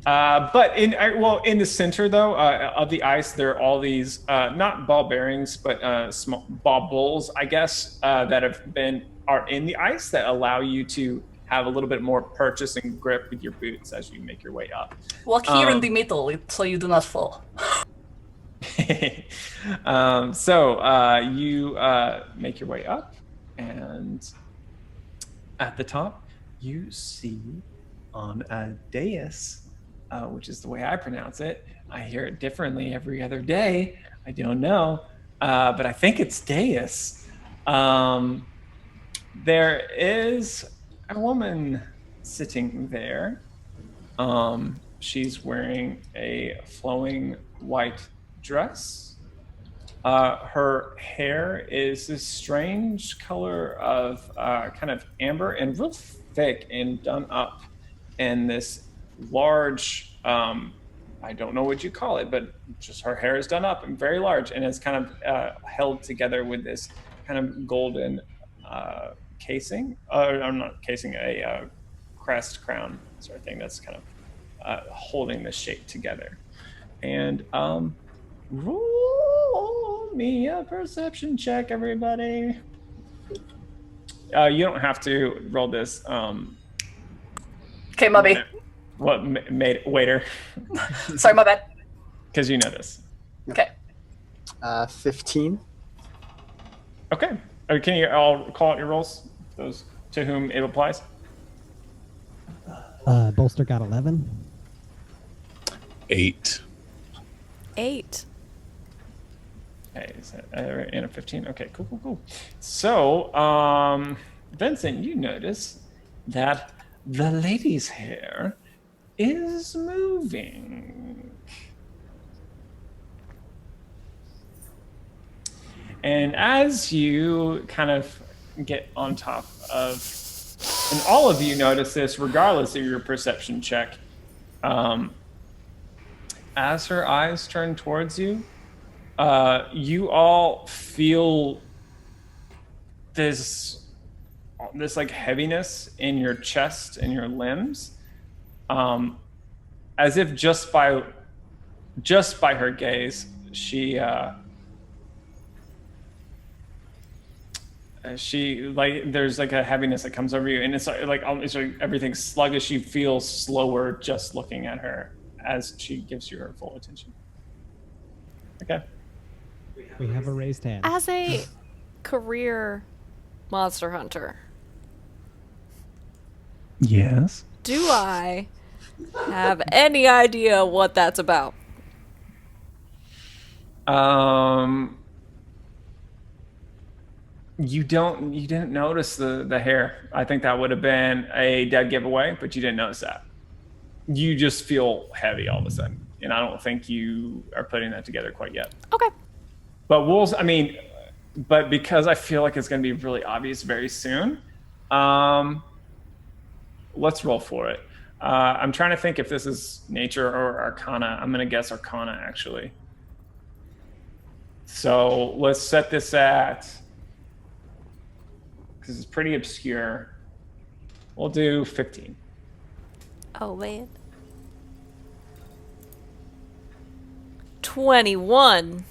But in the center though of the ice, there are all these not ball bearings, but small ball bowls, I guess, that are in the ice that allow you to have a little bit more purchase and grip with your boots as you make your way up. Walk here in the middle so you do not fall. So you make your way up, and at the top you see on a dais, which is the way I pronounce it. I hear it differently every other day. I don't know, but I think it's dais. There is a woman sitting there. She's wearing a flowing white dress. Her hair is this strange color of kind of amber and real thick and done up in this large, I don't know what you call it, but just her hair is done up and very large and is kind of held together with this kind of golden casing. I'm not casing, a crest crown sort of thing that's kind of holding the shape together. And roll me a perception check, everybody. You don't have to roll this. Okay, Mubby. What made it waiter? Sorry, my bad. Because you know this. Okay. 15. Okay. Can you all call out your rolls? Those to whom it applies. Bolster got 11. 8. 8. Okay, is that, and a 15. Okay, cool. So, Vincent, you notice that the lady's hair is moving. And as you kind of get on top of, and all of you notice this regardless of your perception check, as her eyes turn towards you, you all feel this like heaviness in your chest and your limbs, as if just by her gaze, she like there's like a heaviness that comes over you, and it's like everything's sluggish. You feel slower just looking at her as she gives you her full attention. Okay. We have a raised hand. As a career monster hunter, Yes. do I have any idea what that's about? You didn't notice the hair. I think that would have been a dead giveaway, but you didn't notice that. You just feel heavy all of a sudden, and I don't think you are putting that together quite yet. Okay. But but because I feel like it's going to be really obvious very soon, let's roll for it. I'm trying to think if this is nature or arcana. I'm going to guess arcana, actually. So let's set this at, because it's pretty obscure, we'll do 15. Oh, man. 21.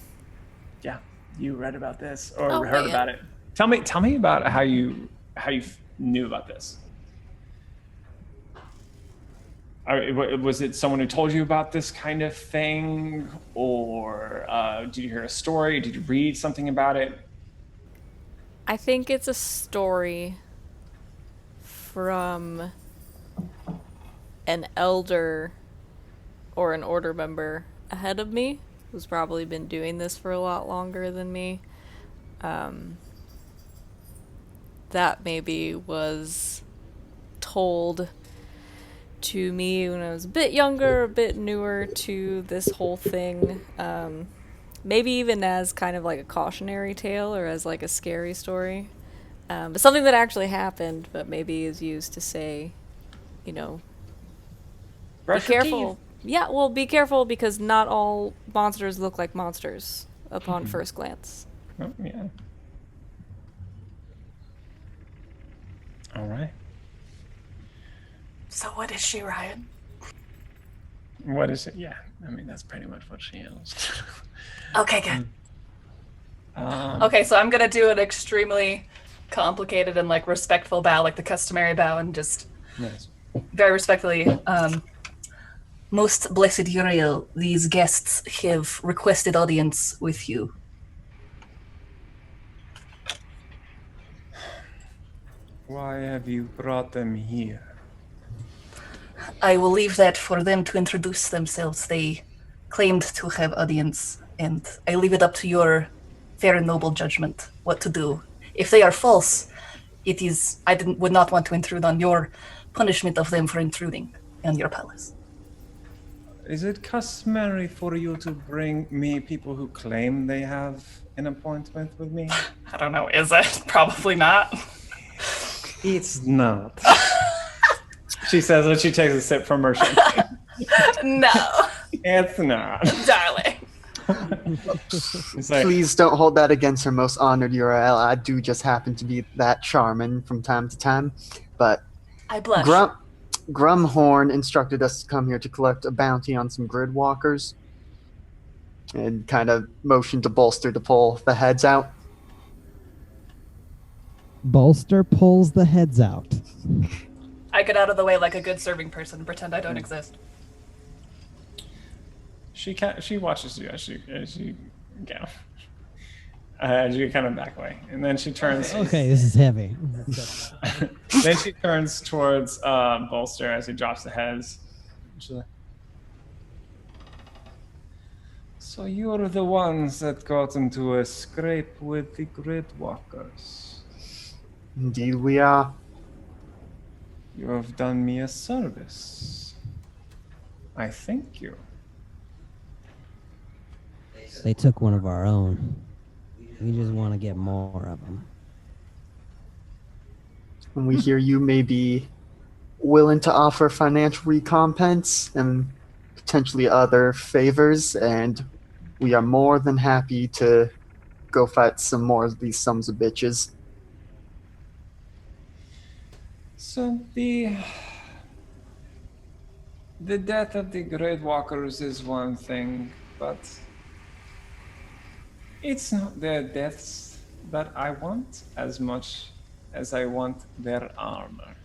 Yeah, you read about this or Oh, heard man. about it. Tell me about how you knew about this. Was it someone who told you about this kind of thing, or did you hear a story? Did you read something about it? I think it's a story from an elder or an order member ahead of me who's probably been doing this for a lot longer than me. That maybe was told to me when I was a bit younger, a bit newer to this whole thing. Maybe even as kind of like a cautionary tale or as like a scary story. But something that actually happened, but maybe is used to say, you know, Brush be your careful. teeth. Yeah, well, be careful because not all monsters look like monsters upon first glance. Oh, yeah. All right. So what is she, Ryan? What is it? Yeah, I mean that's pretty much what she is. Okay, good. Um, Okay, so I'm gonna do an extremely complicated and like respectful bow, like the customary bow, and just Nice. very respectfully. Most blessed Uriel, these guests have requested audience with you. Why have you brought them here? I will leave that for them to introduce themselves. They claimed to have audience, and I leave it up to your fair and noble judgment what to do. If they are false, it is would not want to intrude on your punishment of them for intruding on your palace. Is it customary for you to bring me people who claim they have an appointment with me? I don't know, is it? Probably not. It's not. She says as she takes a sip from her champagne. No, It's not. darling. It's like, Please don't hold that against her most honored URL. I do just happen to be that charming from time to time. But I blush. Grumhorn instructed us to come here to collect a bounty on some grid walkers. And kind of motioned to Bolster to pull the heads out. Bolster pulls the heads out. I get out of the way like a good serving person and pretend I don't exist. she watches you as you go. As you kind of back away, and then she turns. Okay, this is heavy. Then she turns towards Bolster as he drops the heads. She's like, so you're the ones that got into a scrape with the grid walkers. Indeed we are. You have done me a service. I thank you. They took one of our own. We just want to get more of them. And we hear you may be willing to offer financial recompense and potentially other favors, and we are more than happy to go fight some more of these sons of bitches. So the death of the Great Walkers is one thing, but it's not their deaths that I want as much as I want their armor.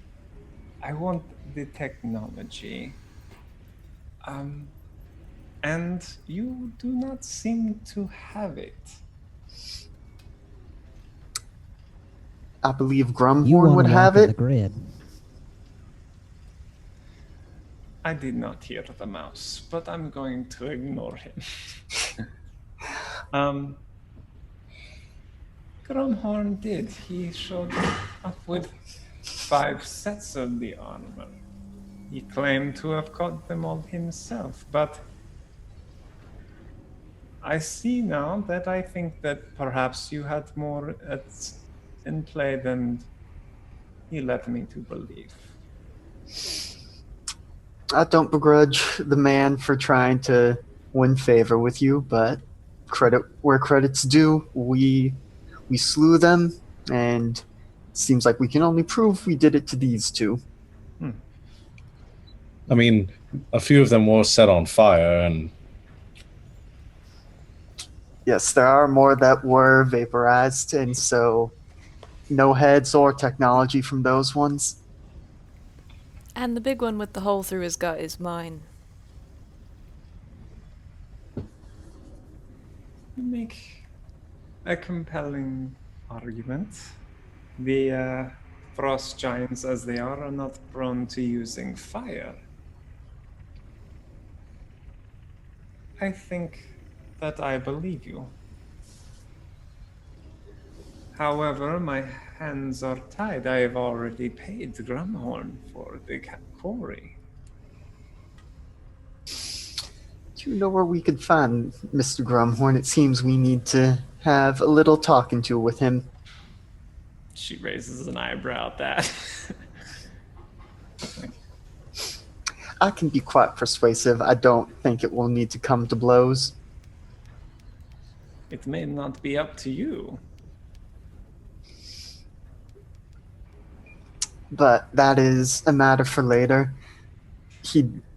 I want the technology. And you do not seem to have it. I believe You Grumhorn want would them have off of the it. grid. I did not hear the mouse, but I'm going to ignore him. Grumhorn did. He showed up with 5 sets of the armor. He claimed to have got them all himself, but I see now that I think that perhaps you had more in play than he led me to believe. I don't begrudge the man for trying to win favor with you, but credit where credit's due. We slew them, and it seems like we can only prove we did it to these two. I mean, a few of them were set on fire, and Yes, there are more that were vaporized, and so no heads or technology from those ones. And the big one with the hole through his gut is mine. You make a compelling argument. The frost giants, as they are not prone to using fire. I think that I believe you. However, my hands are tied. I have already paid Grumhorn for the quarry. Do you know where we could find Mr. Grumhorn? It seems we need to have a little talking to with him. She raises an eyebrow at that. I can be quite persuasive. I don't think it will need to come to blows. It may not be up to you. But that is a matter for later.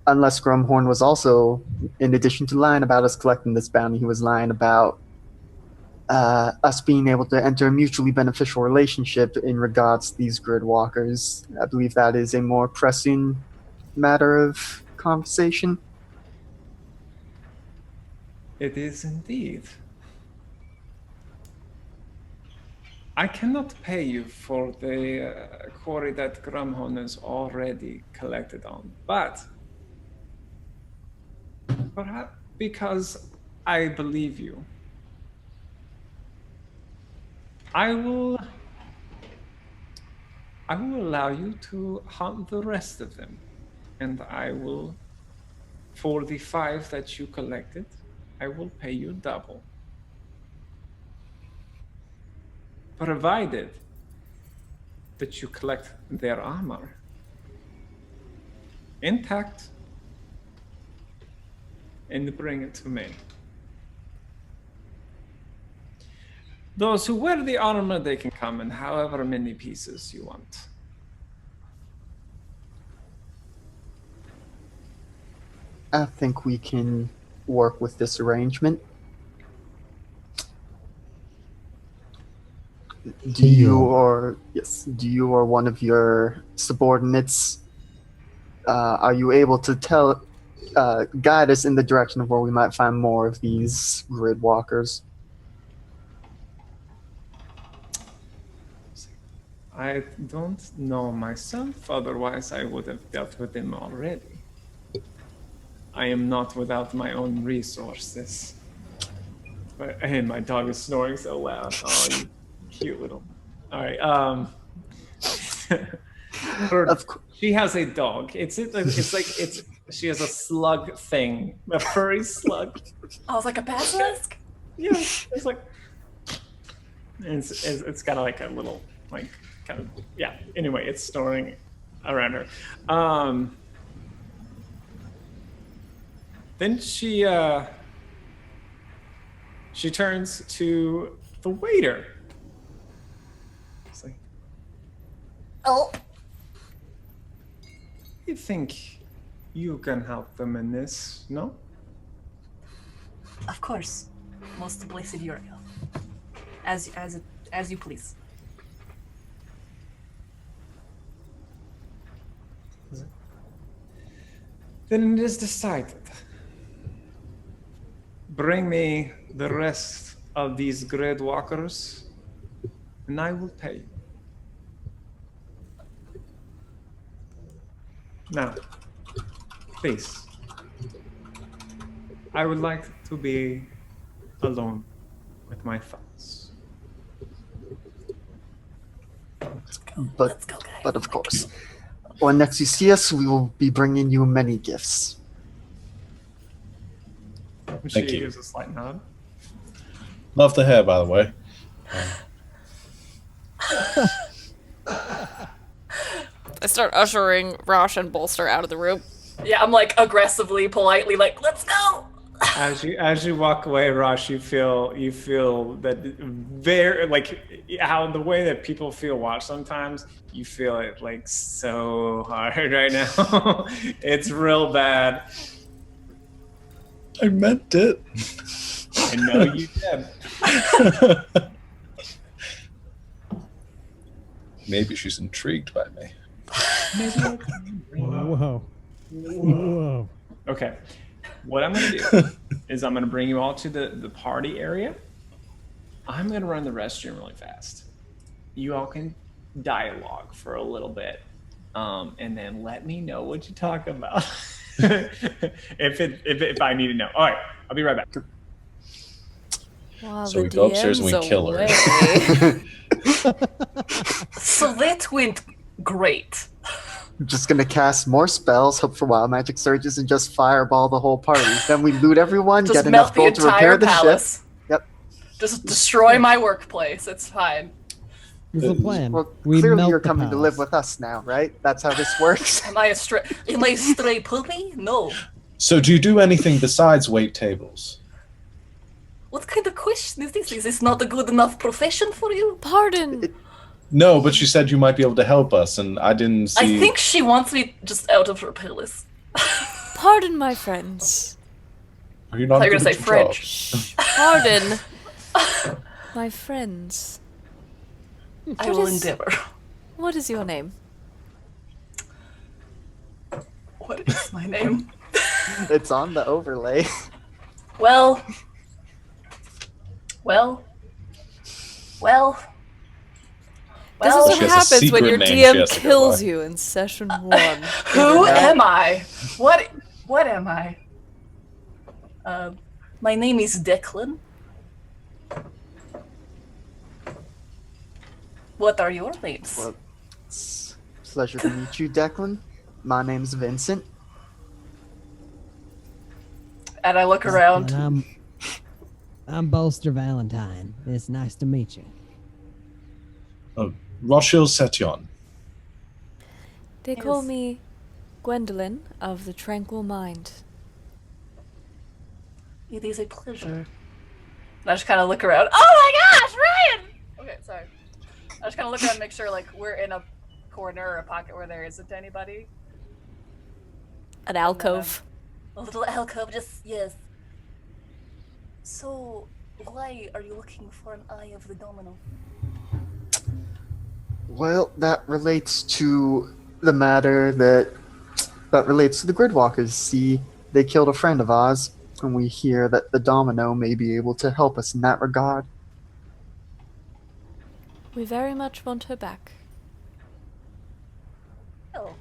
Unless Grumhorn was also, in addition to lying about us collecting this bounty, he was lying about us being able to enter a mutually beneficial relationship in regards to these grid walkers. I believe that is a more pressing matter of conversation. It is indeed. I cannot pay you for the quarry that Grumhorn is already collected on, but perhaps because I believe you, I will allow you to hunt the rest of them, and I will, for the 5 that you collected, I will pay you double. Provided that you collect their armor intact and bring it to me. Those who wear the armor, they can come in however many pieces you want. I think we can work with this arrangement. Do you or one of your subordinates, are you able to guide us in the direction of where we might find more of these grid walkers? I don't know myself, otherwise I would have dealt with them already. I am not without my own resources. And my dog is snoring so loud. Oh, you cute little. All right. She has a dog. She has a slug thing, a furry slug. Oh, it's like a basilisk? Yeah, it's like. It's got like a little Anyway, it's snoring around her. Then she turns to the waiter. It's like, oh, I think you can help them in this, no? Of course. Most blessed Uriel. As you please. Then it is decided. Bring me the rest of these grid walkers, and I will pay you. Now, please, I would like to be alone with my thoughts. But of course, when next you see us, we will be bringing you many gifts. She gives a slight nod. Love the hair, by the way. I start ushering Rosh and Bolster out of the room. Yeah, I'm like aggressively, politely, like, let's go. As you walk away, Rosh, you feel that very how the way that people feel watched sometimes. You feel it like so hard right now. It's real bad. I meant it. I know you did. Maybe she's intrigued by me. Whoa. Whoa. Okay. What I'm going to do is I'm going to bring you all to the party area. I'm going to run the restroom really fast. You all can dialogue for a little bit, and then let me know what you talk about. if I need to know. All right, I'll be right back. Wow, So we go upstairs and we kill her. So that went great. I'm just gonna cast more spells, hope for wild magic surges, and just fireball the whole party. Then we loot everyone, Just get melt enough the gold to repair entire the palace. ship. Yep. Just destroy my workplace. It's fine. This is the plan. Well, We clearly melt you're the coming to live palace. with us now, right? That's how this works. Am I a stray puppy? No. So do you do anything besides wait tables? What kind of question is this? Is this not a good enough profession for you? Pardon. No, but she said you might be able to help us, and I didn't see... I think she wants me just out of her palace. Pardon, my friends. Are you not I thought you were good gonna at say your French. job? Pardon, my friends. I will endeavor. What is your name? What is my name? It's on the overlay. Well. This Well, is She what has a happens when secret your name she DM has to go kills by. you in session 1. who am I? What am I? My name is Declan. What are your names? Well, it's a pleasure to meet you, Declan. My name's Vincent. And I look around. And I'm Bolster Valentine. It's nice to meet you. Rochelle Setion. They call Yes. me Gwendolyn of the Tranquil Mind. It is a pleasure. And I just kind of look around. Oh my gosh, Ryan! Okay, sorry. I just kind of look around and make sure like we're in a corner or a pocket where there isn't anybody. An alcove. A little alcove, just yes. So, why are you looking for an Eye of the Domino? Well, that relates to the matter that relates to the Gridwalkers. See, they killed a friend of ours, and we hear that the Domino may be able to help us in that regard. We very much want her back. Well,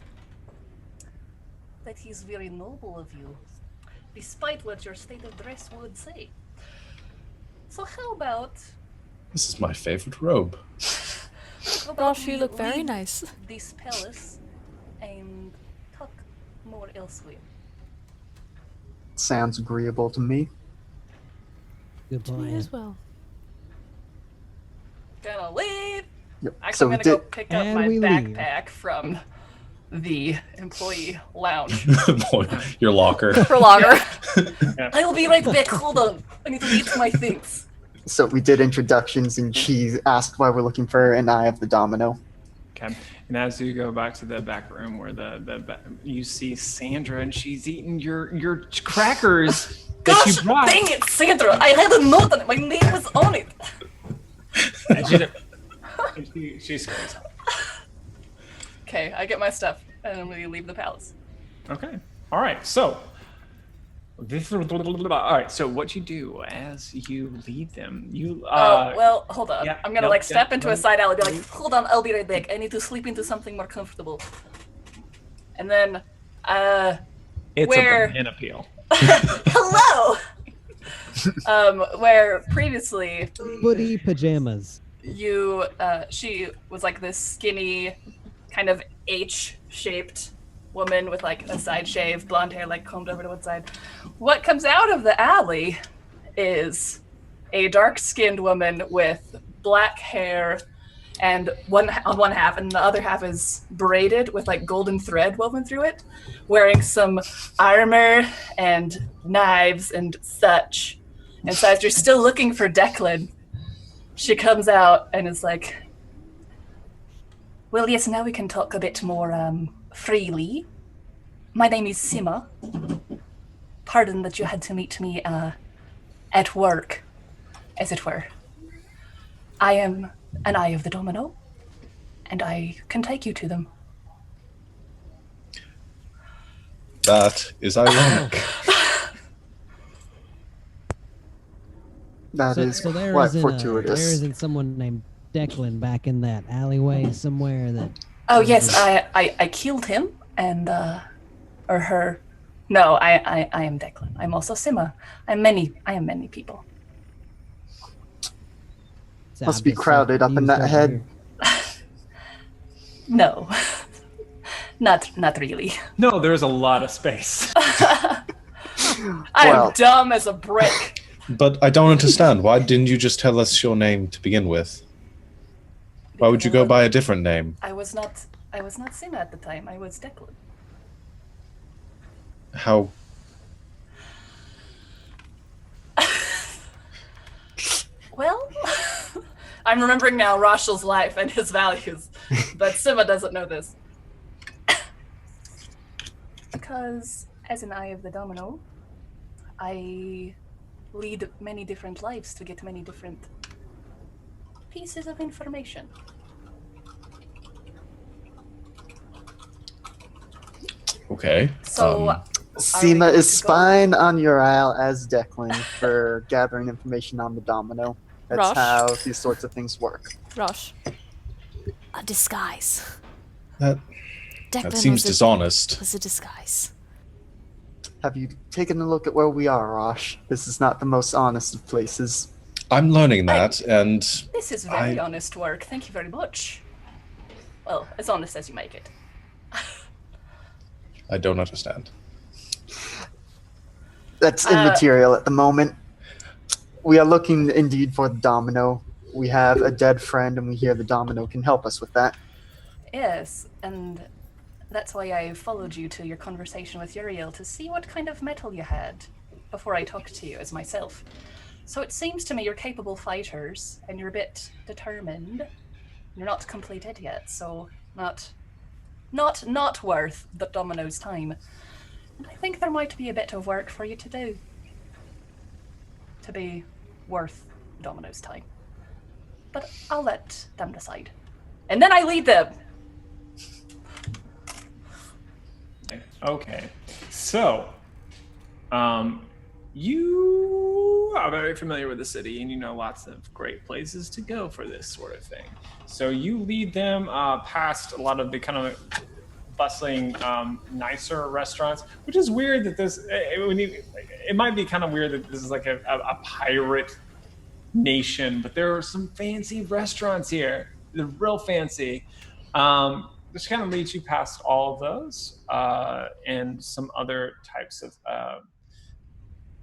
that is very noble of you, despite what your state of dress would say. So how about This is my favorite robe. Gosh, you we look very leave nice. this palace and talk more elsewhere? Sounds agreeable to me. Good To me plan. as well. Gonna leave. Yep. Actually, So I'm we gonna go did. pick up And my we leave. backpack from the employee lounge. Your locker. For longer. I will be right back. Hold on. I need to get my things. So we did introductions, and she asked why we're looking for an Eye of the Domino. Okay. And as you go back to the back room where you see Sandra and she's eating your crackers that Gosh, you brought. dang it, Sandra! I had a note on it. My name was on it. And she screams. Okay, I get my stuff, and I'm gonna leave the palace. Okay. All right. So. All right. So what you do as you leave them, you well, hold on. yeah, I'm gonna no, step yeah, into no. a side alley, be like, hold on, I'll be right back. I need to sleep into something more comfortable. And then, it's where- a banana peel. hello! Where previously Footy pajamas. she was like this skinny, kind of H-shaped woman with like a side shave, blonde hair like combed over to one side. What comes out of the alley is a dark-skinned woman with black hair and on one half, and the other half is braided with like golden thread woven through it, wearing some armor and knives and such. And so as you're still looking for Declan, she comes out and is like, well, yes, now we can talk a bit more freely. My name is Sima. Pardon that you had to meet me at work, as it were. I am an Eye of the Domino, and I can take you to them. That is ironic. That is So there quite isn't fortuitous. there isn't someone named Declan back in that alleyway somewhere that. Oh yes, I killed him and or her. No, I am Declan. I'm also Sima. I am many people. It's Must be obviously crowded up in used that over head. here. No. not really. No, there's a lot of space. I Well. am dumb as a brick. But I don't understand. Why didn't you just tell us your name to begin with? Why would you go by a different name? I was not Sima at the time. I was Declan. How? Well, I'm remembering now Rashal's life and his values, but Sima doesn't know this. Because, as an Eye of the Domino, I lead many different lives to get many different pieces of information. Okay. So, Sima we is good to go? spying on Uriel as Declan for gathering information on the Domino. That's Rosh. how these sorts of things work. Rosh, a disguise. That Deckman seems dishonest. was a disguise. Have you taken a look at where we are, Rosh? This is not the most honest of places. I'm learning that, and This is very honest work. Thank you very much. Well, as honest as you make it. I don't understand. That's immaterial at the moment. We are looking indeed for the domino. We have a dead friend, and we hear the domino can help us with that. Yes, and that's why I followed you to your conversation with Uriel to see what kind of metal you had before I talked to you as myself. So it seems to me you're capable fighters, and you're a bit determined. You're not completed yet, so not worth the domino's time. And I think there might be a bit of work for you to do to be worth domino's time. But I'll let them decide. And then I lead them. Okay, so you are very familiar with the city, and you know lots of great places to go for this sort of thing. So you lead them past a lot of the kind of bustling, nicer restaurants, which is weird that this. It might be kind of weird that this is like a pirate nation, but there are some fancy restaurants here. They're real fancy. This kind of leads you past all of those and some other types of,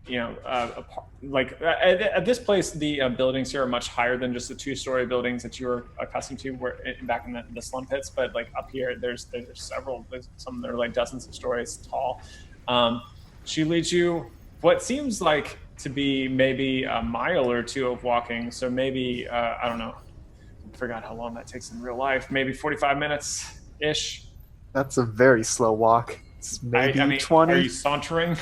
at this place, the buildings here are much higher than just the two-story buildings that you were accustomed to back in the slum pits. But like up here, there's several. Some that are like dozens of stories tall. She leads you what seems like to be maybe a mile or two of walking. So maybe I don't know. I forgot how long that takes in real life. Maybe 45 minutes ish. That's a very slow walk. It's maybe 20. Are you sauntering?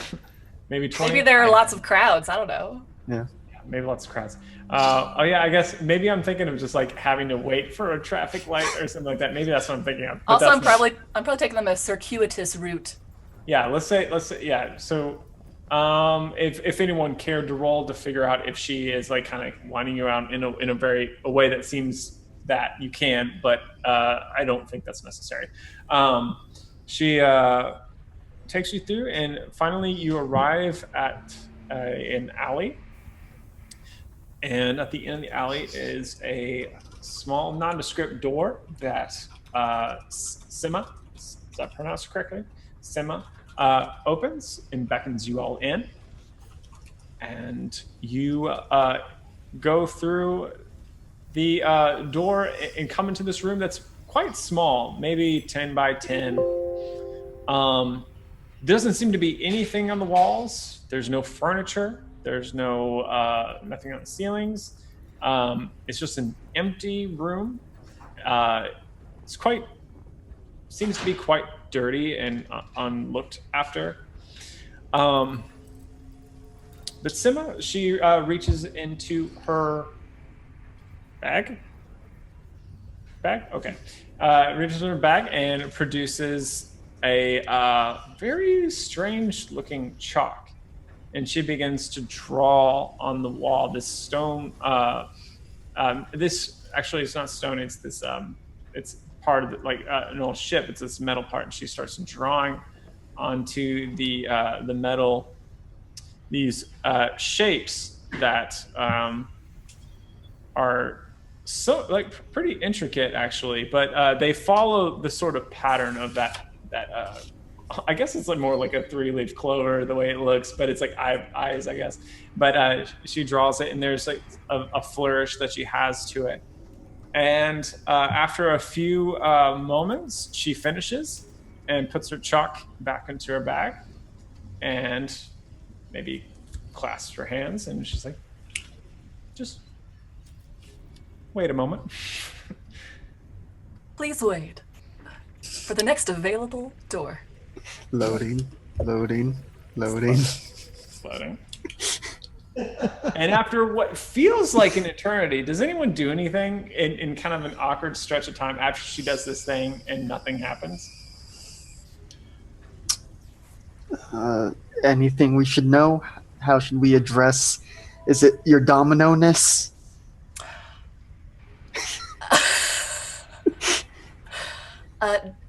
Maybe 20. Maybe there are lots of crowds. I don't know. Yeah. Maybe lots of crowds. I guess maybe I'm thinking of just like having to wait for a traffic light or something like that. Maybe that's what I'm thinking of. Also, I'm probably taking them a circuitous route. Yeah, let's say yeah. So if anyone cared to roll to figure out if she is like kind of winding you around in a way that seems that you can, but I don't think that's necessary. She takes you through, and finally you arrive at an alley. And at the end of the alley is a small nondescript door that Sima, is that pronounced correctly? Sima opens and beckons you all in. And you go through the door and come into this room that's quite small, maybe 10 by 10. Doesn't seem to be anything on the walls. There's no furniture. There's no nothing on the ceilings. It's just an empty room. Seems to be quite dirty and unlooked after. But Sima, she reaches into her bag. Okay. Reaches in her bag and produces a very strange looking chalk. And she begins to draw on the wall this stone. This actually is not stone. It's this. It's part of an old ship. It's this metal part, and she starts drawing onto the metal these shapes that are so pretty intricate actually, but they follow the sort of pattern of that. I guess it's more like a 3-leaf clover the way it looks, but it's like eyes, I guess. But she draws it, and there's like a flourish that she has to it. And after a few moments, she finishes and puts her chalk back into her bag, and maybe clasps her hands, and she's like, "Just wait a moment." Please wait for the next available door. Loading. Flooding. And after what feels like an eternity, does anyone do anything in kind of an awkward stretch of time after she does this thing and nothing happens? Anything we should know? How should we address? Is it your domino-ness?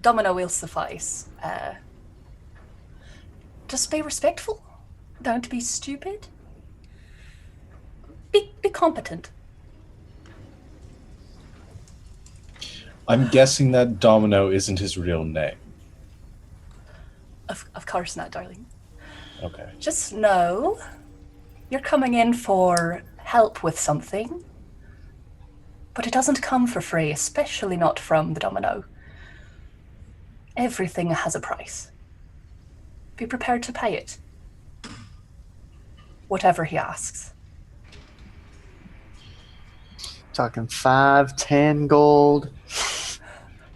Domino will suffice. Just be respectful. Don't be stupid. Be competent. I'm guessing that Domino isn't his real name. Of course not, darling. Okay. Just know you're coming in for help with something, but it doesn't come for free, especially not from the Domino. Everything has a price. Be prepared to pay it. Whatever he asks. Talking 5, 10 gold.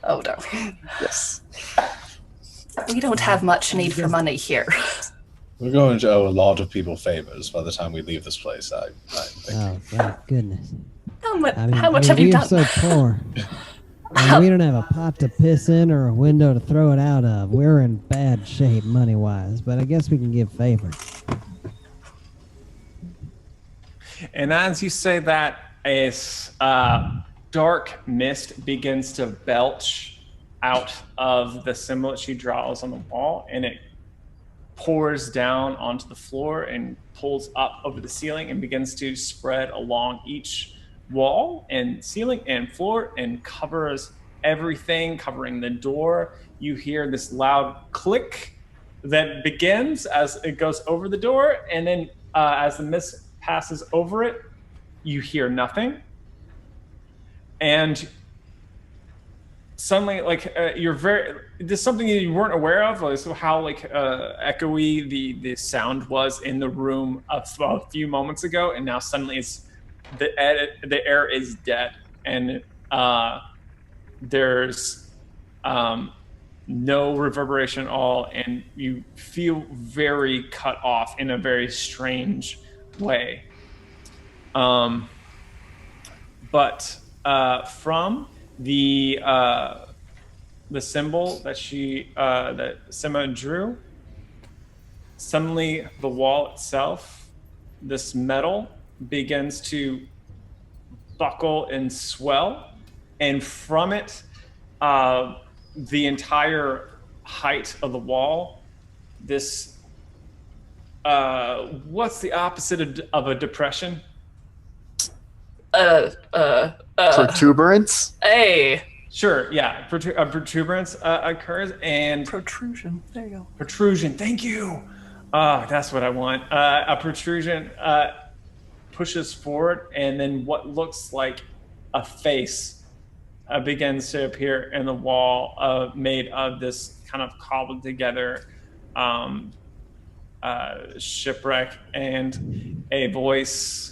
Oh, darling. Yes. We don't have much need for money here. We're going to owe a lot of people favors by the time we leave this place, I think. Oh, thank goodness. How much have you done? We're so poor. We don't have a pot to piss in or a window to throw it out of. We're in bad shape money-wise, but I guess we can give favors. And as you say that, a dark mist begins to belch out of the symbol that she draws on the wall, and it pours down onto the floor and pulls up over the ceiling and begins to spread along each wall and ceiling and floor and covers everything, covering the door. You hear this loud click that begins as it goes over the door, and then as the mist passes over it, you hear nothing. And suddenly, there's something you weren't aware of, like so how echoey the sound was in the room a few moments ago, and now suddenly the air is dead, and there's no reverberation at all, and you feel very cut off in a very strange way. But from the symbol that that Sima drew, suddenly the wall itself, this metal, begins to buckle and swell, and from it, the entire height of the wall, this what's the opposite of a depression? Protuberance? Hey. Sure, yeah. A protuberance occurs, and Protrusion. There you go. Protrusion. Thank you. That's what I want. A protrusion pushes forward, and then what looks like a face begins to appear in the wall, made of this kind of cobbled together shipwreck, and a voice.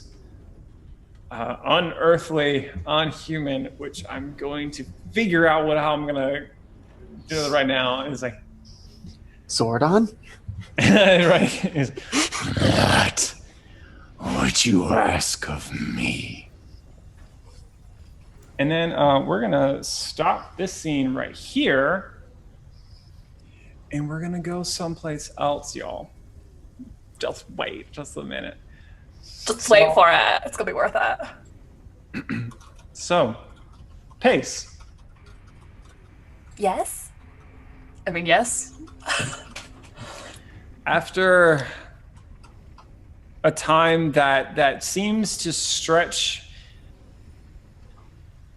Unearthly, unhuman, which I'm going to figure out how I'm going to do it right now. It's like... Zordon? Right. It's, What would you ask of me? and then we're going to stop this scene right here, and we're going to go someplace else, y'all. Just wait just a minute. Just wait for it. It's going to be worth it. So, Pace. Yes? I mean, yes. After a time that seems to stretch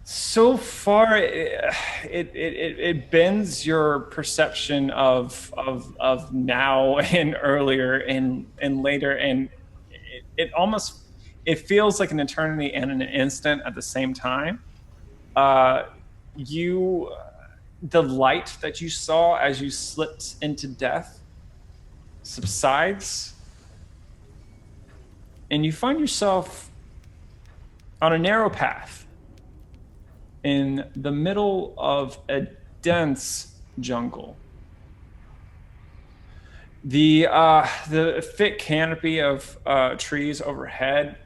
so far, it bends your perception of now and earlier and later, and it feels like an eternity and an instant at the same time. The light that you saw as you slipped into death subsides, and you find yourself on a narrow path in the middle of a dense jungle. The thick canopy of trees overhead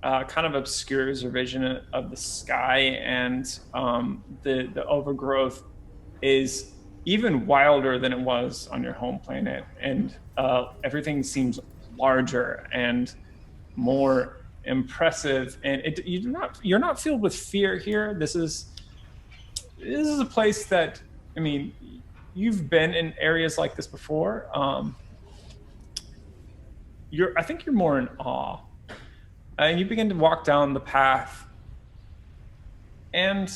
kind of obscures your vision of the sky, and the overgrowth is even wilder than it was on your home planet, and everything seems larger and more impressive. And you're not filled with fear here. This is a place that I mean, you've been in areas like this before. I think you're more in awe. And you begin to walk down the path. And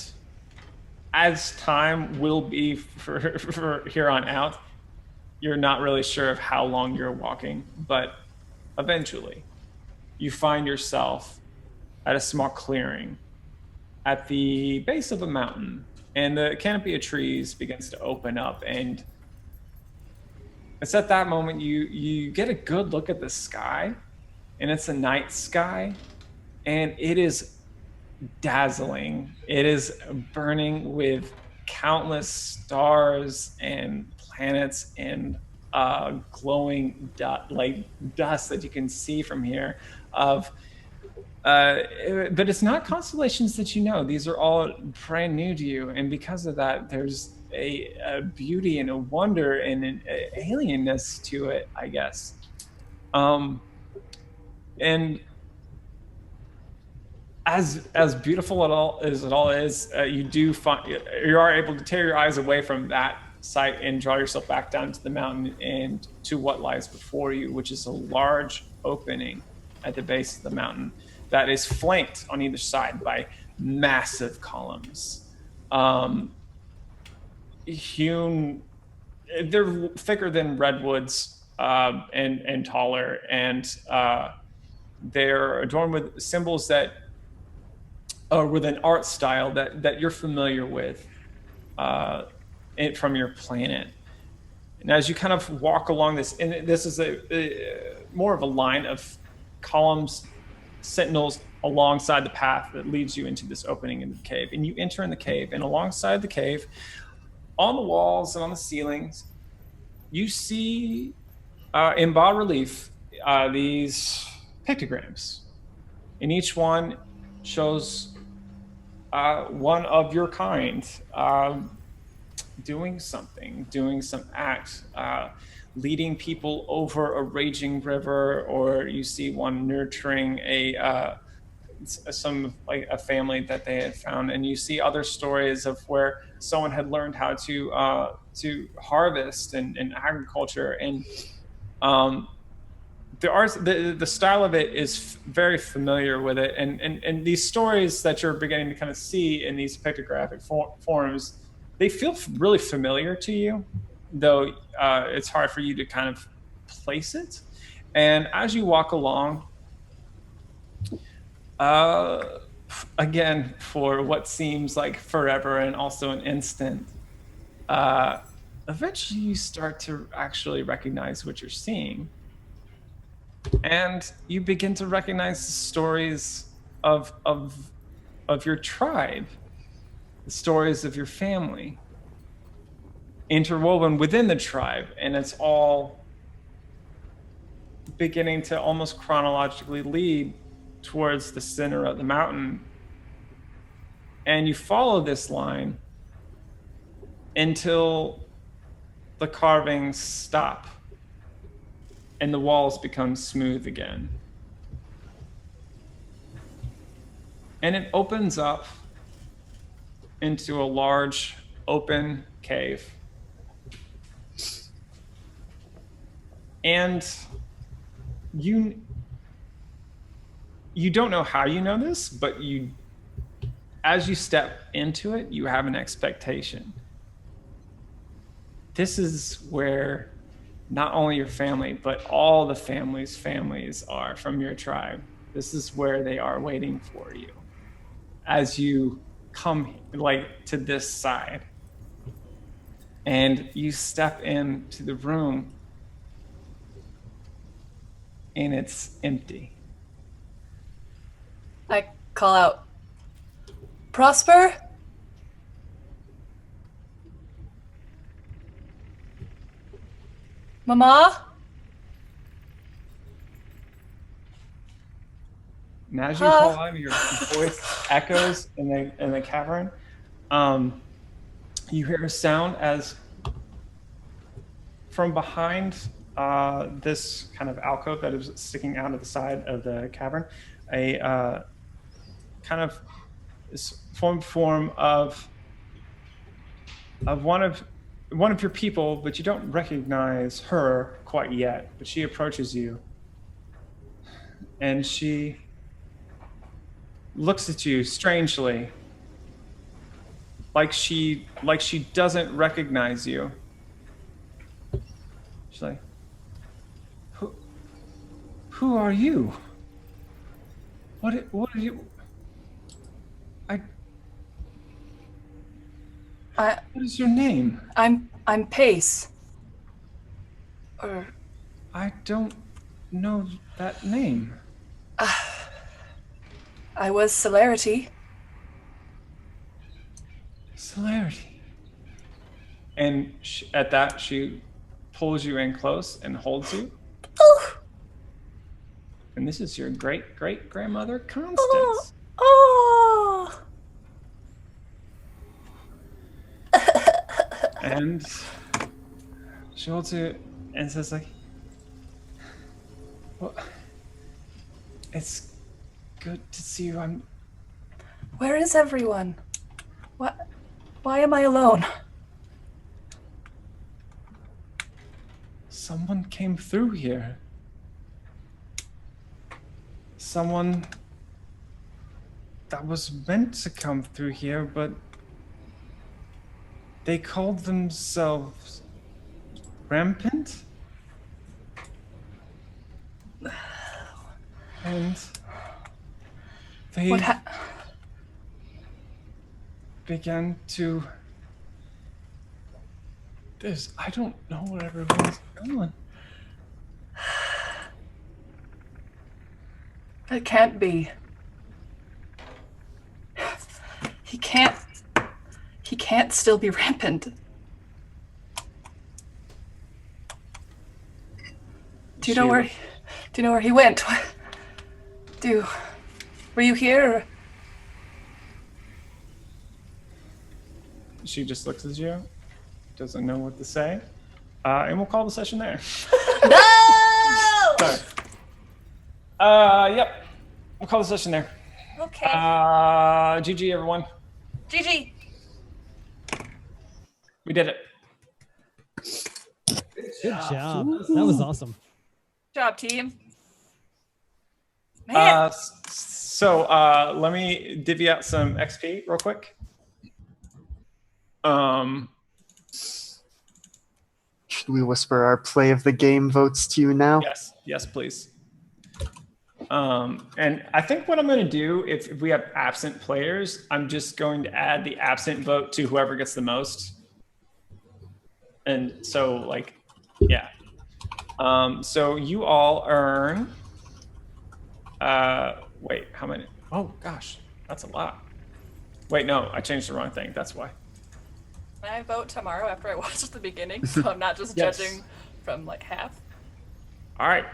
as time will be for here on out, you're not really sure of how long you're walking, but eventually you find yourself at a small clearing at the base of a mountain, and the canopy of trees begins to open up, and it's at that moment you get a good look at the sky, and it's a night sky, and it is dazzling. It is burning with countless stars and planets and glowing dust that you can see from here. But it's not constellations that you know. These are all brand new to you, and because of that, there's a beauty and a wonder and an alienness to it, I guess. And as beautiful as it all is, you are able to tear your eyes away from that sight and draw yourself back down to the mountain and to what lies before you, which is a large opening at the base of the mountain that is flanked on either side by massive columns. Hewn, they're thicker than redwoods and taller, and they're adorned with symbols that with an art style that you're familiar with from your planet. And as you kind of walk along this, and this is a more of a line of columns, sentinels alongside the path that leads you into this opening in the cave. And you enter in the cave, and alongside the cave, on the walls and on the ceilings, you see in bas relief these pictograms. And each one shows one of your kind doing something, doing some act, leading people over a raging river, or you see one nurturing a family that they had found, and you see other stories of where someone had learned how to harvest and agriculture, and the style of it is very familiar with it, and these stories that you're beginning to kind of see in these pictographic forms, they feel really familiar to you, though it's hard for you to kind of place it. And as you walk along, again, for what seems like forever and also an instant, eventually you start to actually recognize what you're seeing. And you begin to recognize the stories of your tribe, the stories of your family, interwoven within the tribe, and it's all beginning to almost chronologically lead towards the center of the mountain. And you follow this line until the carvings stop and the walls become smooth again. And it opens up into a large open cave. And you don't know how you know this, but as you step into it, you have an expectation. This is where not only your family, but all the families are from your tribe. This is where they are waiting for you as you come to this side. And you step into the room, and it's empty. I call out, Prosper? Mama? And as you call out, your voice echoes in the cavern. You hear a sound as from behind this kind of alcove that is sticking out of the side of the cavern, a kind of form of one of one of your people, but you don't recognize her quite yet. But she approaches you, and she looks at you strangely, like she doesn't recognize you. She's like, "Who are you? What are you? What is your name?" I'm Pace. I don't know that name. I was Celerity. Celerity. And at that, she pulls you in close and holds you. Oh. And this is your great-great-grandmother, Constance. Oh. And she holds you and says, like, well, it's good to see you. Where is everyone? What? Why am I alone? Someone came through here. Someone that was meant to come through here, but they called themselves Rampant? And they began to... I don't know where everyone's going. That can't be. He can't still be rampant. Do you know where he went? Were you here? Or? She just looks at you, doesn't know what to say, and we'll call the session there. No! Sorry. Yep. We'll call the session there. Okay. GG, everyone. GG. We did it. Good job. That was awesome. Good job, team. Man. So let me divvy out some XP real quick. Should we whisper our play of the game votes to you now? Yes, please. And I think what I'm going to do, if we have absent players, I'm just going to add the absent vote to whoever gets the most. And so, like, yeah. So you all earn. Wait, how many? Oh gosh, that's a lot. Wait, no, I changed the wrong thing. That's why. Can I vote tomorrow after I watch the beginning, so I'm not just judging from like half? All right.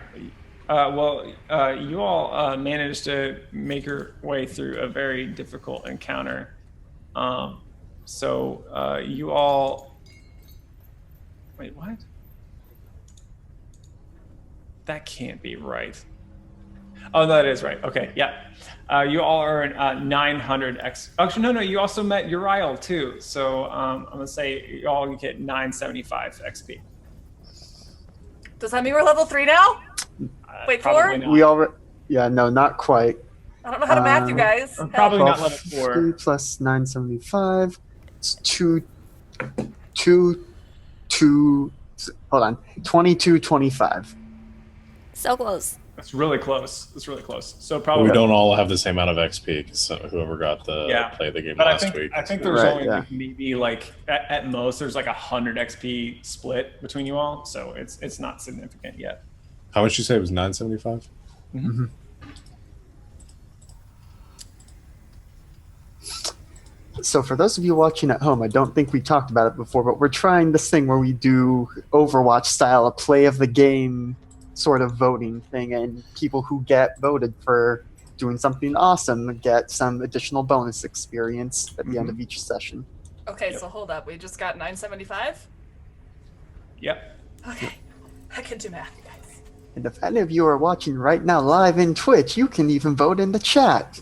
You all managed to make your way through a very difficult encounter. So you all... Wait, what? That can't be right. Oh, that is right. Okay, yeah. You all earn 900 X. Actually, no. You also met Uriel too. So I'm gonna say you all get 975 XP. Does that mean we're level 3 now? Wait, 4? We already. Yeah, no, not quite. I don't know how to math, you guys. Probably Well, not level 4. 3 plus 975. It's 2225. So close. That's really close. So probably we don't all have the same amount of XP because whoever got the play the game last week. I think there's only like maybe like at most there's like 100 XP split between you all, so it's not significant yet. How much you say it was 975? Mm-hmm. So for those of you watching at home, I don't think we talked about it before, but we're trying this thing where we do Overwatch style, a play of the game sort of voting thing, and people who get voted for doing something awesome get some additional bonus experience at the end of each session. Okay, so hold up. We just got 975? Yep. Okay. I can do math, you guys. And if any of you are watching right now live in Twitch, you can even vote in the chat.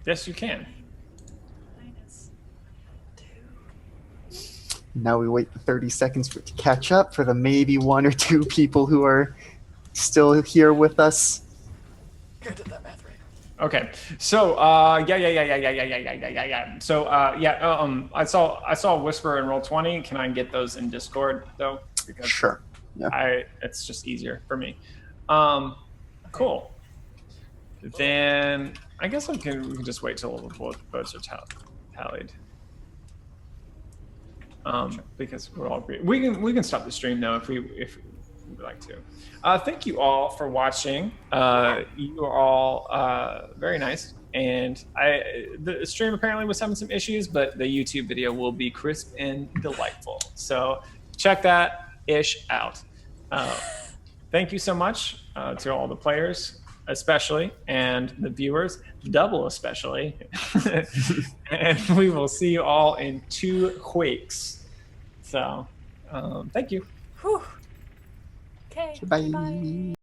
Yes, you can. Now we wait the 30 seconds for it to catch up for the maybe 1 or 2 people who are still here with us. I did that math right. Okay, so yeah. So I saw Whisper and Roll20. Can I get those in Discord though? Because Sure. Yeah. it's just easier for me. Cool. Then I guess we can just wait till both votes are tallied. Because we're all agree. We can stop the stream though if we would like to. Thank you all for watching. You are all very nice, and the stream apparently was having some issues, but the YouTube video will be crisp and delightful. So check that out. Thank you so much to all the players, especially, and the viewers, double especially. And we will see you all in 2 weeks. So, thank you. Whew. Okay. Bye.